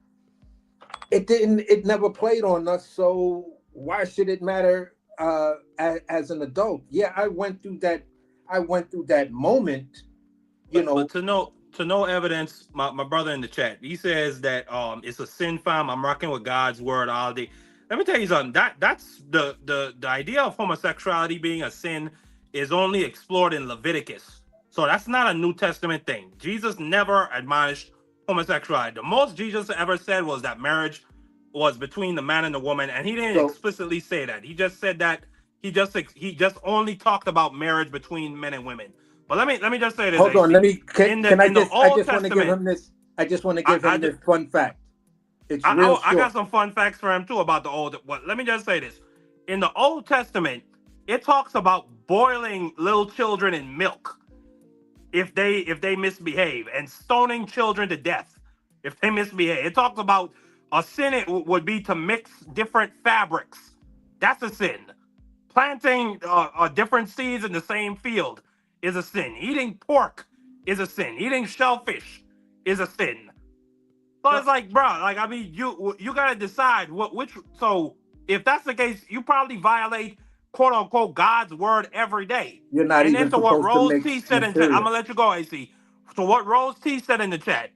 it never played on us. So why should it matter as an adult? Yeah, I went through that moment, But to no evidence, my brother in the chat, he says that it's a sin, fam. I'm rocking with God's word all day. Let me tell you something. That's the idea of homosexuality being a sin is only explored in Leviticus. So that's not a New Testament thing. Jesus never admonished homosexuality. The most Jesus ever said was that marriage was between the man and the woman, and he didn't explicitly say that. He just said that he just only talked about marriage between men and women. But let me just say this. Hold on, I just want to give him this. I just want to give him this fun fact. It's real short. I got some fun facts for him too about the old. But let me just say this: in the Old Testament, it talks about boiling little children in milk if they misbehave, and stoning children to death if they misbehave. It talks about a sin. It would be to mix different fabrics. That's a sin. Planting different seeds in the same field is a sin. Eating pork is a sin. Eating shellfish is a sin. So it's like, bro, like, I mean, you gotta decide which. So if that's the case, you probably violate quote unquote God's word every day. You're not even supposed to mix T said in chat, I'm gonna let you go, AC. So what Rose T said in the chat,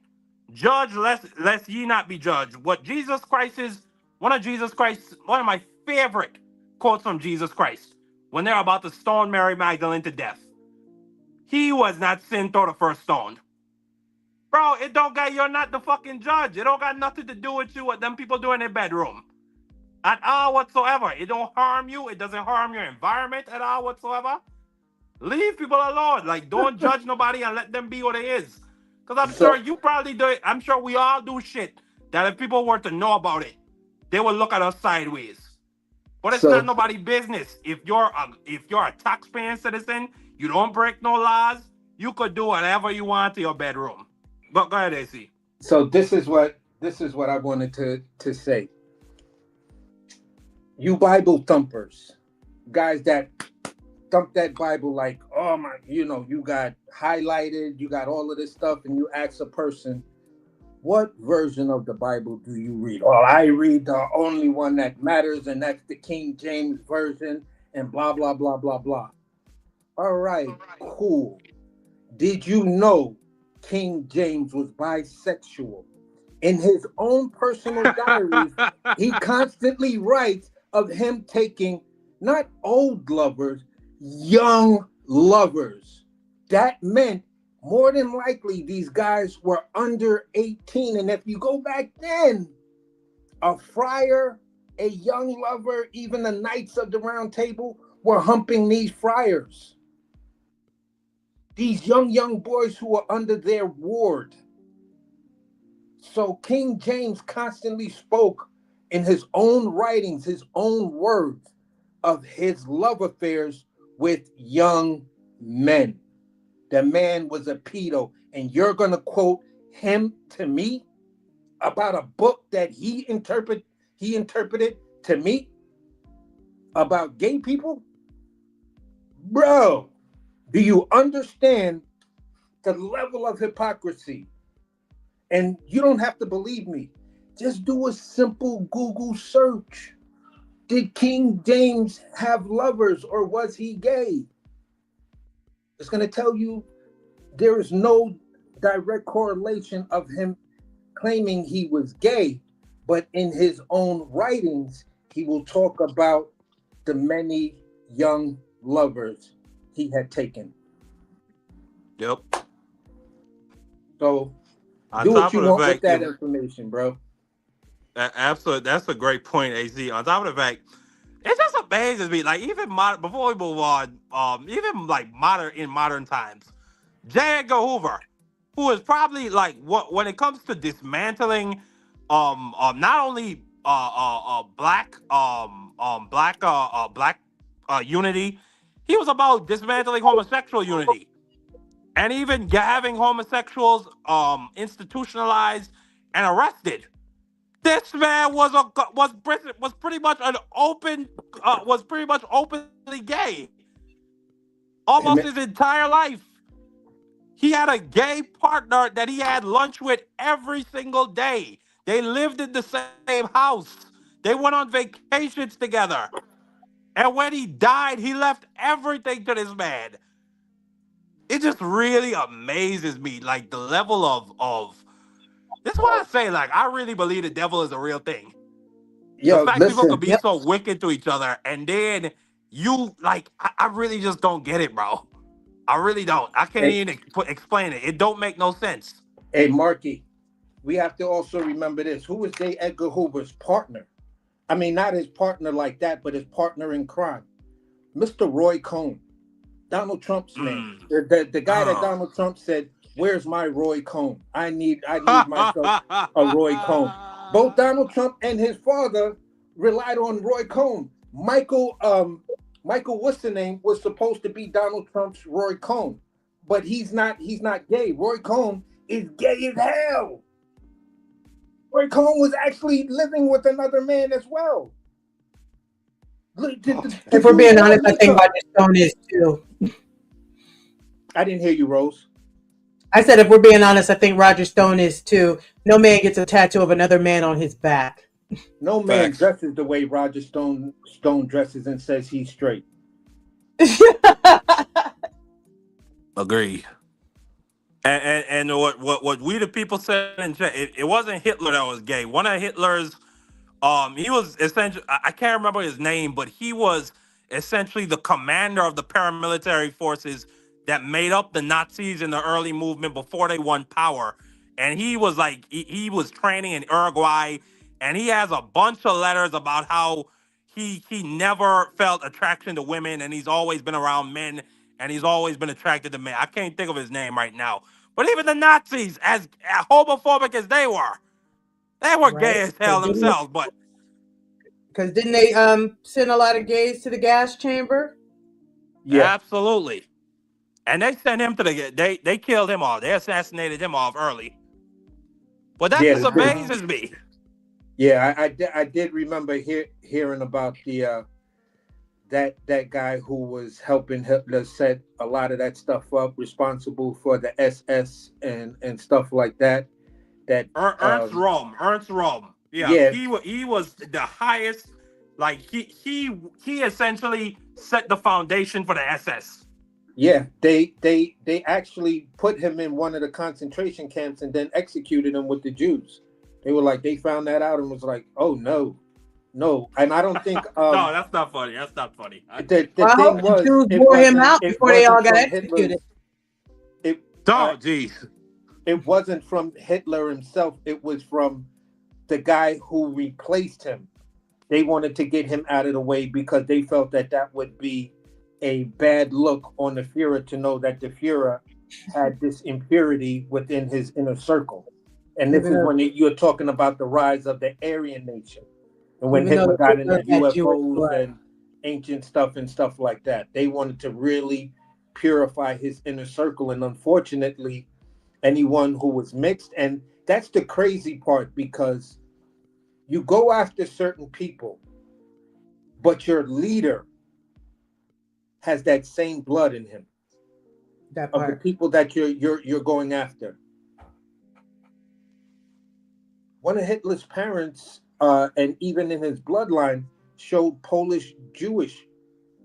judge lest ye not be judged. What Jesus Christ is, one of my favorite quotes from Jesus Christ when they're about to stone Mary Magdalene to death. He was not sin throw the first stone. Bro, you're not the fucking judge. It don't got nothing to do with you, what them people do in their bedroom. At all whatsoever. It don't harm you. It doesn't harm your environment at all whatsoever. Leave people alone. Like, don't judge nobody and let them be what it is. Because I'm sure you probably do it. I'm sure we all do shit that if people were to know about it, they will look at us sideways. But it's not nobody's business. If you're a taxpaying citizen, you don't break no laws, you could do whatever you want to your bedroom. But go ahead, AC. So this is what I wanted to say. You Bible thumpers, guys that thump that Bible like, oh my, you got highlighted, you got all of this stuff, and you ask a person, what version of the Bible do you read? Well, I read the only one that matters, and that's the King James version, and blah, blah, blah, blah, blah. All right, cool. Did you know King James was bisexual? In his own personal diaries, he constantly writes of him taking not old lovers, young lovers. That meant more than likely these guys were under 18. And if you go back then, a friar, a young lover, even the Knights of the Round Table were humping these friars. These young boys who were under their ward. So King James constantly spoke in his own writings, his own words, of his love affairs with young men. The man was a pedo, and you're going to quote him to me about a book that he interpreted to me about gay people? Bro, do you understand the level of hypocrisy? And you don't have to believe me. Just do a simple Google search. Did King James have lovers, or was he gay? It's going to tell you there is no direct correlation of him claiming he was gay, but in his own writings, he will talk about the many young lovers he had taken. Yep. So do what you want with that information, bro. Absolutely, that's a great point, AC. On top of the fact, it just amazes me. Like, even before we move on, even like modern times, J. Edgar Hoover, who is probably like when it comes to dismantling, not only black unity, he was about dismantling homosexual unity, and even having homosexuals institutionalized and arrested. This man was pretty much an open was pretty much openly gay almost his entire life. He had a gay partner that he had lunch with every single day. They lived in the same house. They went on vacations together. And when he died, he left everything to this man. It just really amazes me, like the level of. That's why I say, like, I really believe the devil is a real thing. Yo, the fact people listen. could be so wicked to each other, and then you like, I really just don't get it, bro. I really don't. I can't even explain it. It don't make no sense. Hey, Marky, we have to also remember this. Who was J. Edgar Hoover's partner? I mean, not his partner like that, but his partner in crime. Mr. Roy Cohn, Donald Trump's man. The guy that Donald Trump said, "Where's my Roy Cohn? I need myself a Roy Cohn." Both Donald Trump and his father relied on Roy Cohn. Michael, what's the name, was supposed to be Donald Trump's Roy Cohn, but he's not gay. Roy Cohn is gay as hell. Roy Cohn was actually living with another man as well. If we're being honest, I think Roger Stone is too. I didn't hear you, Rose. I said, if we're being honest, I think Roger Stone is too. No man gets a tattoo of another man on his back. No man dresses the way Roger Stone dresses and says he's straight. Agree. And what we the people said in chat, it wasn't Hitler that was gay. One of Hitler's, he was essentially, I can't remember his name, but he was essentially the commander of the paramilitary forces that made up the Nazis in the early movement before they won power. And he was like, he was training in Uruguay, and he has a bunch of letters about how he never felt attraction to women, and he's always been around men, and he's always been attracted to men. I can't think of his name right now. But even the Nazis, as homophobic as they were gay as hell themselves. But because didn't they send a lot of gays to the gas chamber? Yeah, absolutely. And they sent him to they killed him off. They assassinated him off early. But that just amazes me. Yeah, I did remember hearing about the that guy who was helping Hitler set a lot of that stuff up, responsible for the SS and stuff like that. That Ernst Röhm. Yeah, he was the highest. Like he essentially set the foundation for the SS. Yeah, they actually put him in one of the concentration camps and then executed him with the Jews. They were like, they found that out and was like, oh no. And I don't think no, that's not funny. That's not funny. The thing was, Jews wore him out before they all got executed. Jeez. It wasn't from Hitler himself. It was from the guy who replaced him. They wanted to get him out of the way because they felt that would be a bad look on the Führer to know that the Führer had this impurity within his inner circle. And this is when you're talking about the rise of the Aryan nation. And when Hitler got into UFOs and ancient stuff and stuff like that, they wanted to really purify his inner circle. And unfortunately, anyone who was mixed, and that's the crazy part, because you go after certain people, but your leader has that same blood in him. That part. Of the people that you're going after. One of Hitler's parents, and even in his bloodline, showed Polish Jewish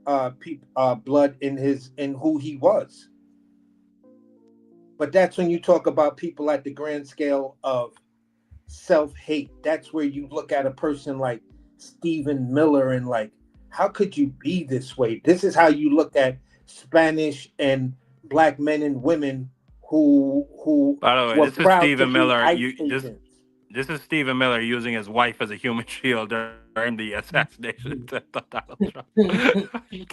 blood in who he was. But that's when you talk about people at the grand scale of self-hate. That's where you look at a person like Stephen Miller and like, how could you be this way? This is how you look at Spanish and black men and women who by the way, were this is proud Stephen to Miller. be This is Stephen Miller using his wife as a human shield during the assassination of Donald Trump. You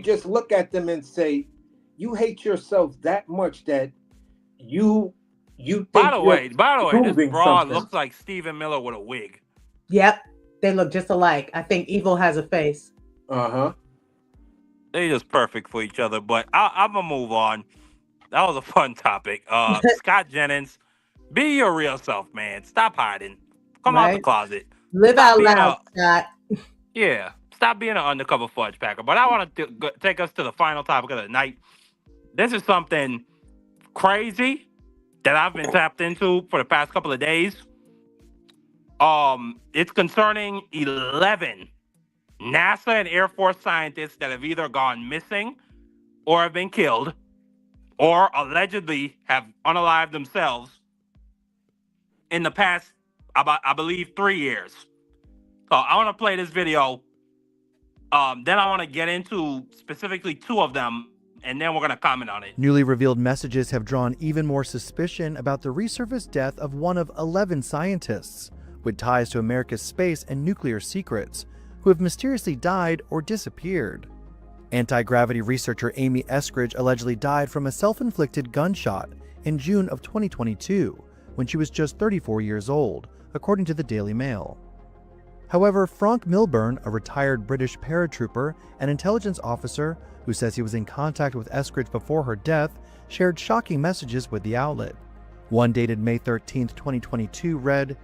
just look at them and say, you hate yourself that much that you think by the way, this broad something. looks like Stephen Miller with a wig. Yep, they look just alike. I think evil has a face. They're just perfect for each other. But I'm gonna move on. That was a fun topic. Scott Jennings Be your real self, man. Stop hiding. Come out the Right. closet. Live Stop out being loud, Scott. Yeah, stop being an undercover fudge packer. But I want to take us to the final topic of the night. This is something crazy that I've been tapped into for the past couple of days. It's concerning 11 NASA and Air Force scientists that have either gone missing or have been killed or allegedly have unalived themselves in the past, I believe, 3 years. So I want to play this video. Then I want to get into specifically 2 of them, and then we're going to comment on it. Newly revealed messages have drawn even more suspicion about the resurfaced death of one of 11 scientists with ties to America's space and nuclear secrets who have mysteriously died or disappeared. Anti-gravity researcher Amy Eskridge allegedly died from a self-inflicted gunshot in June of 2022 when she was just 34 years old, according to the Daily Mail. However, Frank Milburn, a retired British paratrooper and intelligence officer who says he was in contact with Eskridge before her death, shared shocking messages with the outlet. One dated May 13, 2022 read,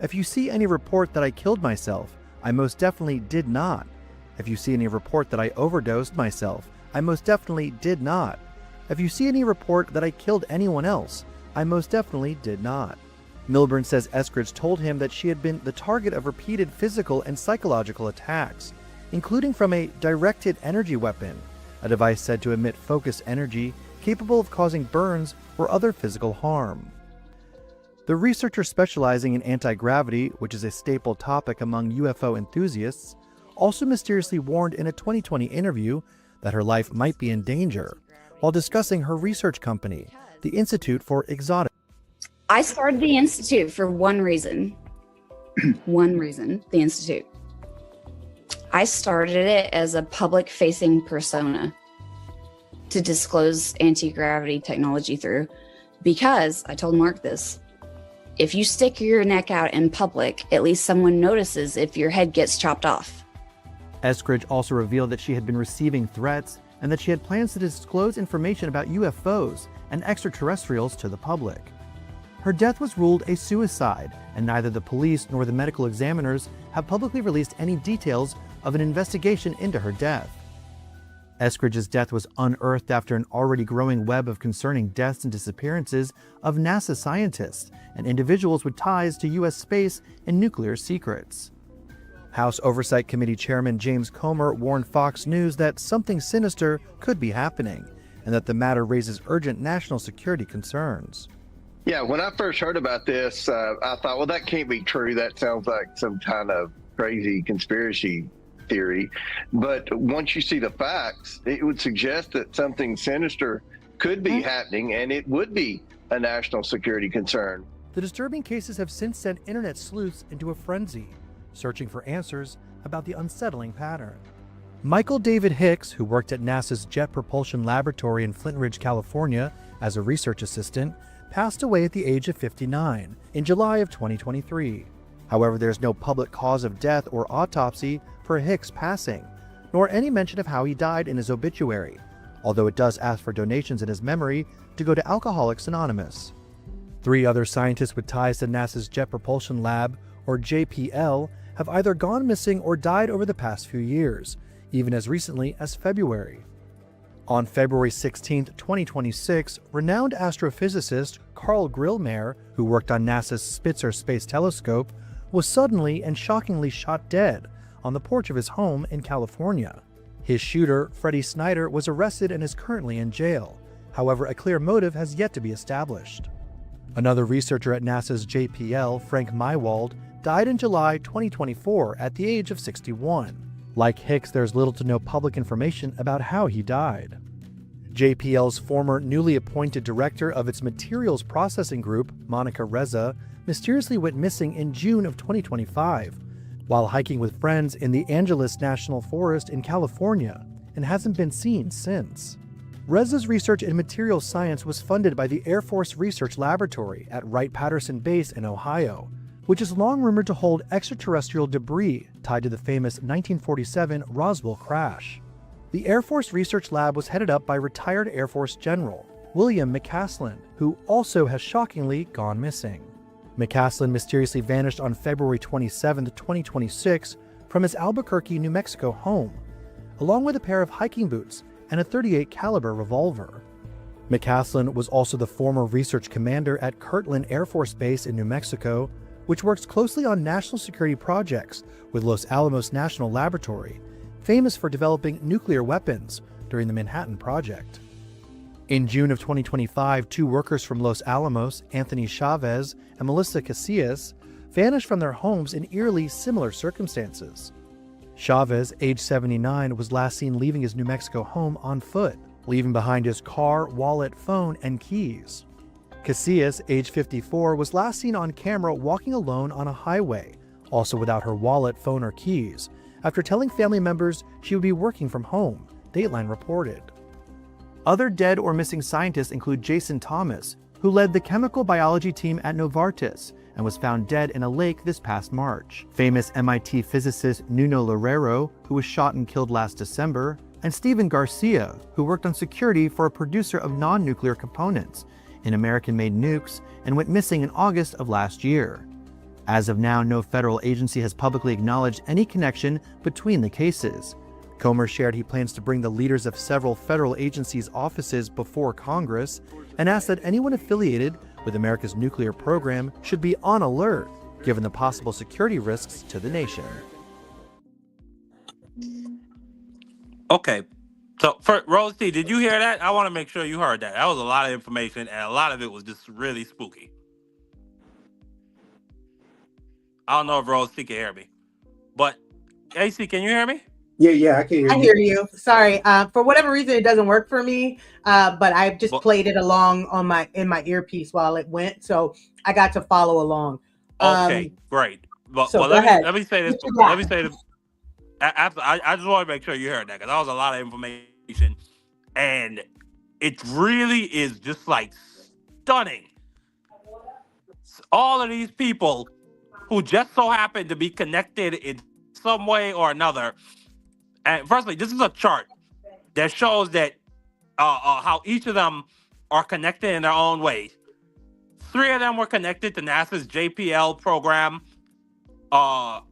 "If you see any report that I killed myself, I most definitely did not. If you see any report that I overdosed myself, I most definitely did not. If you see any report that I killed anyone else, I most definitely did not." Milburn says Eskridge told him that she had been the target of repeated physical and psychological attacks, including from a directed energy weapon, a device said to emit focused energy capable of causing burns or other physical harm. The researcher specializing in anti-gravity, which is a staple topic among UFO enthusiasts, also mysteriously warned in a 2020 interview that her life might be in danger while discussing her research company, the Institute for Exotic. I started the Institute for one reason. One reason, the Institute. I started it as a public-facing persona to disclose anti-gravity technology through, because I told Mark this. If you stick your neck out in public, at least someone notices if your head gets chopped off. Eskridge also revealed that she had been receiving threats and that she had plans to disclose information about UFOs and extraterrestrials to the public. Her death was ruled a suicide, and neither the police nor the medical examiners have publicly released any details of an investigation into her death. Eskridge's death was unearthed after an already growing web of concerning deaths and disappearances of NASA scientists and individuals with ties to U.S. space and nuclear secrets. House Oversight Committee Chairman James Comer warned Fox News that something sinister could be happening and that the matter raises urgent national security concerns. Yeah, when I first heard about this, I thought, well, that can't be true. That sounds like some kind of crazy conspiracy theory. But once you see the facts, it would suggest that something sinister could be happening, and it would be a national security concern. The disturbing cases have since sent internet sleuths into a frenzy, searching for answers about the unsettling pattern. Michael David Hicks, who worked at NASA's Jet Propulsion Laboratory in Flint Ridge, California, as a research assistant, passed away at the age of 59 in July of 2023. However, there's no public cause of death or autopsy for Hicks' passing, nor any mention of how he died in his obituary, although it does ask for donations in his memory to go to Alcoholics Anonymous. 3 other scientists with ties to NASA's Jet Propulsion Lab, or JPL, have either gone missing or died over the past few years, even as recently as February. On February 16, 2026, renowned astrophysicist Carl Grillmeyer, who worked on NASA's Spitzer Space Telescope, was suddenly and shockingly shot dead on the porch of his home in California. His shooter, Freddie Snyder, was arrested and is currently in jail. However, a clear motive has yet to be established. Another researcher at NASA's JPL, Frank Mywald, died in July 2024 at the age of 61. Like Hicks, there's little to no public information about how he died. JPL's former newly appointed director of its materials processing group, Monica Reza, mysteriously went missing in June of 2025 while hiking with friends in the Angeles National Forest in California and hasn't been seen since. Reza's research in materials science was funded by the Air Force Research Laboratory at Wright-Patterson Base in Ohio, which is long rumored to hold extraterrestrial debris tied to the famous 1947 Roswell crash. The Air Force Research Lab was headed up by retired Air Force General William McCaslin, who also has shockingly gone missing. McCaslin mysteriously vanished on February 27, 2026, from his Albuquerque, New Mexico home, along with a pair of hiking boots and a .38 caliber revolver. McCaslin was also the former research commander at Kirtland Air Force Base in New Mexico, which works closely on national security projects with Los Alamos National Laboratory, famous for developing nuclear weapons during the Manhattan Project. In June of 2025, 2 workers from Los Alamos, Anthony Chavez and Melissa Casillas, vanished from their homes in eerily similar circumstances. Chavez, age 79, was last seen leaving his New Mexico home on foot, leaving behind his car, wallet, phone, and keys. Casillas, age 54, was last seen on camera walking alone on a highway, also without her wallet, phone, or keys, after telling family members she would be working from home, Dateline reported. Other dead or missing scientists include Jason Thomas, who led the chemical biology team at Novartis and was found dead in a lake this past March. Famous MIT physicist Nuno Loureiro, who was shot and killed last December, and Steven Garcia, who worked on security for a producer of non-nuclear components in American-made nukes and went missing in August of last year. As of now, no federal agency has publicly acknowledged any connection between the cases. Comer shared he plans to bring the leaders of several federal agencies' offices before Congress and asked that anyone affiliated with America's nuclear program should be on alert, given the possible security risks to the nation. Okay. So, for Rose T, did you hear that? I want to make sure you heard that. That was a lot of information, and a lot of it was just really spooky. I don't know if Rose T can hear me, but AC, can you hear me? Yeah, I can hear you. I hear you. Sorry. For whatever reason, it doesn't work for me. But I just played it along on in my earpiece while it went, so I got to follow along. Okay, great. But let me say this. Let me say this. I just want to make sure you heard that, because that was a lot of information, and it really is just like stunning. All of these people who just so happen to be connected in some way or another. And firstly, this is a chart that shows that how each of them are connected in their own way. 3 of them were connected to NASA's JPL program. 2 of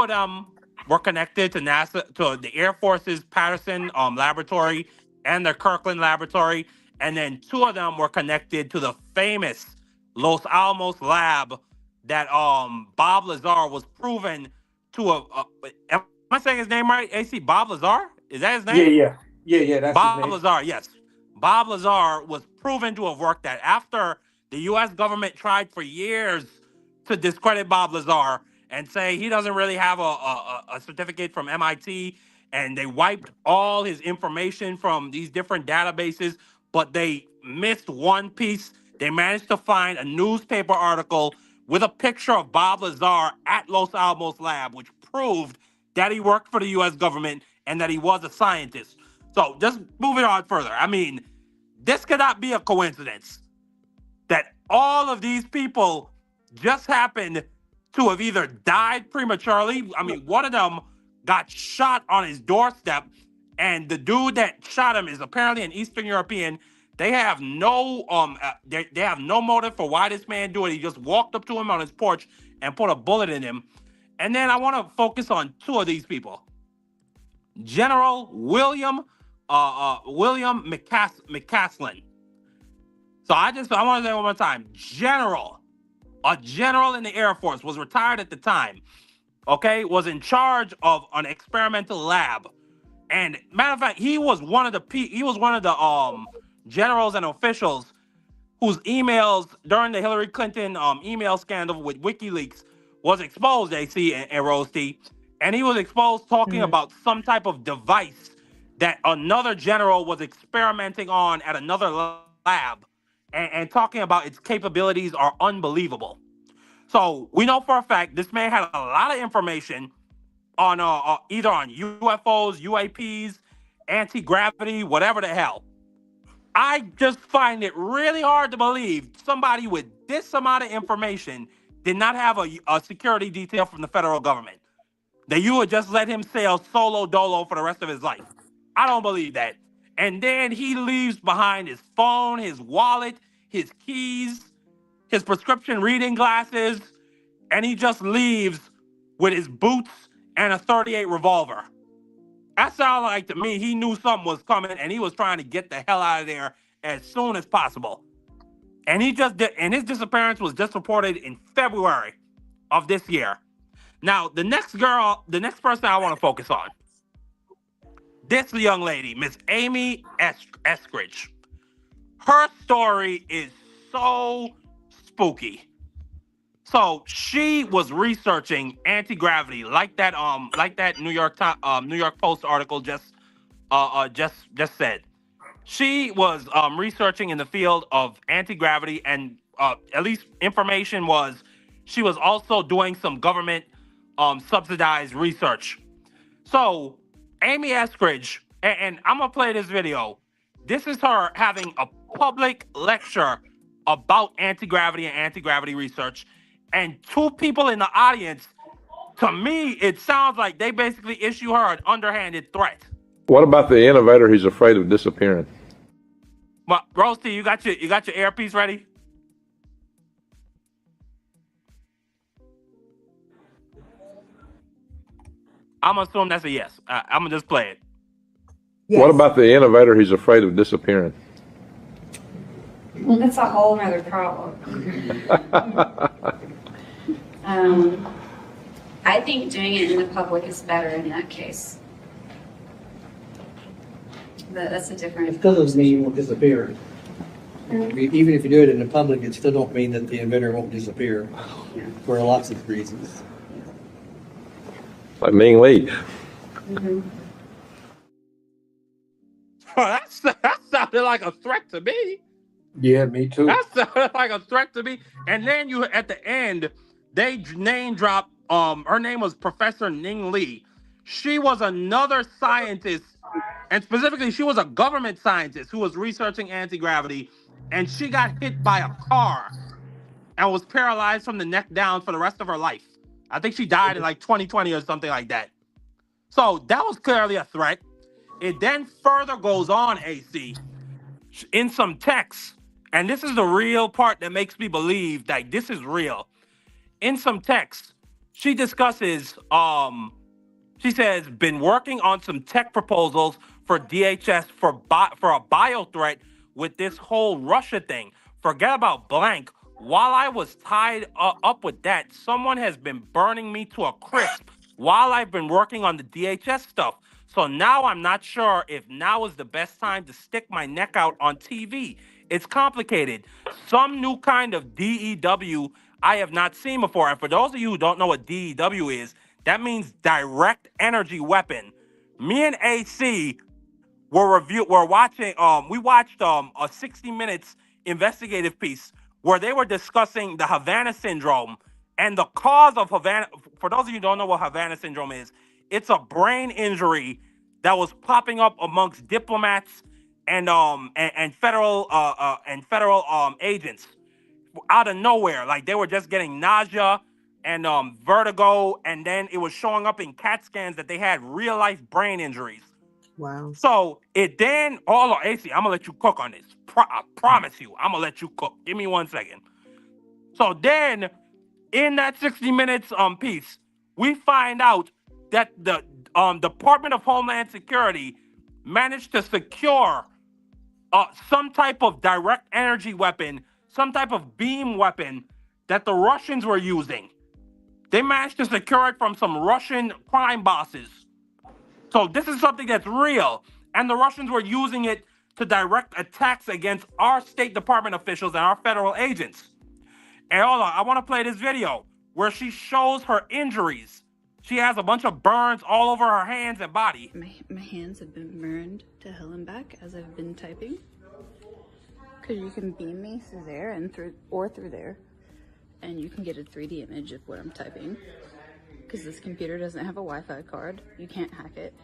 them were connected to the Air Force's Patterson laboratory and their Kirtland laboratory. And then 2 of them were connected to the famous Los Alamos lab that Bob Lazar was proven to am I saying his name right? AC, Bob Lazar? Is that his name? Yeah. That's Bob his name. Lazar, yes. Bob Lazar was proven to have worked that after the U.S. government tried for years to discredit Bob Lazar and say he doesn't really have a certificate from MIT, and they wiped all his information from these different databases, but they missed one piece. They managed to find a newspaper article with a picture of Bob Lazar at Los Alamos lab, which proved that he worked for the U.S. government and that he was a scientist. So just moving on further, I mean, this cannot be a coincidence that all of these people just happened to have either died prematurely. I mean, one of them got shot on his doorstep, and the dude that shot him is apparently an Eastern European. They have no they have no motive for why this man do it. He just walked up to him on his porch and put a bullet in him. And then I want to focus on 2 of these people. General William McCaslin. So I want to say one more time. A general in the Air Force, was retired at the time. Okay, was in charge of an experimental lab. And matter of fact, he was one of the generals and officials whose emails during the Hillary Clinton email scandal with WikiLeaks was exposed, AC and Rose T. And he was exposed talking about some type of device that another general was experimenting on at another lab, and talking about its capabilities are unbelievable. So we know for a fact this man had a lot of information on either on UFOs, UAPs, anti-gravity, whatever the hell. I just find it really hard to believe somebody with this amount of information did not have a security detail from the federal government. That you would just let him sail solo dolo for the rest of his life. I don't believe that. And then he leaves behind his phone, his wallet, his keys, his prescription reading glasses, and he just leaves with his boots and a .38 revolver. That sounded like to me he knew something was coming and he was trying to get the hell out of there as soon as possible. And his disappearance was just reported in February of this year. Now, the next person I want to focus on, this young lady, Miss Amy Eskridge. Her story is so spooky. So she was researching anti-gravity, like that New York Post article just said. She was researching in the field of anti-gravity, and at least information was she was also doing some government subsidized research. So Amy Eskridge, and I'm gonna play this video. This is her having a public lecture about anti-gravity and anti-gravity research, and two people in the audience. To me, it sounds like they basically issue her an underhanded threat. What about the innovator who's afraid of disappearing? But Roasty, you got your earpiece ready? I'm gonna assume that's a yes. I'm gonna just play it. Yes. What about the innovator who's afraid of disappearing? That's a whole other problem. I think doing it in the public is better in that case. But that's a different. It still doesn't mean you won't disappear. Even if you do it in the public, it still don't mean that the inventor won't disappear for lots of reasons. Like Ming Lee. Mm-hmm. That sounded like a threat to me. Yeah, me too. That sounded like a threat to me. And then you, at the end, they name drop. Her name was Professor Ning Lee. She was another scientist, and specifically, she was a government scientist who was researching anti-gravity, and she got hit by a car and was paralyzed from the neck down for the rest of her life. I think she died in like 2020 or something like that. So that was clearly a threat. It then further goes on, AC, in some texts, and this is the real part that makes me believe that this is real. In some texts, she discusses, she says, been working on some tech proposals for DHS for a bio threat with this whole Russia thing. Forget about blank. While I was tied up with that, someone has been burning me to a crisp while I've been working on the DHS stuff. So now I'm not sure if now is the best time to stick my neck out on TV. It's complicated. Some new kind of DEW I have not seen before. And for those of you who don't know what DEW is, that means direct energy weapon. Me and AC we watched a 60 minutes investigative piece where they were discussing the Havana syndrome and the cause of Havana. For those of you who don't know what Havana syndrome is, it's a brain injury that was popping up amongst diplomats and federal agents out of nowhere. Like they were just getting nausea and vertigo, and then it was showing up in CAT scans that they had real life brain injuries. Wow. So it then, AC, I'm gonna let you cook on this. I promise you, I'm gonna let you cook. Give me 1 second. So then, in that 60 minutes piece, we find out that the Department of Homeland Security managed to secure some type of direct energy weapon, some type of beam weapon that the Russians were using. They managed to secure it from some Russian crime bosses. So this is something that's real. And the Russians were using it to direct attacks against our State Department officials and our federal agents. And hold on, I want to play this video where she shows her injuries. She has a bunch of burns all over her hands and body. My hands have been burned to hell and back as I've been typing. Because you can beam me through there and through there. And you can get a 3D image of what I'm typing. Because this computer doesn't have a Wi-Fi card. You can't hack it.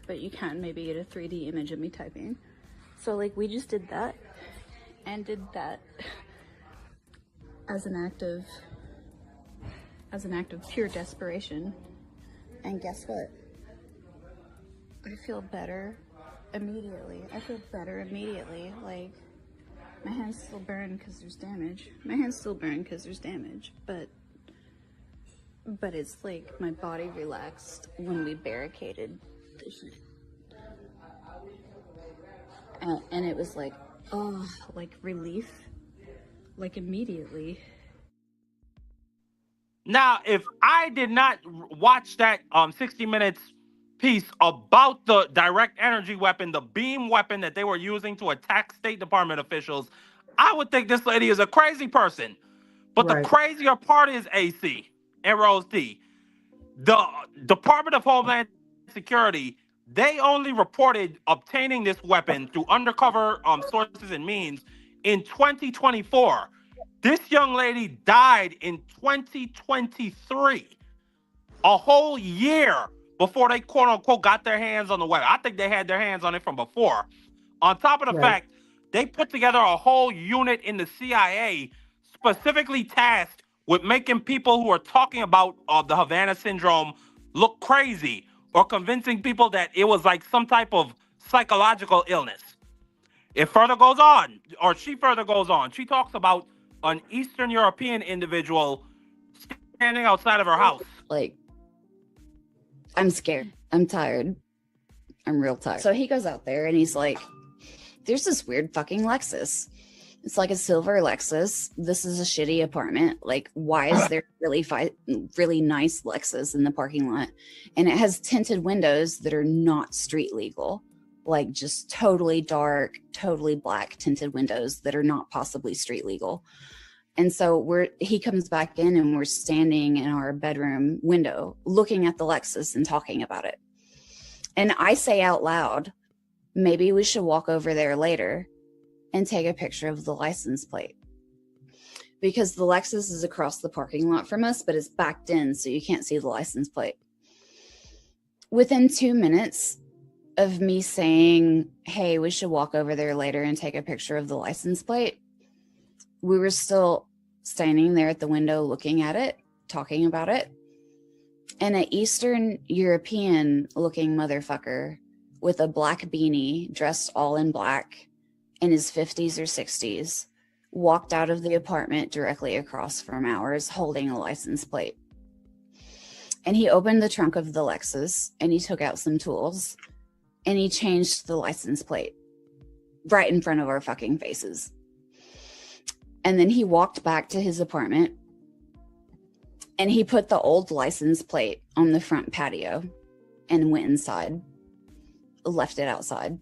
But you can maybe get a 3D image of me typing. So like we just did that. And did that as an act of pure desperation. And guess what? I feel better immediately. I feel better immediately. Like, my hands still burn because there's damage. My hands still burn because there's damage, but it's like my body relaxed when we barricaded the shit. And it was like, oh, like relief, like immediately. Now, if I did not watch that 60 Minutes piece about the direct energy weapon, the beam weapon that they were using to attack State Department officials, I would think this lady is a crazy person. But the crazier part is AC and Rose T. The Department of Homeland Security, they only reported obtaining this weapon through undercover sources and means in 2024. This young lady died in 2023, a whole year before they quote unquote got their hands on the weapon. I think they had their hands on it from before. On top of the fact, they put together a whole unit in the CIA specifically tasked with making people who are talking about the Havana syndrome look crazy, or convincing people that it was like some type of psychological illness. It further goes on, or she further goes on. She talks about an Eastern European individual standing outside of her house. Like, I'm scared. I'm tired. I'm real tired. So he goes out there and he's like, there's this weird fucking Lexus. It's like a silver Lexus. This is a shitty apartment. Like, why is there really nice Lexus in the parking lot? And it has tinted windows that are not street legal. Like, just totally dark, totally black tinted windows that are not possibly street legal. And so he comes back in and we're standing in our bedroom window looking at the Lexus and talking about it. And I say out loud, maybe we should walk over there later and take a picture of the license plate. Because the Lexus is across the parking lot from us, but it's backed in, so you can't see the license plate. Within 2 minutes of me saying, hey, we should walk over there later and take a picture of the license plate, we were still standing there at the window looking at it, talking about it. And an Eastern European looking motherfucker with a black beanie, dressed all in black, in his 50s or 60s, walked out of the apartment directly across from ours holding a license plate. And he opened the trunk of the Lexus and he took out some tools and he changed the license plate right in front of our fucking faces. And then he walked back to his apartment and he put the old license plate on the front patio and went inside, left it outside.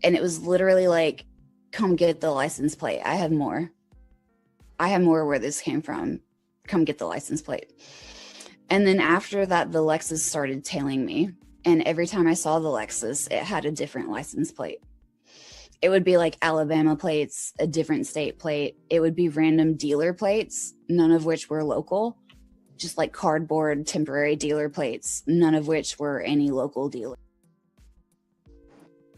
And it was literally like, come get the license plate. I have more. I have more where this came from. Come get the license plate. And then after that, the Lexus started tailing me. And every time I saw the Lexus, it had a different license plate. It would be like Alabama plates, a different state plate. It would be random dealer plates, none of which were local. Just like cardboard temporary dealer plates, none of which were any local dealer.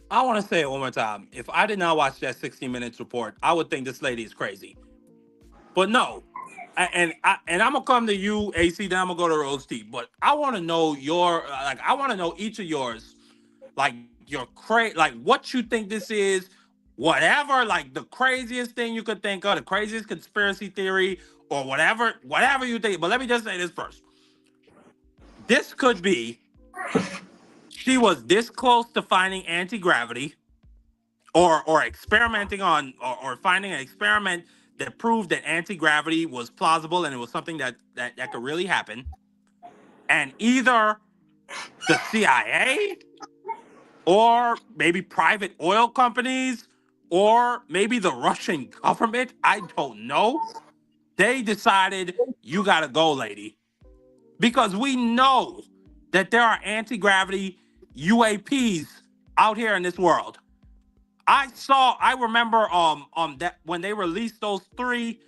I want to say it one more time. If I did not watch that 60 Minutes report, I would think this lady is crazy. But no. And I'm going to come to you, AC, then I'm going to go to Rose T. But I want to know I want to know each of yours, like, like, what you think this is, whatever, like, the craziest thing you could think of, the craziest conspiracy theory, or whatever you think. But let me just say this first. This could be, she was this close to finding anti-gravity, or experimenting on, or finding an experiment that proved that anti-gravity was plausible and it was something that could really happen. And either the CIA, or maybe private oil companies, or maybe the Russian government, I don't know, they decided, you gotta go, lady. Because we know that there are anti-gravity UAPs out here in this world. I remember that when they released those three,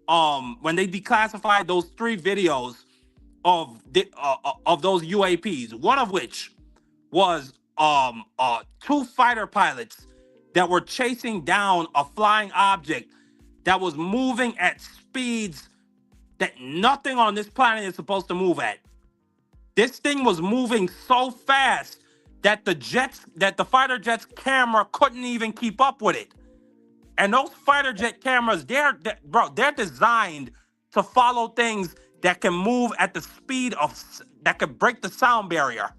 when they declassified those 3 videos of those UAPs, one of which was 2 fighter pilots that were chasing down a flying object that was moving at speeds that nothing on this planet is supposed to move at. This thing was moving so fast that the fighter jet's camera couldn't even keep up with it. And those fighter jet cameras, they're designed to follow things that can move at the speed that can break the sound barrier.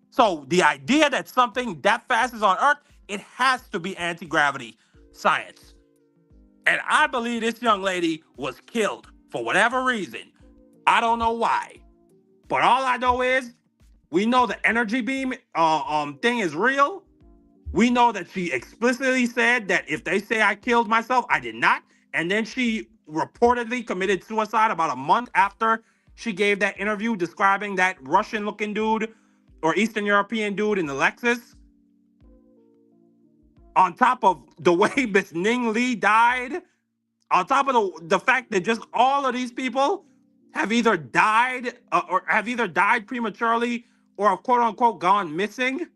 So the idea that something that fast is on Earth, it has to be anti-gravity science. And I believe this young lady was killed for whatever reason. I don't know why. But all I know is we know the energy beam thing is real. We know that she explicitly said that if they say I killed myself, I did not. And then she reportedly committed suicide about a month after she gave that interview describing that Russian-looking dude or Eastern European dude in the Lexus. On top of the way Miss Ning Lee died, on top of the fact that just all of these people have either died prematurely or have quote unquote gone missing.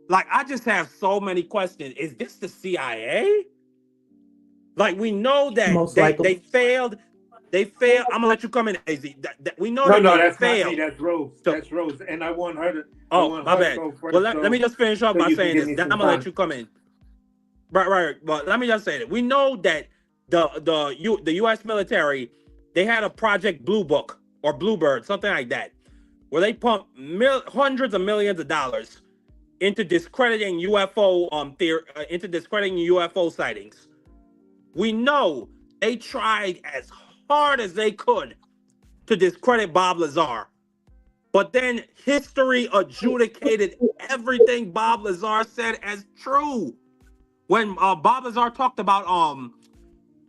Like, I just have so many questions. Is this the CIA? Like, we know that they failed. They failed. I'm gonna let you come in, AZ. We know that they that's failed. not me. That's Rose. That's Rose, and I want her to. Oh, my bad. Well, let me just finish off by saying this. Then I'm gonna let you come in. Right. But let me just say that we know that the U.S. military, they had a Project Blue Book or Bluebird, something like that, where they pumped hundreds of millions of dollars into discrediting UFO UFO sightings. We know they tried as hard as they could to discredit Bob Lazar, but then history adjudicated everything Bob Lazar said as true. When Bob Lazar talked about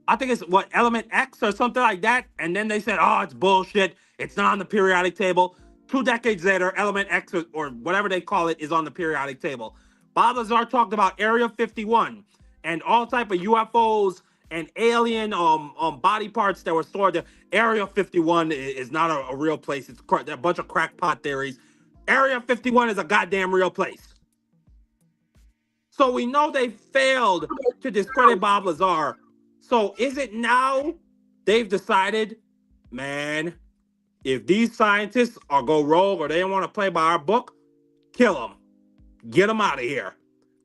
I think it's element X or something like that, and then they said, oh, it's bullshit, it's not on the periodic table. 2 decades later, element X or whatever they call it is on the periodic table. Bob Lazar talked about Area 51 and all type of UFOs and alien body parts that were stored there. Area 51 is not a real place. It's a bunch of crackpot theories. Area 51 is a goddamn real place. So we know they failed to discredit Bob Lazar. So is it now they've decided, man, if these scientists are go rogue or they don't want to play by our book, kill them. Get them out of here.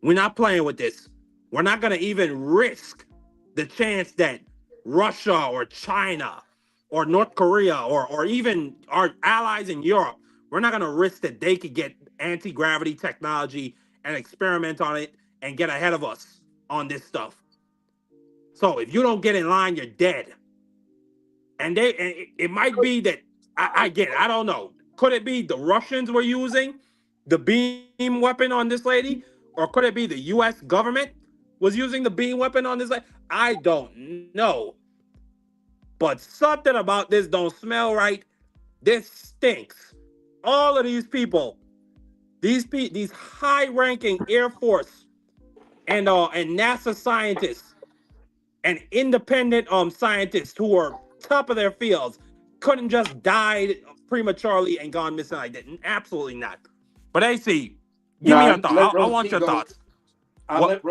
We're not playing with this. We're not going to even risk the chance that Russia or China or North Korea or even our allies in Europe, we're not going to risk that they could get anti-gravity technology and experiment on it and get ahead of us on this stuff. So if you don't get in line, you're dead. And it might be that, I don't know. Could it be the Russians were using the beam weapon on this lady? Or could it be the U.S. government was using the beam weapon on this lady? I don't know. But something about this don't smell right. This stinks. All of these people, these high-ranking Air Force and NASA scientists and independent scientists who are top of their fields couldn't just die prematurely and gone missing like that. Absolutely not. But AC, give me your thoughts. I want your thoughts. I'll let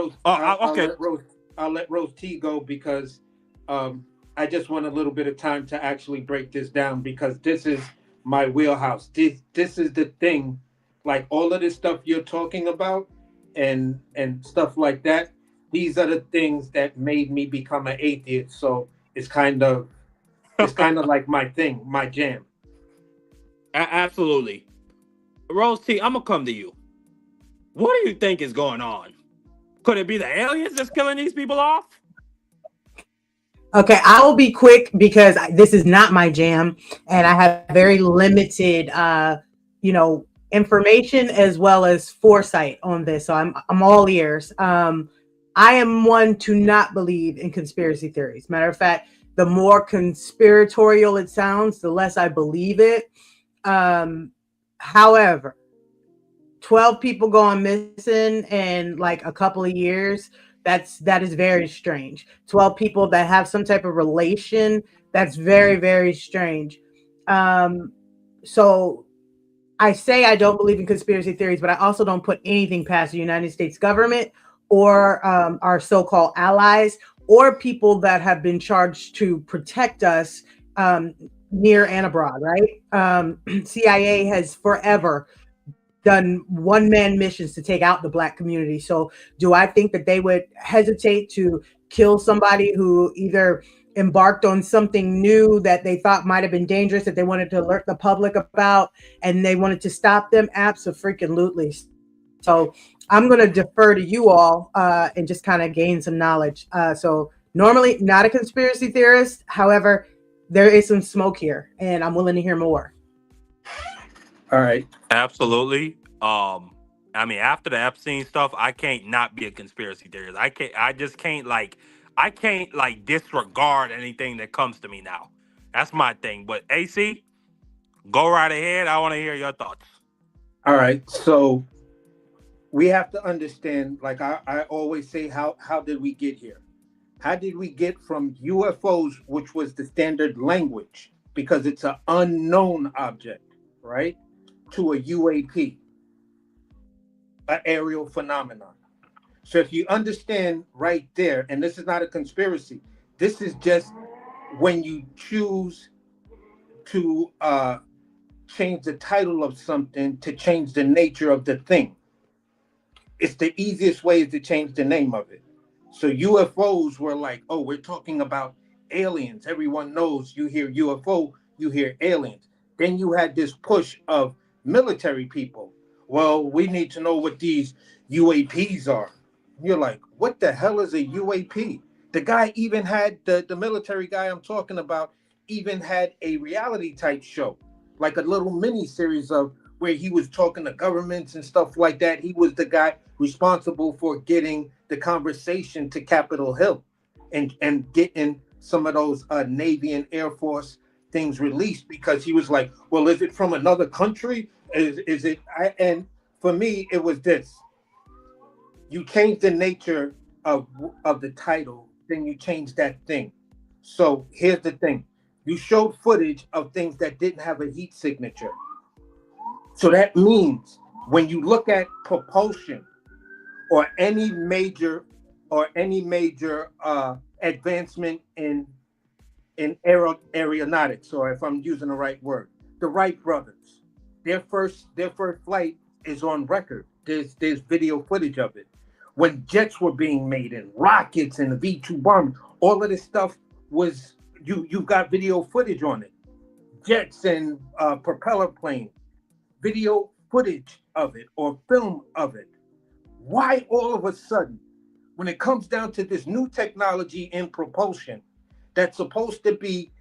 Rose T go because I just want a little bit of time to actually break this down because this is my wheelhouse. This is the thing, like all of this stuff you're talking about and stuff like that. These are the things that made me become an atheist. So it's kind of like my thing, my jam. Absolutely. Rose T, I'm gonna come to you. What do you think is going on? Could it be the aliens that's killing these people off? Okay, I will be quick because this is not my jam, and I have very limited, information as well as foresight on this. So I'm all ears. I am one to not believe in conspiracy theories. Matter of fact, the more conspiratorial it sounds, the less I believe it. However, 12 people going missing in like a couple of years, that is very strange. 12 people that have some type of relation, that's very, very strange. So I say I don't believe in conspiracy theories, but I also don't put anything past the United States government or our so-called allies or people that have been charged to protect us near and abroad, right? CIA has forever done one-man missions to take out the Black community. So do I think that they would hesitate to kill somebody who either embarked on something new that they thought might have been dangerous, that they wanted to alert the public about, and they wanted to stop them? Absolutely. So I'm going to defer to you all and just kind of gain some knowledge. So normally not a conspiracy theorist. However, there is some smoke here and I'm willing to hear more. All right. Absolutely. I mean, after the Epstein stuff, I can't not be a conspiracy theorist. I just can't I can't disregard anything that comes to me now. That's my thing. But AC, go right ahead. I want to hear your thoughts. All right. So we have to understand, like I always say, how did we get here? How did we get from UFOs, which was the standard language, because it's an unknown object, right, to a UAP, an aerial phenomenon? So if you understand right there, and this is not a conspiracy, this is just when you choose to change the title of something to change the nature of the thing. It's the easiest way is to change the name of it. So UFOs were like, oh, we're talking about aliens. Everyone knows you hear UFO, you hear aliens. Then you had this push of military people. Well, we need to know what these UAPs are. You're like, what the hell is a UAP? The guy even had, the military guy I'm talking about, even had a reality type show, like a little mini series of where he was talking to governments and stuff like that. He was the guy responsible for getting the conversation to Capitol Hill and getting some of those Navy and Air Force things released, because he was like, well, is it from another country? Is it? And for me, it was this. You change the nature of the title, then you change that thing. So here's the thing. You showed footage of things that didn't have a heat signature. So that means when you look at propulsion or any major advancement in aeronautics, or if I'm using the right word, the Wright brothers, their first flight is on record. There's video footage of it. When jets were being made and rockets and the V-2 bomber, all of this stuff was, you've got video footage on it. Jets and propeller planes, video footage of it or film of it. Why all of a sudden, when it comes down to this new technology in propulsion that's supposed to be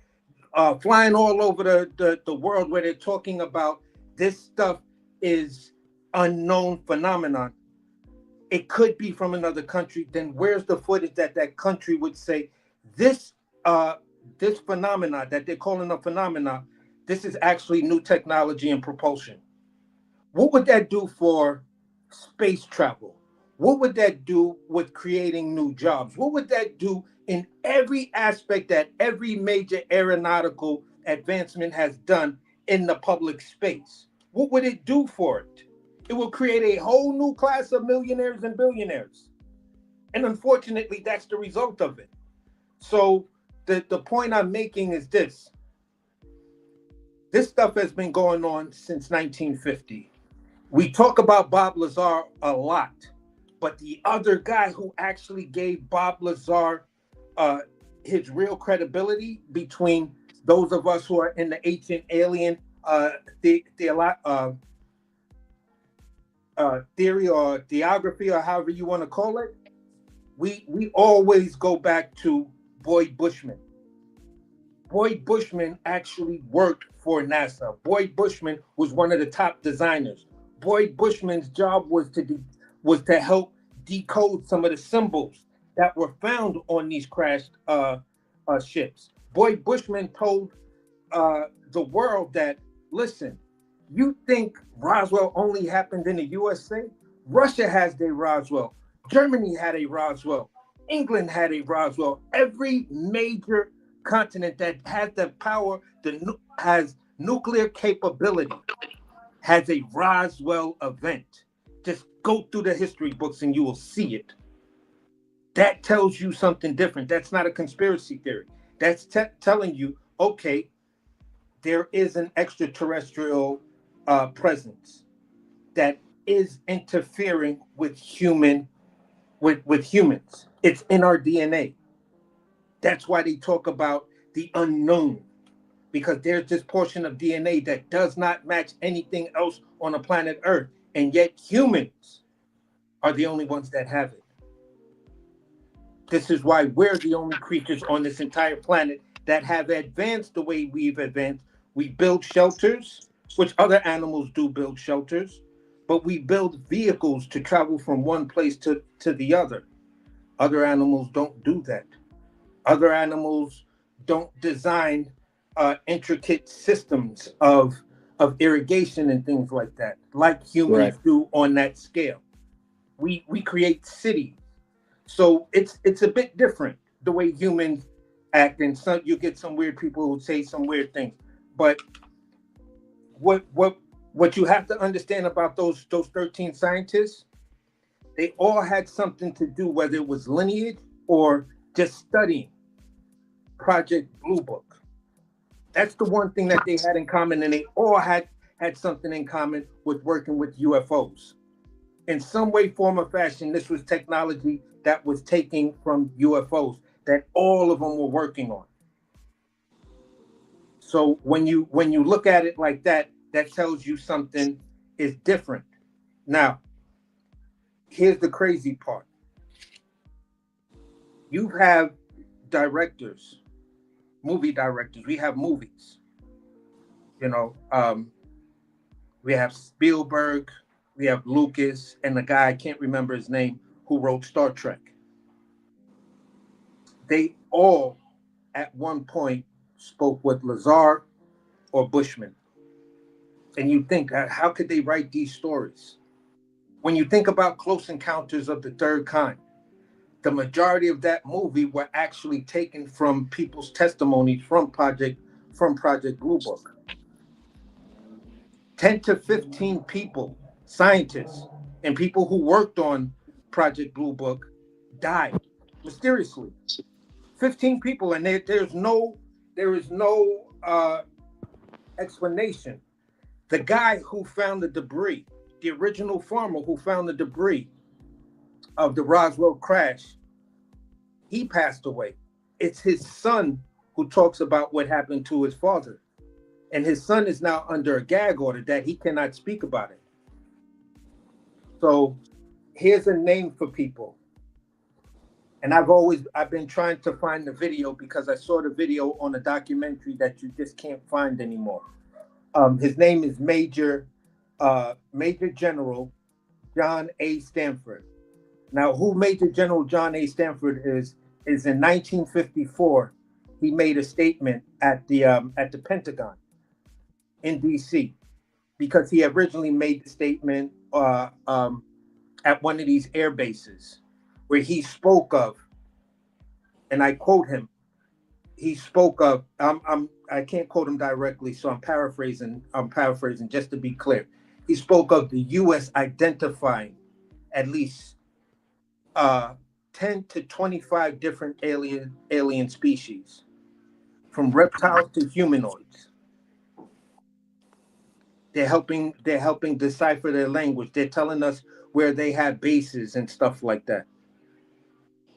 flying all over the world, where they're talking about this stuff is unknown phenomenon, it could be from another country, then where's the footage that country would say this phenomena that they're calling a phenomena, this is actually new technology in propulsion? What would that do for space travel? What would that do with creating new jobs? What would that do in every aspect that every major aeronautical advancement has done in the public space? What would it do for it? It will create a whole new class of millionaires and billionaires. And unfortunately, that's the result of it. So the point I'm making is this. This stuff has been going on since 1950. We talk about Bob Lazar a lot, but the other guy who actually gave Bob Lazar his real credibility between those of us who are in the ancient alien theory or theography, or however you want to call it, we always go back to Boyd Bushman. Boyd Bushman actually worked for NASA. Boyd Bushman was one of the top designers. Boyd Bushman's job was to help decode some of the symbols that were found on these crashed ships. Boyd Bushman told the world that, listen, you think Roswell only happened in the USA? Russia has their Roswell. Germany had a Roswell. England had a Roswell. Every major continent that has the power, has nuclear capability, has a Roswell event. Just go through the history books and you will see it. That tells you something different. That's not a conspiracy theory. That's telling you, okay, there is an extraterrestrial presence that is interfering with humans. It's in our DNA. That's why they talk about the unknown, because there's this portion of DNA that does not match anything else on the planet Earth, and yet humans are the only ones that have it. This is why we're the only creatures on this entire planet that have advanced the way we've advanced. We build shelters, which other animals do build shelters, but we build vehicles to travel from one place to the other. Other animals don't do that. Other animals don't design intricate systems of irrigation and things like that, like humans do on that scale. We create cities. So it's a bit different the way humans act, and some you get some weird people who say some weird things. But what you have to understand about those 13 scientists, they all had something to do, whether it was lineage or just studying Project Blue Book. That's the one thing that they had in common, and they all had something in common with working with UFOs. In some way, form, or fashion, this was technology that was taken from UFOs that all of them were working on. So when you look at it like that, that tells you something is different. Now, here's the crazy part. You have directors, movie directors. We have movies. We have Spielberg, we have Lucas, and the guy, I can't remember his name, who wrote Star Trek. They all, at one point, spoke with Lazar or Bushman. And you think, how could they write these stories? When you think about Close Encounters of the Third Kind, the majority of that movie were actually taken from people's testimonies from Project Blue Book. 10 to 15 people, scientists, and people who worked on Project Blue Book died mysteriously. 15 people, and there is no explanation. The guy who found the debris, the original farmer who found the debris of the Roswell crash, he passed away. It's his son who talks about what happened to his father. And his son is now under a gag order that he cannot speak about it. So here's a name for people. And I've been trying to find the video because I saw the video on a documentary that you just can't find anymore. His name is Major General John A. Stanford. Now, who Major General John A. Stanford is in 1954, he made a statement at the Pentagon in DC, because he originally made the statement at one of these air bases where he spoke of, and I quote him, he spoke of, I can't quote him directly, so I'm paraphrasing just to be clear. He spoke of the U.S. identifying at least 10 to 25 different alien species, from reptiles to humanoids. They're helping decipher their language. They're telling us where they have bases and stuff like that.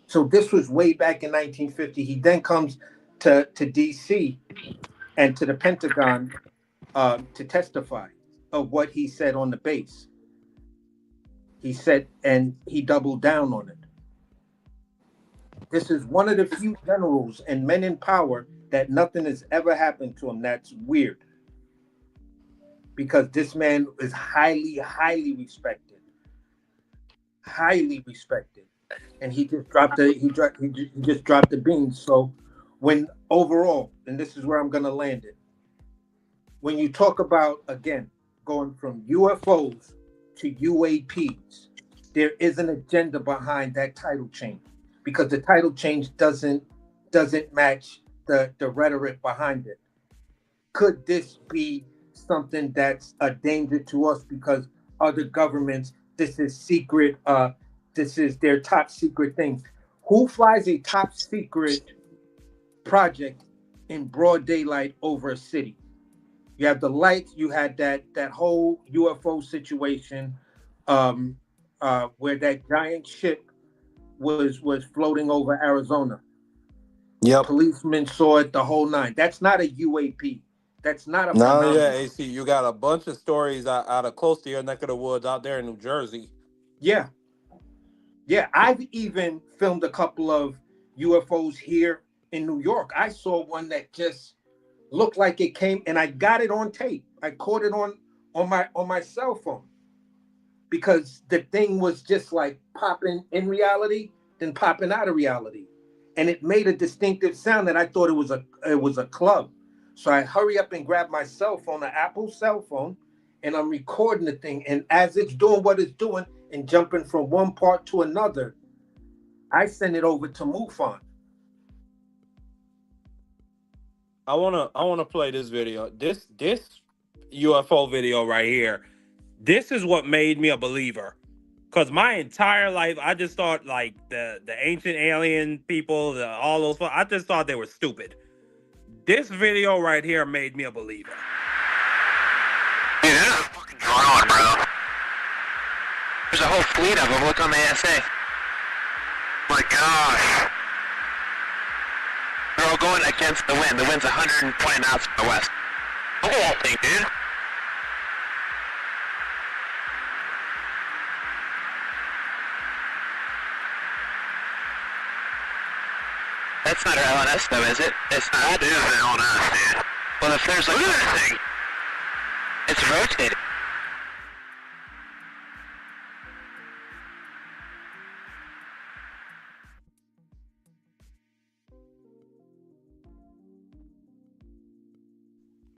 So this was way back in 1950. He then comes to DC and to the Pentagon to testify of what he said on the base. He said, and he doubled down on it. This is one of the few generals and men in power that nothing has ever happened to him. That's weird, because this man is highly, highly respected. Highly respected. And he just dropped the beans. So when overall, and this is where I'm gonna land it, when you talk about, again, going from UFOs to UAPs, there is an agenda behind that title change, because the title change doesn't match the rhetoric behind it. Could this be something that's a danger to us because other governments, this is secret, this is their top secret thing? Who flies a top secret project in broad daylight over a city? You have the lights. You had that whole UFO situation, where that giant ship was floating over Arizona. Yep. Policemen saw it, the whole nine. That's not a UAP. That's not a No, yeah, phenomenon. AC, you got a bunch of stories out of close to your neck of the woods out there in New Jersey. Yeah. Yeah, I've even filmed a couple of UFOs here in New York. I saw one that just looked like it came, and I got it on tape. I caught it on my cell phone because the thing was just like popping in reality, then popping out of reality, and it made a distinctive sound that I thought it was a club. So I hurry up and grab my cell phone, an Apple cell phone, and I'm recording the thing. And as it's doing what it's doing and jumping from one part to another, I send it over to MUFON. I wanna play this video. This UFO video right here. This is what made me a believer. Cause my entire life, I just thought like the ancient alien people, all those. I just thought they were stupid. This video right here made me a believer. Dude, that is a fucking drone, bro. There's a whole fleet of them. Look on the ASA. My gosh. They're all going against the wind. The wind's 120 knots from the west. Look at that thing, dude. That's not our LNS though, is it? It's not. That is an LNS, dude. Well, if there's like... Look at that thing. It's rotating.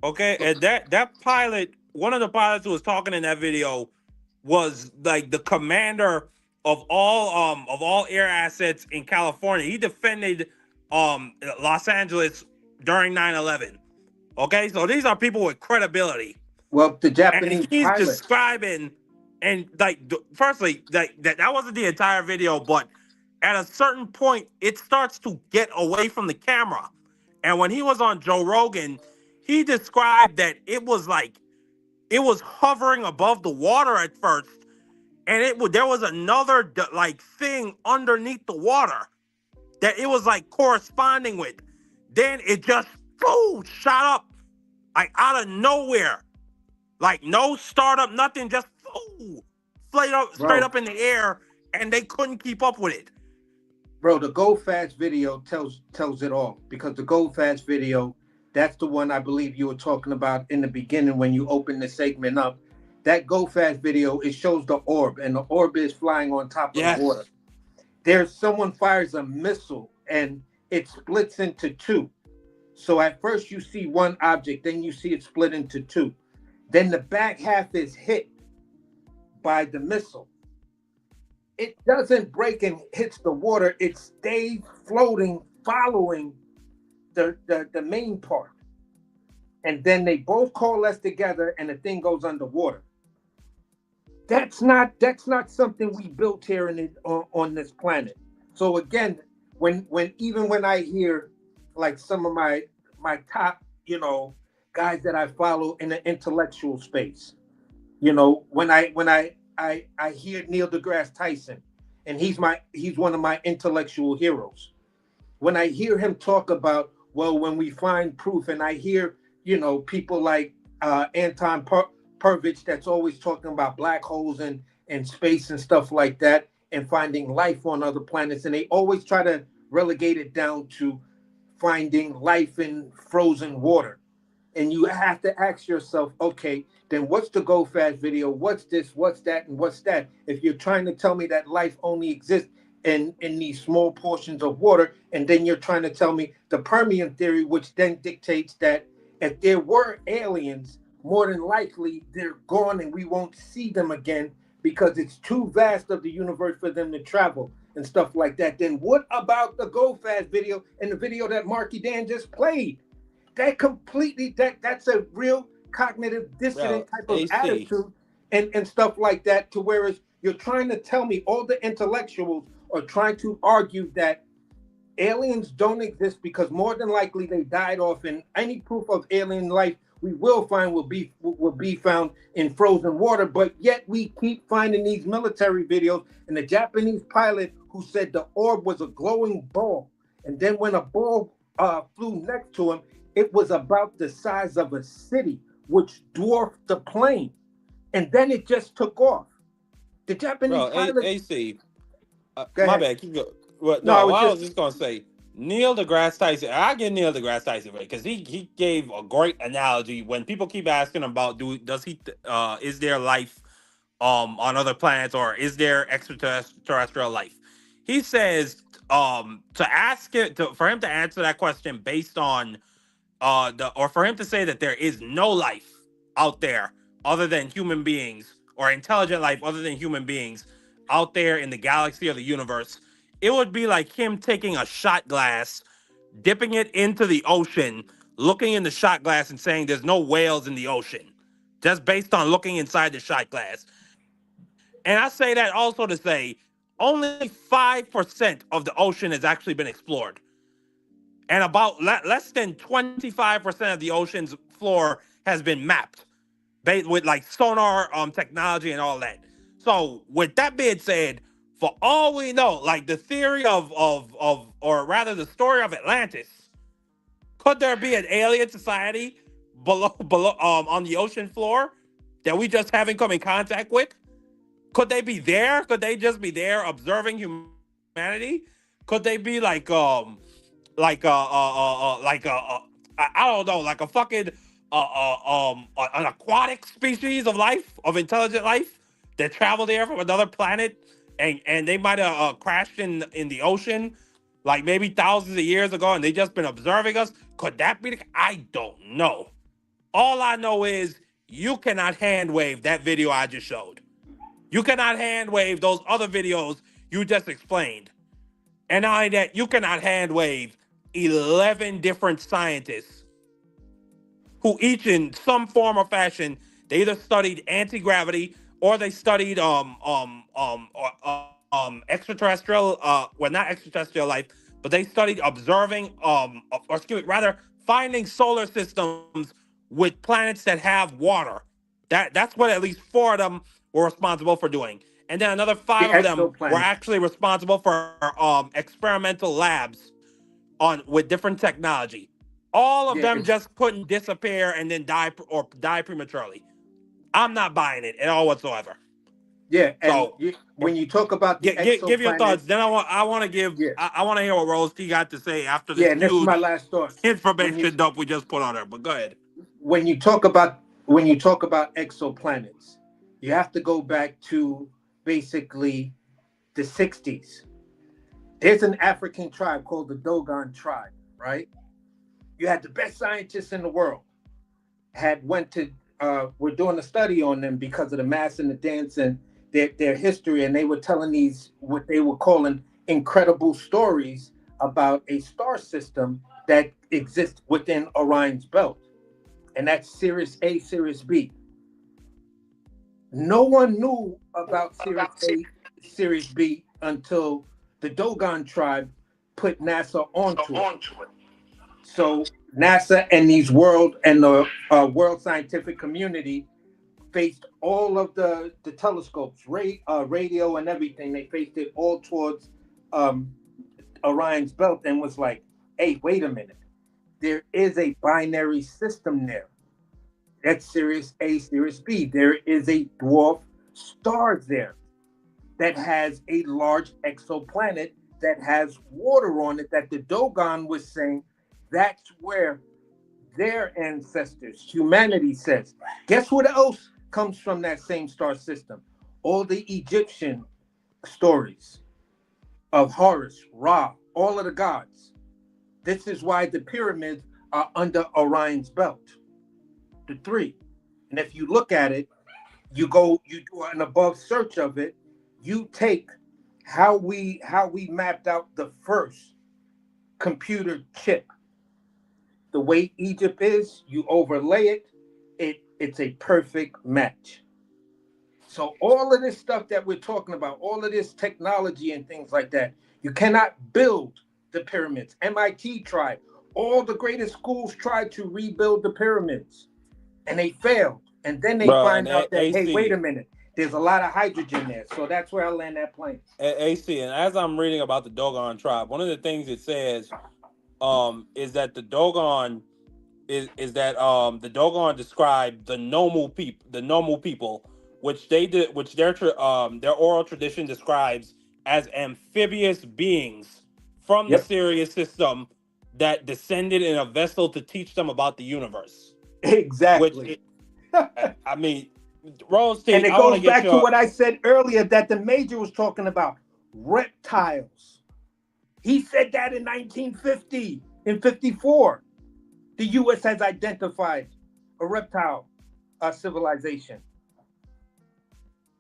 Okay, and that pilot, one of the pilots who was talking in that video was like the commander of all air assets in California. He defended Los Angeles during 9/11. Okay, so these are people with credibility. Well, the Japanese and he's pilot. describing, and like, firstly, that wasn't the entire video, but at a certain point, it starts to get away from the camera. And when he was on Joe Rogan, he described that it was hovering above the water at first, and there was another like thing underneath the water that it was like corresponding with. Then it just shot up like out of nowhere, like no startup, nothing, just straight up in the air, and they couldn't keep up with it. Bro, the Go Fast video tells it all, because the Go Fast video, that's the one I believe you were talking about in the beginning when you opened the segment up. That Go Fast video, it shows the orb, and the orb is flying on top of the water. There's someone fires a missile, and it splits into two. So at first you see one object, then you see it split into two. Then the back half is hit by the missile. It doesn't break and hits the water. It stays floating, following the main part. And then they both coalesce together and the thing goes underwater. That's not something we built here on this planet. So again, when I hear like some of my top, guys that I follow in the intellectual space, when I hear Neil deGrasse Tyson, and he's one of my intellectual heroes. When I hear him talk about, well, when we find proof, and I hear, people like Anton Purvich that's always talking about black holes and space and stuff like that, and finding life on other planets, and they always try to relegate it down to finding life in frozen water. And you have to ask yourself, okay, then what's the Go Fast video? What's this? What's that? And what's that? If you're trying to tell me that life only exists in these small portions of water, and then you're trying to tell me the Permian theory, which then dictates that if there were aliens, more than likely they're gone and we won't see them again because it's too vast of the universe for them to travel and stuff like that. Then what about the Go Fast video and the video that Marky Dan just played? That completely, that's a real cognitive dissonant type of attitude and stuff like that, to whereas you're trying to tell me, all the intellectuals are trying to argue that aliens don't exist because more than likely they died off, and any proof of alien life we will find will be found in frozen water, but yet we keep finding these military videos. And the Japanese pilot who said the orb was a glowing ball, and then when a ball flew next to him, it was about the size of a city, which dwarfed the plane, and then it just took off. The Japanese Bro, pilot. AC, Go my ahead. bad. Keep going. Well, No, I no, was I was just just gonna say Neil deGrasse Tyson. I give Neil deGrasse Tyson right because he gave a great analogy when people keep asking about is there life on other planets or is there extraterrestrial life? He says to ask it for him to answer that question based on or for him to say that there is no life out there other than human beings or intelligent life other than human beings out there in the galaxy or the universe, it would be like him taking a shot glass, dipping it into the ocean, looking in the shot glass and saying there's no whales in the ocean just based on looking inside the shot glass. And I say that also to say only 5% of the ocean has actually been explored, and about less than 25% of the ocean's floor has been mapped with like sonar technology and all that. So with that being said, for all we know, like the theory of or rather the story of Atlantis, could there be an alien society below on the ocean floor that we just haven't come in contact with? Could they be there? Could they just be there observing humanity? Could they be I don't know, like a fucking an aquatic species of life, of intelligent life that traveled there from another planet, and they might have crashed in the ocean, like maybe thousands of years ago, and they just been observing us. Could that be? I don't know. All I know is you cannot hand wave that video I just showed. You cannot hand wave those other videos you just explained. And not only that, you cannot hand wave 11 different scientists who each in some form or fashion, they either studied anti-gravity or they studied extraterrestrial well, not extraterrestrial life, but they studied observing or excuse me, rather finding solar systems with planets that have water. That's what at least 4 of them were responsible for doing. And then another 5 the of them were exoplanets. actually responsible for experimental labs on with different technology. All of them just couldn't disappear and then die prematurely. I'm not buying it at all whatsoever. Yeah, and So when you talk about the give your thoughts. exoplanets, Then I want to give I want to hear what Rose T got to say after this yeah, and this is my huge last thought. information dump we just put on her. But go ahead. When you talk about exoplanets, you have to go back to basically the 60s. There's an African tribe called the Dogon tribe, right? You had the best scientists in the world were doing a study on them because of the mass and the dance and their history, and they were telling these what they were calling incredible stories about a star system that exists within Orion's belt, and that's Sirius A, Sirius B. No one knew about Sirius A, Sirius B until the Dogon tribe put NASA onto it. So NASA and the world scientific community faced all of the telescopes, radio and everything. They faced it all towards Orion's belt and was like, hey, wait a minute. There is a binary system there. That's Sirius A, Sirius B. There is a dwarf star there that has a large exoplanet that has water on it that the Dogon was saying that's where their ancestors, humanity says. Guess what else comes from that same star system? All the Egyptian stories of Horus, Ra, all of the gods. This is why the pyramids are under Orion's belt. The 3. And if you look at it, you do an above search of it, you take how we mapped out the first computer chip. The way Egypt is, you overlay it's a perfect match. So all of this stuff that we're talking about, all of this technology and things like that, you cannot build the pyramids. MIT tried. All the greatest schools tried to rebuild the pyramids. and they failed. And then they Bro, find and out that, hey, wait AC, a minute, there's a lot of hydrogen there. So that's where I land that plane. AC, and as I'm reading about the Dogon tribe, one of the things it says is that the Dogon is that the Dogon described the normal people, which their oral tradition describes as amphibious beings from the Yep. Sirius system that descended in a vessel to teach them about the universe. Exactly. I mean, Rose T, And it I want to goes get back to your what I said earlier that the major was talking about, reptiles. He said that in 1950, in 54. The U.S. has identified a reptile civilization.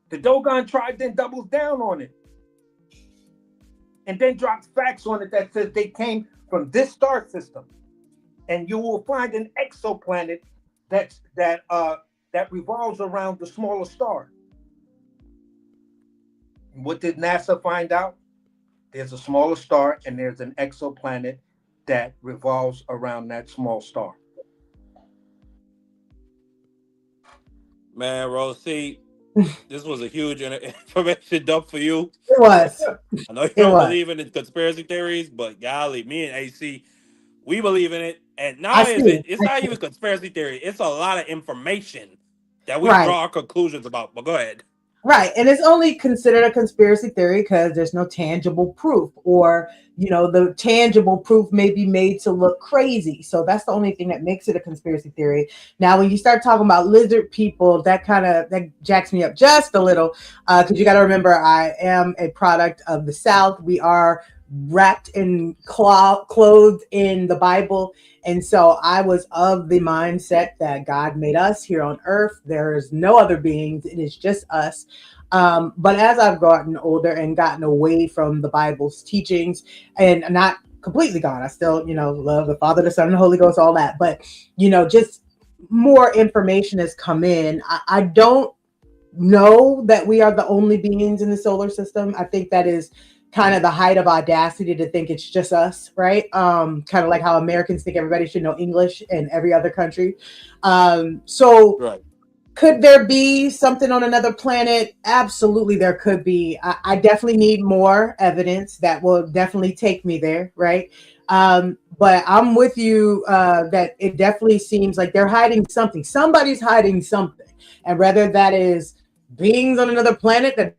The Dogon tribe then doubles down on it and then drops facts on it that says they came from this star system. And you will find an exoplanet that revolves around the smaller star. And what did NASA find out? There's a smaller star and there's an exoplanet that revolves around that small star. man, Rose T. This was a huge information dump for you. It was. I know you It don't was. believe in the conspiracy theories, but golly, me and AC, we believe in it. And I not see. it's not even conspiracy theory. It's a lot of information that we Right. draw our conclusions about. But go ahead. Right. And it's only considered a conspiracy theory because there's no tangible proof, or, the tangible proof may be made to look crazy. So that's the only thing that makes it a conspiracy theory. Now, when you start talking about lizard people, that jacks me up just a little, because you got to remember, I am a product of the South. We are wrapped in clothed in the Bible. And so I was of the mindset that God made us here on earth. There is no other beings. It is just us. But as I've gotten older and gotten away from the Bible's teachings, and not completely gone, I still, love the Father, the Son, and the Holy Ghost, all that. But, just more information has come in. I don't know that we are the only beings in the solar system. I think that is kind of the height of audacity to think it's just us, right? Kind of like how Americans think everybody should know English in every other country. So right. Could there be something on another planet? Absolutely, there could be. I definitely need more evidence that will definitely take me there, right? But I'm with you that it definitely seems like they're hiding something. Somebody's hiding something. And whether that is beings on another planet that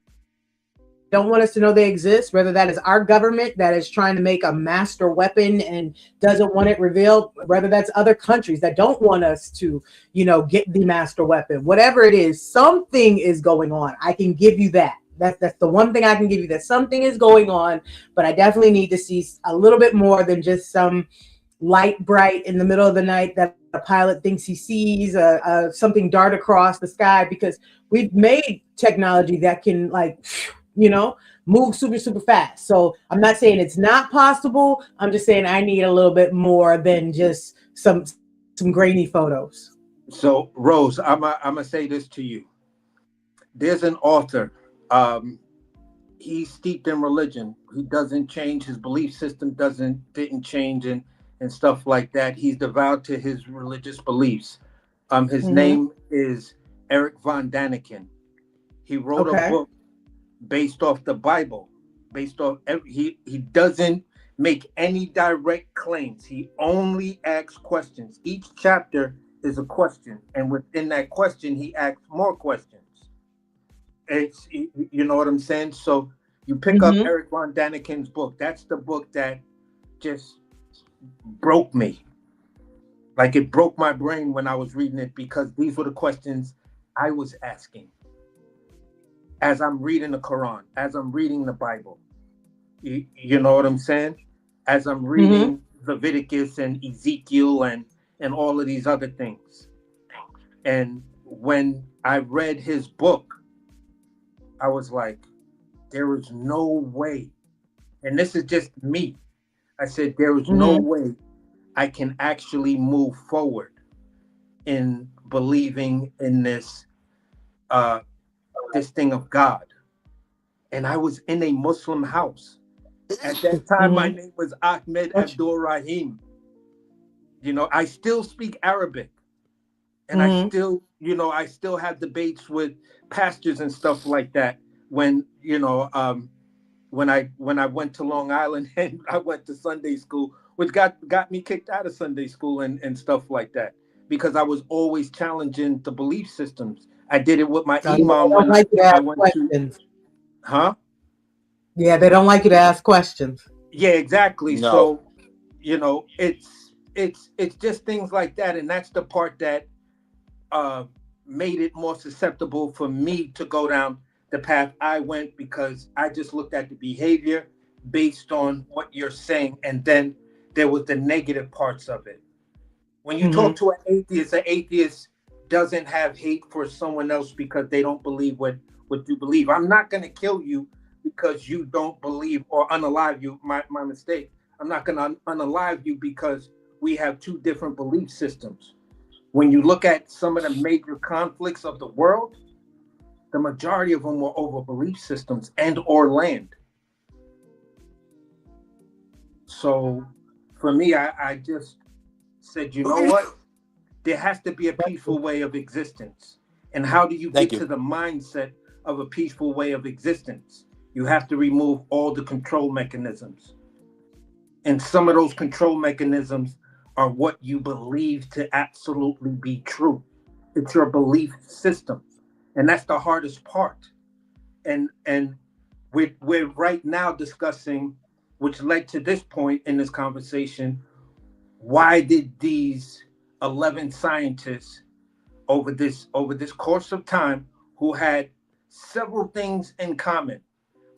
don't want us to know they exist, whether that is our government that is trying to make a master weapon and doesn't want it revealed, whether that's other countries that don't want us to, get the master weapon, whatever it is, something is going on. I can give you that. That's the one thing I can give you, that something is going on, but I definitely need to see a little bit more than just some light bright in the middle of the night that a pilot thinks he sees something dart across the sky, because we've made technology that can move super, super fast. So I'm not saying it's not possible. I'm just saying I need a little bit more than just some grainy photos. So Rose, I'm gonna say this to you. There's an author. He's steeped in religion. He doesn't change. His belief system didn't change and stuff like that. He's devout to his religious beliefs. His name is Eric von Daniken. He wrote a book based off the Bible, he doesn't make any direct claims. He only asks questions. Each chapter is a question, and within that question, he asks more questions. It's, you know what I'm saying? So you pick up Eric von Daniken's book. That's the book that just broke me. Like, it broke my brain when I was reading it, because these were the questions I was asking as I'm reading the Quran, as I'm reading the Bible. You know what I'm saying? As I'm reading Leviticus and Ezekiel and all of these other things. And when I read his book, I was like, there is no way. And this is just me. I said, there is no way I can actually move forward in believing in this thing of God. And I was in a Muslim house. At that time, my name was Ahmed Abdul Rahim. I still speak Arabic. And I still, I still have debates with pastors and stuff like that when, when I went to Long Island and I went to Sunday school, which got me kicked out of Sunday school and stuff like that, because I was always challenging the belief systems. I did it with my imam when I went questions. to, Yeah, they don't like you to ask questions. Yeah, exactly. No. So, it's just things like that, and that's the part that made it more susceptible for me to go down the path I went, because I just looked at the behavior based on what you're saying, and then there was the negative parts of it. When you talk to an atheist doesn't have hate for someone else because they don't believe what you believe. I'm not going to kill you because you don't believe, or unalive you. My mistake. I'm not going to unalive you because we have two different belief systems. When you look at some of the major conflicts of the world, the majority of them were over belief systems and or land. So for me, I just said, you know what? There has to be a peaceful way of existence. And how do you get to the mindset of a peaceful way of existence? You have to remove all the control mechanisms. And some of those control mechanisms are what you believe to absolutely be true. It's your belief system. And that's the hardest part. And we're right now discussing, which led to this point in this conversation, why did these 11 scientists over this course of time, who had several things in common,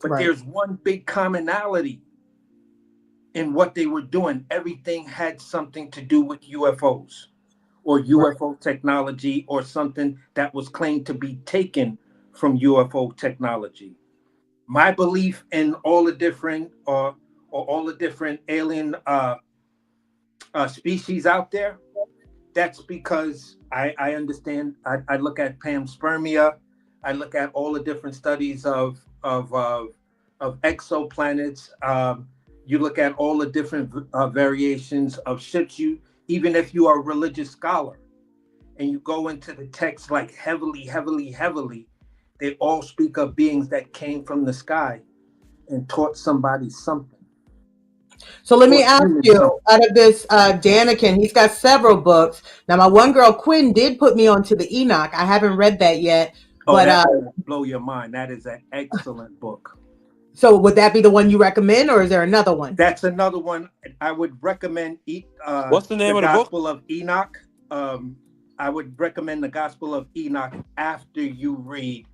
but there's one big commonality in what they were doing. Everything had something to do with UFOs or UFO technology, or something that was claimed to be taken from UFO technology. My belief in all the different or all the different alien species out there, that's because I understand. I look at panspermia. I look at all the different studies of exoplanets. You look at all the different variations of ships. Even if you are a religious scholar and you go into the text like heavily, they all speak of beings that came from the sky and taught somebody something. So let me ask you, out of this Daniken, he's got several books. Now, my one girl, Quinn, did put me onto the Enoch. I haven't read that yet. But that will blow your mind. That is an excellent book. So would that be the one you recommend, or is there another one? That's another one. I would recommend what's the name of the Gospel book? of Enoch. I would recommend the Gospel of Enoch after you read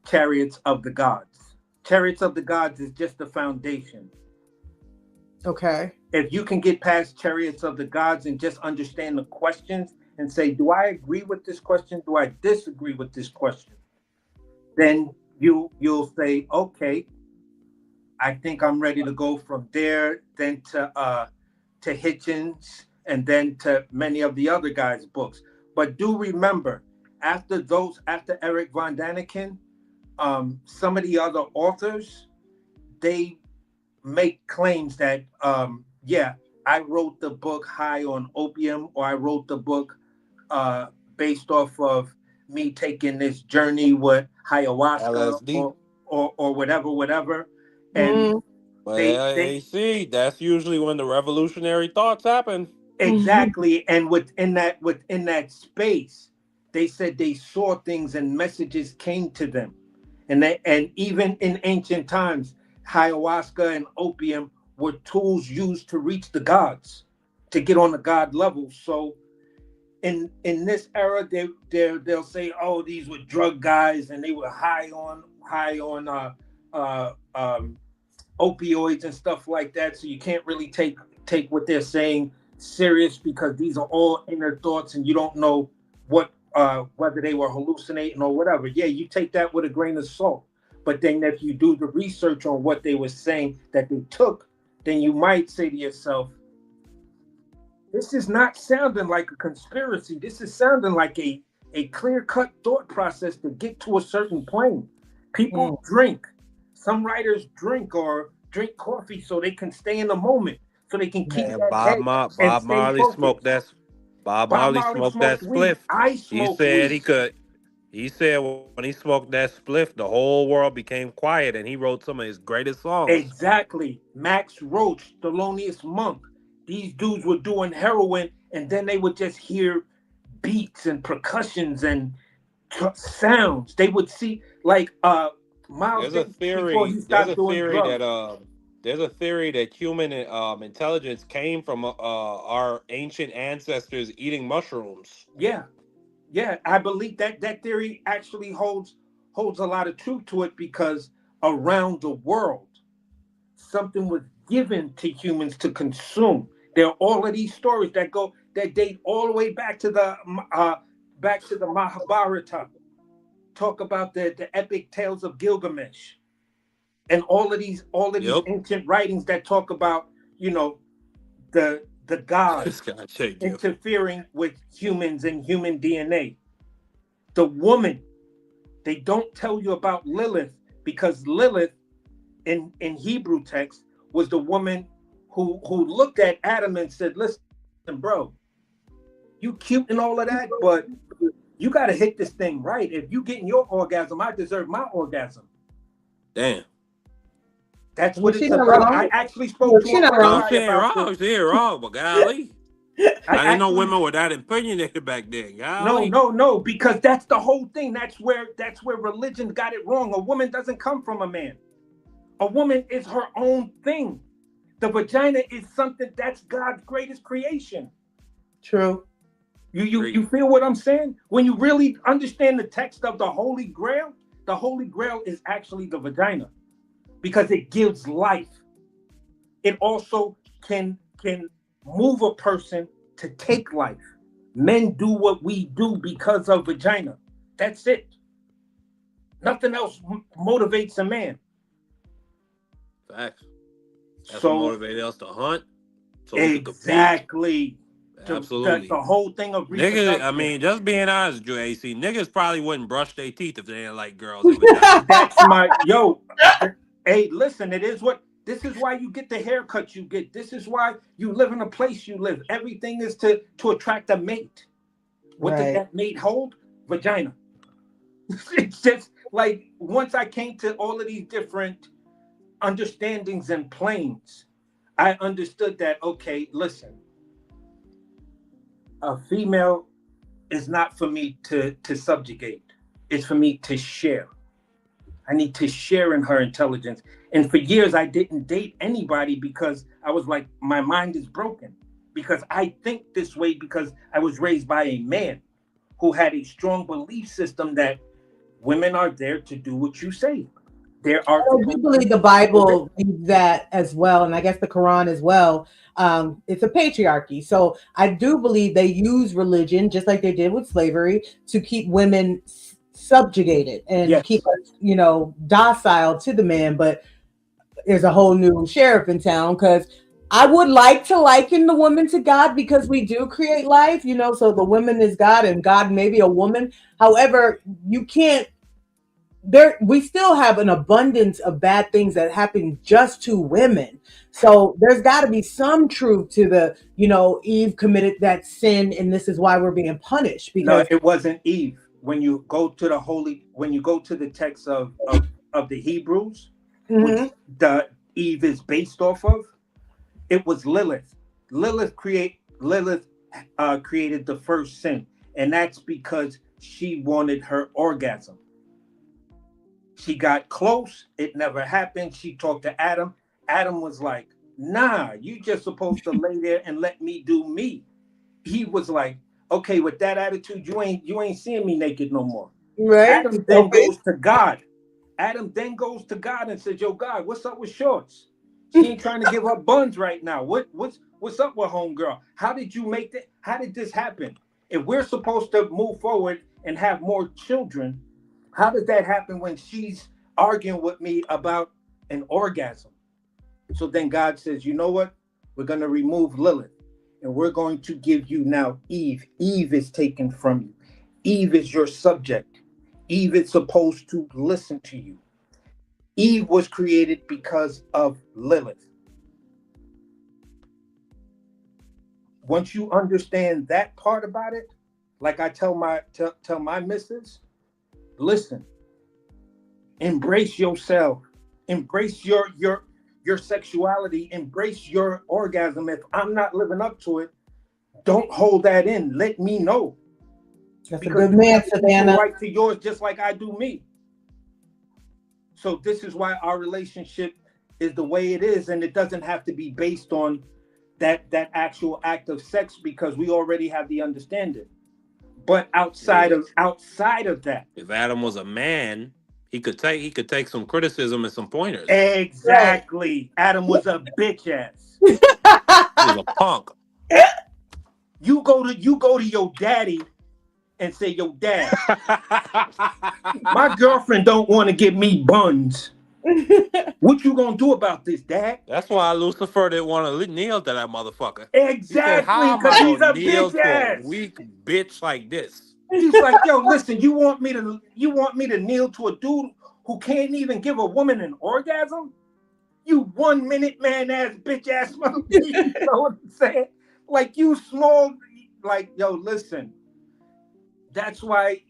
Chariots of the Gods. Chariots of the Gods is just the foundation. Okay. If you can get past Chariots of the Gods and just understand the questions and say, do I agree with this question? Do I disagree with this question? Then you'll say, okay, I think I'm ready to go from there, then to Hitchens, and then to many of the other guys' books. But do remember, after Eric von Daniken, some of the other authors, they make claims that, I wrote the book high on opium, or I wrote the book based off of me taking this journey with ayahuasca, LSD, or whatever. And they see that's usually when the revolutionary thoughts happen. Exactly. And within that space, they said they saw things and messages came to them. And even in ancient times, ayahuasca and opium were tools used to reach the gods, to get on the god level. So in this era, they'll say, oh, these were drug guys and they were high on opioids and stuff like that. So you can't really take what they're saying serious, because these are all inner thoughts and you don't know what whether they were hallucinating or whatever. Yeah, you take that with a grain of salt. But then if you do the research on what they were saying that they took, then you might say to yourself, this is not sounding like a conspiracy. This is sounding like a clear-cut thought process to get to a certain plane. People drink. Some writers drink or drink coffee so they can stay in the moment, so they can keep that Bob head and stay Marley focused. smoked that. Bob Bob Marley Marley smoked that smoked weed. spliff. I He smoke said he weed. could. He said when he smoked that spliff, the whole world became quiet, and he wrote some of his greatest songs. Exactly. Max Roach, Thelonious Monk. These dudes were doing heroin, and then they would just hear beats and percussions and sounds. They would see like Miles There's a Davis before theory. he stopped doing drugs. There's a theory that human intelligence came from our ancient ancestors eating mushrooms. Yeah, yeah. I believe that that theory actually holds a lot of truth to it because around the world, something was given to humans to consume. There are all of these stories that date all the way back to the Mahabharata. Talk about the epic tales of Gilgamesh and all of these Yep. ancient writings that talk about the This gods guy check you. interfering with humans and human DNA. The woman, they don't tell you about Lilith because Lilith in Hebrew text was the woman who looked at Adam and said, "Listen, bro, you cute and all of that, but you got to hit this thing right. If you getting your orgasm, I deserve my orgasm." Damn. That's what She it's not about. wrong. I actually spoke to She a not white wrong. guy She ain't about wrong. this. She ain't wrong, but golly. I didn't know actually, women were that opinionated back then. no, Golly. no, because that's the whole thing. That's where religion got it wrong. A woman doesn't come from a man. A woman is her own thing. The vagina is something that's God's greatest creation. True. You feel what I'm saying? When you really understand the text of the Holy Grail is actually the vagina because it gives life. It also can move a person to take life. Men do what we do because of vagina. That's it. Nothing else motivates a man. Facts. That's what So motivated us to hunt, so we could compete. exactly. Absolutely. The whole thing of Niggas, I reproduction. mean, just being honest with you, AC, niggas probably wouldn't brush their teeth if they didn't like girls and vaginas. That's my hey, listen, this is why you get the haircut you get. This is why you live in a place you live. Everything is to attract a mate. What does that mate hold? Vagina. It's just like once I came to all of these different understandings and planes, I understood that, okay, listen, a female is not for me to subjugate. It's for me to share. I need to share in her intelligence. And for years, I didn't date anybody because I was like, my mind is broken. Because I think this way because I was raised by a man who had a strong belief system that women are there to do what you say. There are. I do believe the Bible believes that as well, and I guess the Quran as well. It's a patriarchy, so I do believe they use religion just like they did with slavery to keep women subjugated and keep us, docile to the man. But there's a whole new sheriff in town because I would like to liken the woman to God because we do create life, so the woman is God and God may be a woman. However, you can't. We still have an abundance of bad things that happen just to women. So there's got to be some truth to the, Eve committed that sin and this is why we're being punished. Because No, it wasn't Eve. When you go to the text of the Hebrews, which the Eve is based off of, it was Lilith. Lilith created the first sin, and that's because she wanted her orgasm. She got close. It never happened. She talked to Adam. Adam was like, "Nah, you just supposed to lay there and let me do me." He was like, "Okay, with that attitude, you ain't seeing me naked no more." Right. Adam then goes to God. Adam then goes to God and says, "Yo, God, what's up with shorts? She ain't trying to give up buns right now. What's up with homegirl? How did you make that? How did this happen? If we're supposed to move forward and have more children, how does that happen when she's arguing with me about an orgasm?" So then God says, "You know what? We're going to remove Lilith and we're going to give you now Eve. Eve is taken from you. Eve is your subject. Eve is supposed to listen to you. Eve was created because of Lilith." once you understand that part about it, like I tell my missus, listen, embrace yourself, embrace your sexuality, embrace your orgasm. If I'm not living up to it, don't hold that in. Let me know. That's because a good man, you Savannah. right to yours just like I do me. So this is why our relationship is the way it is, and it doesn't have to be based on that actual act of sex, because we already have the understanding. But outside of that, if Adam was a man, he could take some criticism and some pointers. Exactly. Right. Adam was a bitch ass. He was a punk. You go to your daddy and say, yo, dad, my girlfriend don't want to give me buns. What you gonna do about this, Dad? That's why Lucifer didn't want to kneel to that motherfucker. Exactly, because he's a bitch ass. A weak bitch like this. He's like, yo, listen, you want me to kneel to a dude who can't even give a woman an orgasm? You 1 minute man ass bitch ass motherfucker. You know what I'm saying? Like, you small, like, yo, listen. That's why,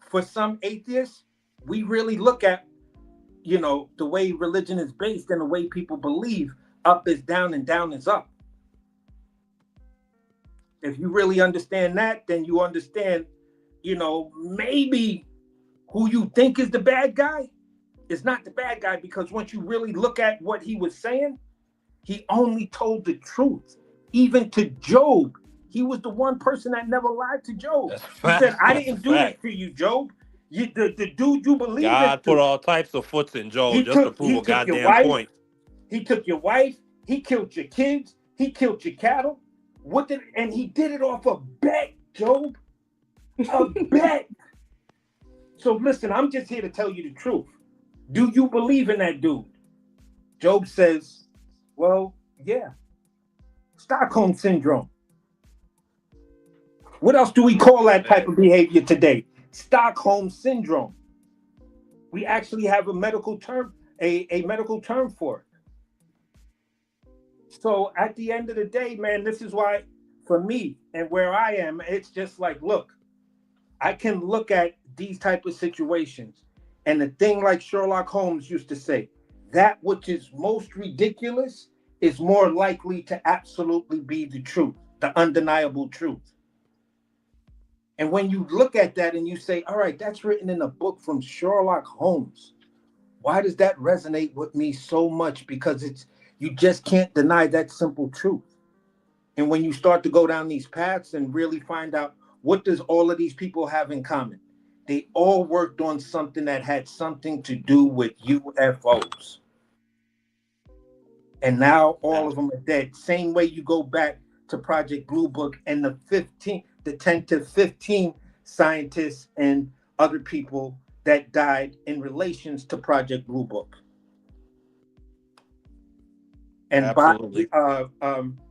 for some atheists, we really look at, the way religion is based and the way people believe, up is down and down is up. If you really understand that, then you understand, maybe who you think is the bad guy is not the bad guy, because once you really look at what he was saying, he only told the truth. Even to Job, he was the one person that never lied to Job. He said, I didn't do that to you, Job. The dude you believe in. God put all types of foots in Job just to prove a goddamn point. He took your wife. He killed your kids. He killed your cattle. And he did it off a bet, Job. A bet. So listen, I'm just here to tell you the truth. Do you believe in that dude? Job says, well, yeah. Stockholm syndrome. What else do we call that type of behavior today? Stockholm syndrome. We actually have a medical term, a medical term for it. So at the end of the day, man, this is why, for me and where I am, it's just like, look, I can look at these type of situations, and the thing like Sherlock Holmes used to say, that which is most ridiculous is more likely to absolutely be the truth, the undeniable truth. And when you look at that and you say, all right, that's written in a book from Sherlock Holmes, why does that resonate with me so much? Because you just can't deny that simple truth. And when you start to go down these paths and really find out, what does all of these people have in common? They all worked on something that had something to do with UFOs. And now all of them are dead. Same way you go back to Project Blue Book and the 10 to 15 scientists and other people that died in relations to Project Blue Book. And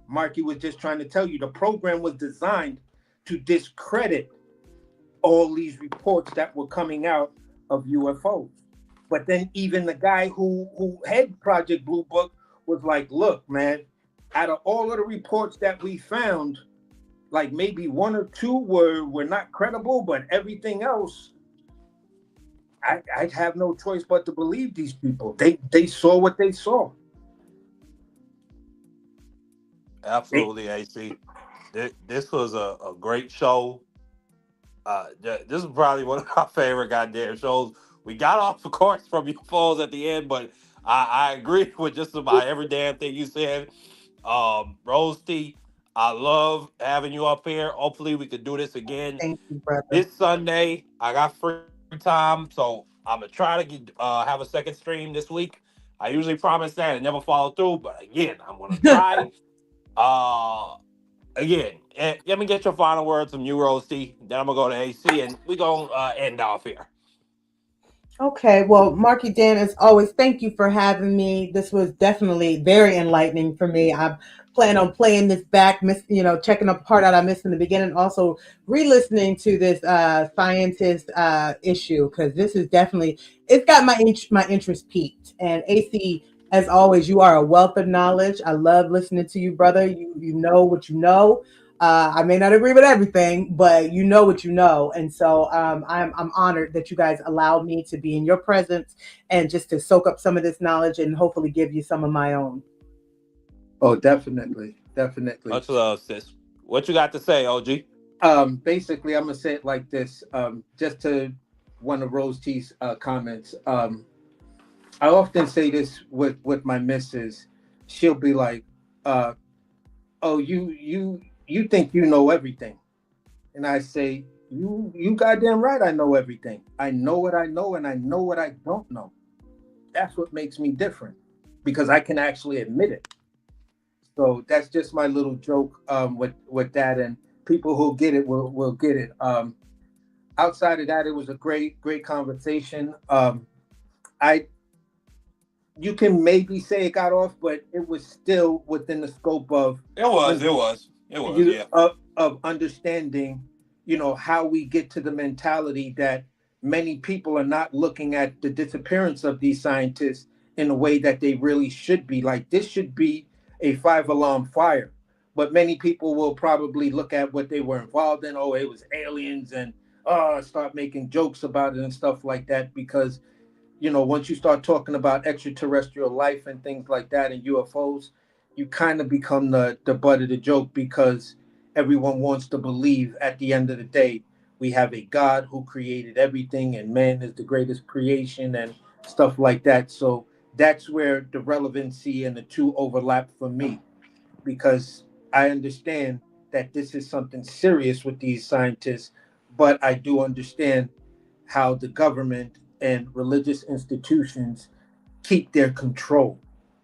Marky was just trying to tell you, the program was designed to discredit all these reports that were coming out of UFOs. But then even the guy who had Project Blue Book was like, look, man, out of all of the reports that we found, like maybe one or two were not credible, but everything else, I'd have no choice but to believe these people. They saw what they saw. Absolutely, AC. This was a great show. This is probably one of my favorite goddamn shows. We got off, of course, from UFOs at the end, but I agree with just about every damn thing you said. Rose T, I love having you up here. Hopefully we could do this again. Thank you, brother. This Sunday, I got free time, so I'm gonna try to have a second stream this week. I usually promise that and never follow through, but again, I'm gonna try. Again, let me get your final words from you, Rose T. Then I'm gonna go to AC, and we're gonna end off here. Okay, well, Marky Dan, as always, thank you for having me. This was definitely very enlightening for me. I plan on playing this back, checking the part out I missed in the beginning, also re-listening to this scientist issue, because this is definitely, it's got my interest peaked. And AC, As always, you are a wealth of knowledge. I love listening to you, brother. You know what you know. I may not agree with everything, but you know what you know. And so I'm honored that you guys allowed me to be in your presence and just to soak up some of this knowledge and hopefully give you some of my own. Oh, definitely. Definitely. Much love, sis. What you got to say, OG? Basically, I'm going to say it like this. Just to one of Rose T's comments. I often say this with my missus. She'll be like, oh, you think you know everything. And I say, you goddamn right I know everything. I know what I know and I know what I don't know. That's what makes me different, because I can actually admit it. So that's just my little joke with that, and people who get it will get it. Outside of that, it was a great conversation. You can maybe say it got off, but it was still within the scope of of understanding, how we get to the mentality that many people are not looking at the disappearance of these scientists in a way that they really should be. Like, this should be a 5-alarm fire, but many people will probably look at what they were involved in. Oh, it was aliens, and start making jokes about it and stuff like that, because once you start talking about extraterrestrial life and things like that and UFOs, you kind of become the butt of the joke, because everyone wants to believe at the end of the day we have a God who created everything and man is the greatest creation and stuff like that. So that's where the relevancy and the two overlap for me, because I understand that this is something serious with these scientists, but I do understand how the government and religious institutions keep their control,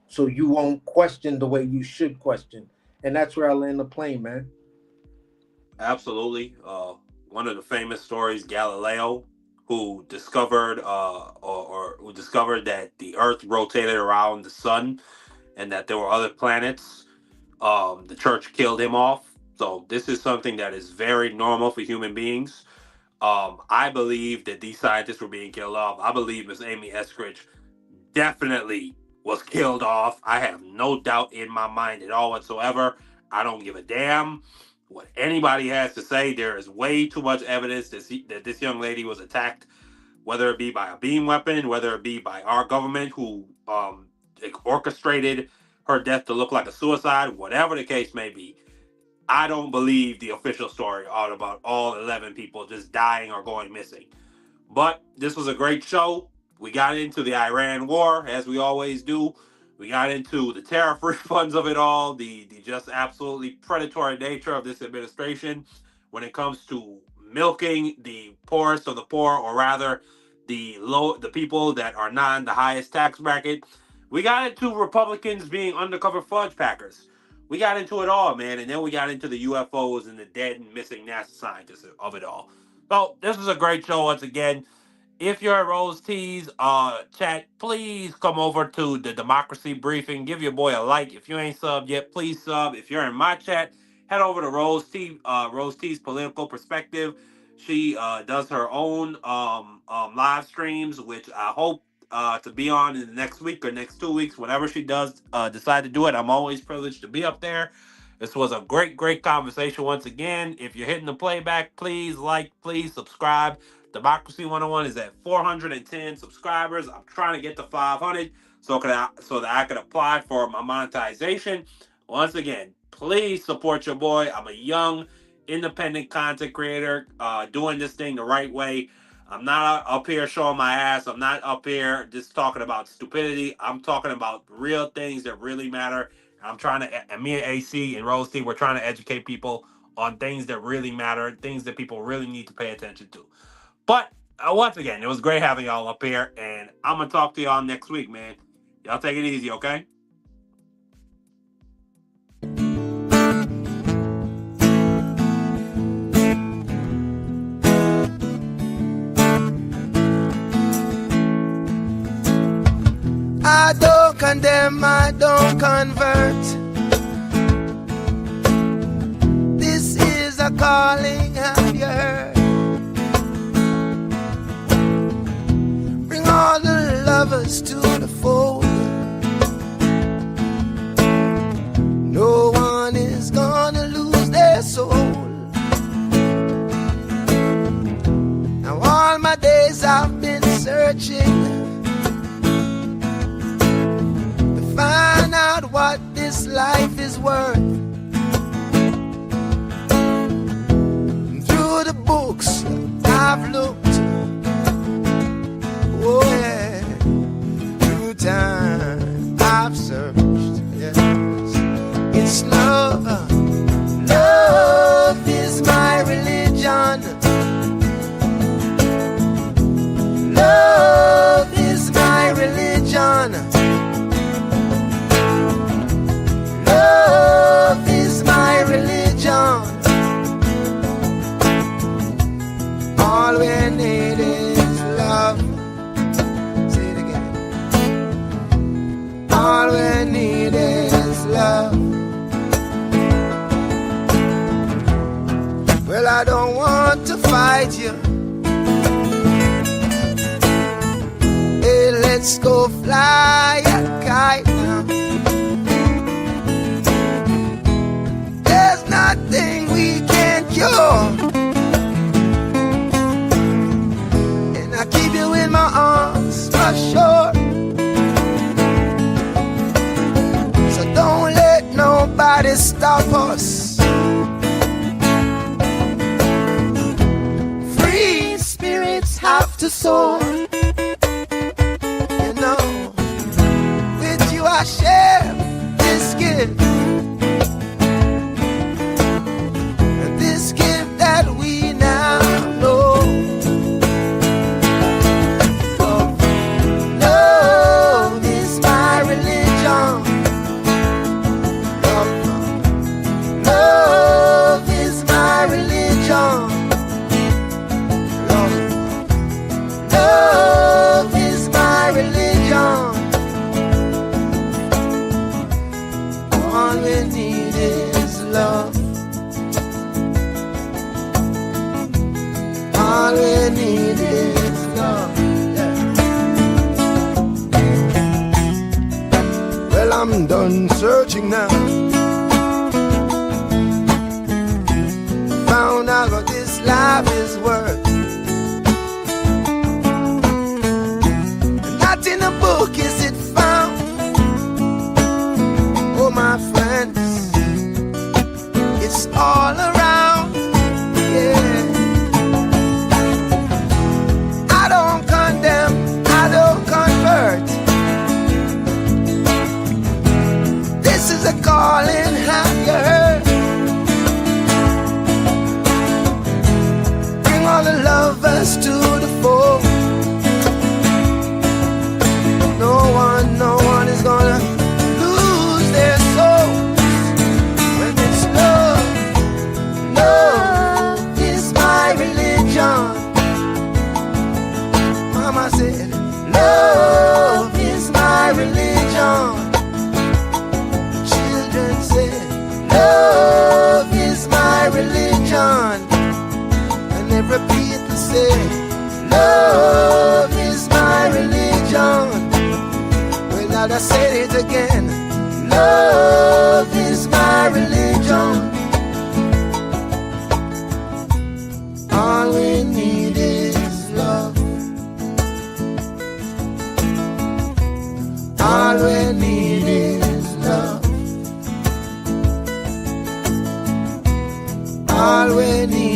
so you won't question the way you should question. And that's where I land the plane, man. Absolutely. One of the famous stories, Galileo, who discovered or who discovered that the Earth rotated around the sun and that there were other planets. The church killed him off. So this is something that is very normal for human beings. I believe that these scientists were being killed off. I believe Miss Amy Eskridge definitely was killed off. I have no doubt in my mind at all whatsoever. I don't give a damn what anybody has to say. There is way too much evidence that this young lady was attacked, whether it be by a beam weapon, whether it be by our government who orchestrated her death to look like a suicide, whatever the case may be. I don't believe the official story all about all 11 people just dying or going missing. But this was a great show. We got into the Iran war, as we always do. We got into the tariff refunds of it all, the just absolutely predatory nature of this administration when it comes to milking the poorest of the poor, or rather the people that are not in the highest tax bracket. We got into Republicans being undercover fudge packers. We got into it all, man, and then we got into the UFOs and the dead and missing NASA scientists of it all. So this was a great show once again. If you're at Rose T's chat, please come over to the Democracy Briefing. Give your boy a like. If you ain't subbed yet, please sub. If you're in my chat, head over to Rose T's Political Perspective. She does her own live streams, which I hope to be on in the next week or next 2 weeks, whenever she does decide to do it. I'm always privileged to be up there. This was a great conversation once again. If you're hitting the playback, please like, please subscribe. Democracy 101 is at 410 subscribers. I'm trying to get to 500 so that I can apply for my monetization. Once again, please support your boy. I'm a young, independent content creator doing this thing the right way. I'm not up here showing my ass. I'm not up here just talking about stupidity. I'm talking about real things that really matter. I'm trying to, and me and AC and Rose T, we're trying to educate people on things that really matter, things that people really need to pay attention to. But once again, it was great having y'all up here, and I'm going to talk to y'all next week, man. Y'all take it easy, okay? I don't condemn, I don't convert. This is a calling, have you heard? Bring all the lovers to the fold. searching to find out what this life is worth. And through the books I've looked, oh yeah, through time I've searched, yes. It's love, love is my religion. Love is my religion. Love is my religion. All we need is love. Say it again. All we need is love. Well, I don't want to fight you. Hey, let's go fly a kite now. There's nothing we can't cure, and I keep you in my arms for sure. So don't let nobody stop us. Free spirits have to soar. I share this gift, and this gift that we now know. Love is my religion. Love is my religion. Love is my religion. All we need is love. All we need is love. Yeah. Well, I'm done searching now. Found out what this life is worth. Not in a book is it found. Oh, my friends, it's all around, yeah. I don't condemn, I don't convert. This is a calling, have you heard? Bring all the lovers to the fore. No one is gonna their souls when it's love. Love is my religion. Mama said, love is my religion. Children said, love is my religion. And they repeat and say, love is my religion. Well, now I said it again. Love is my religion. All we need is love. All we need is love. All we need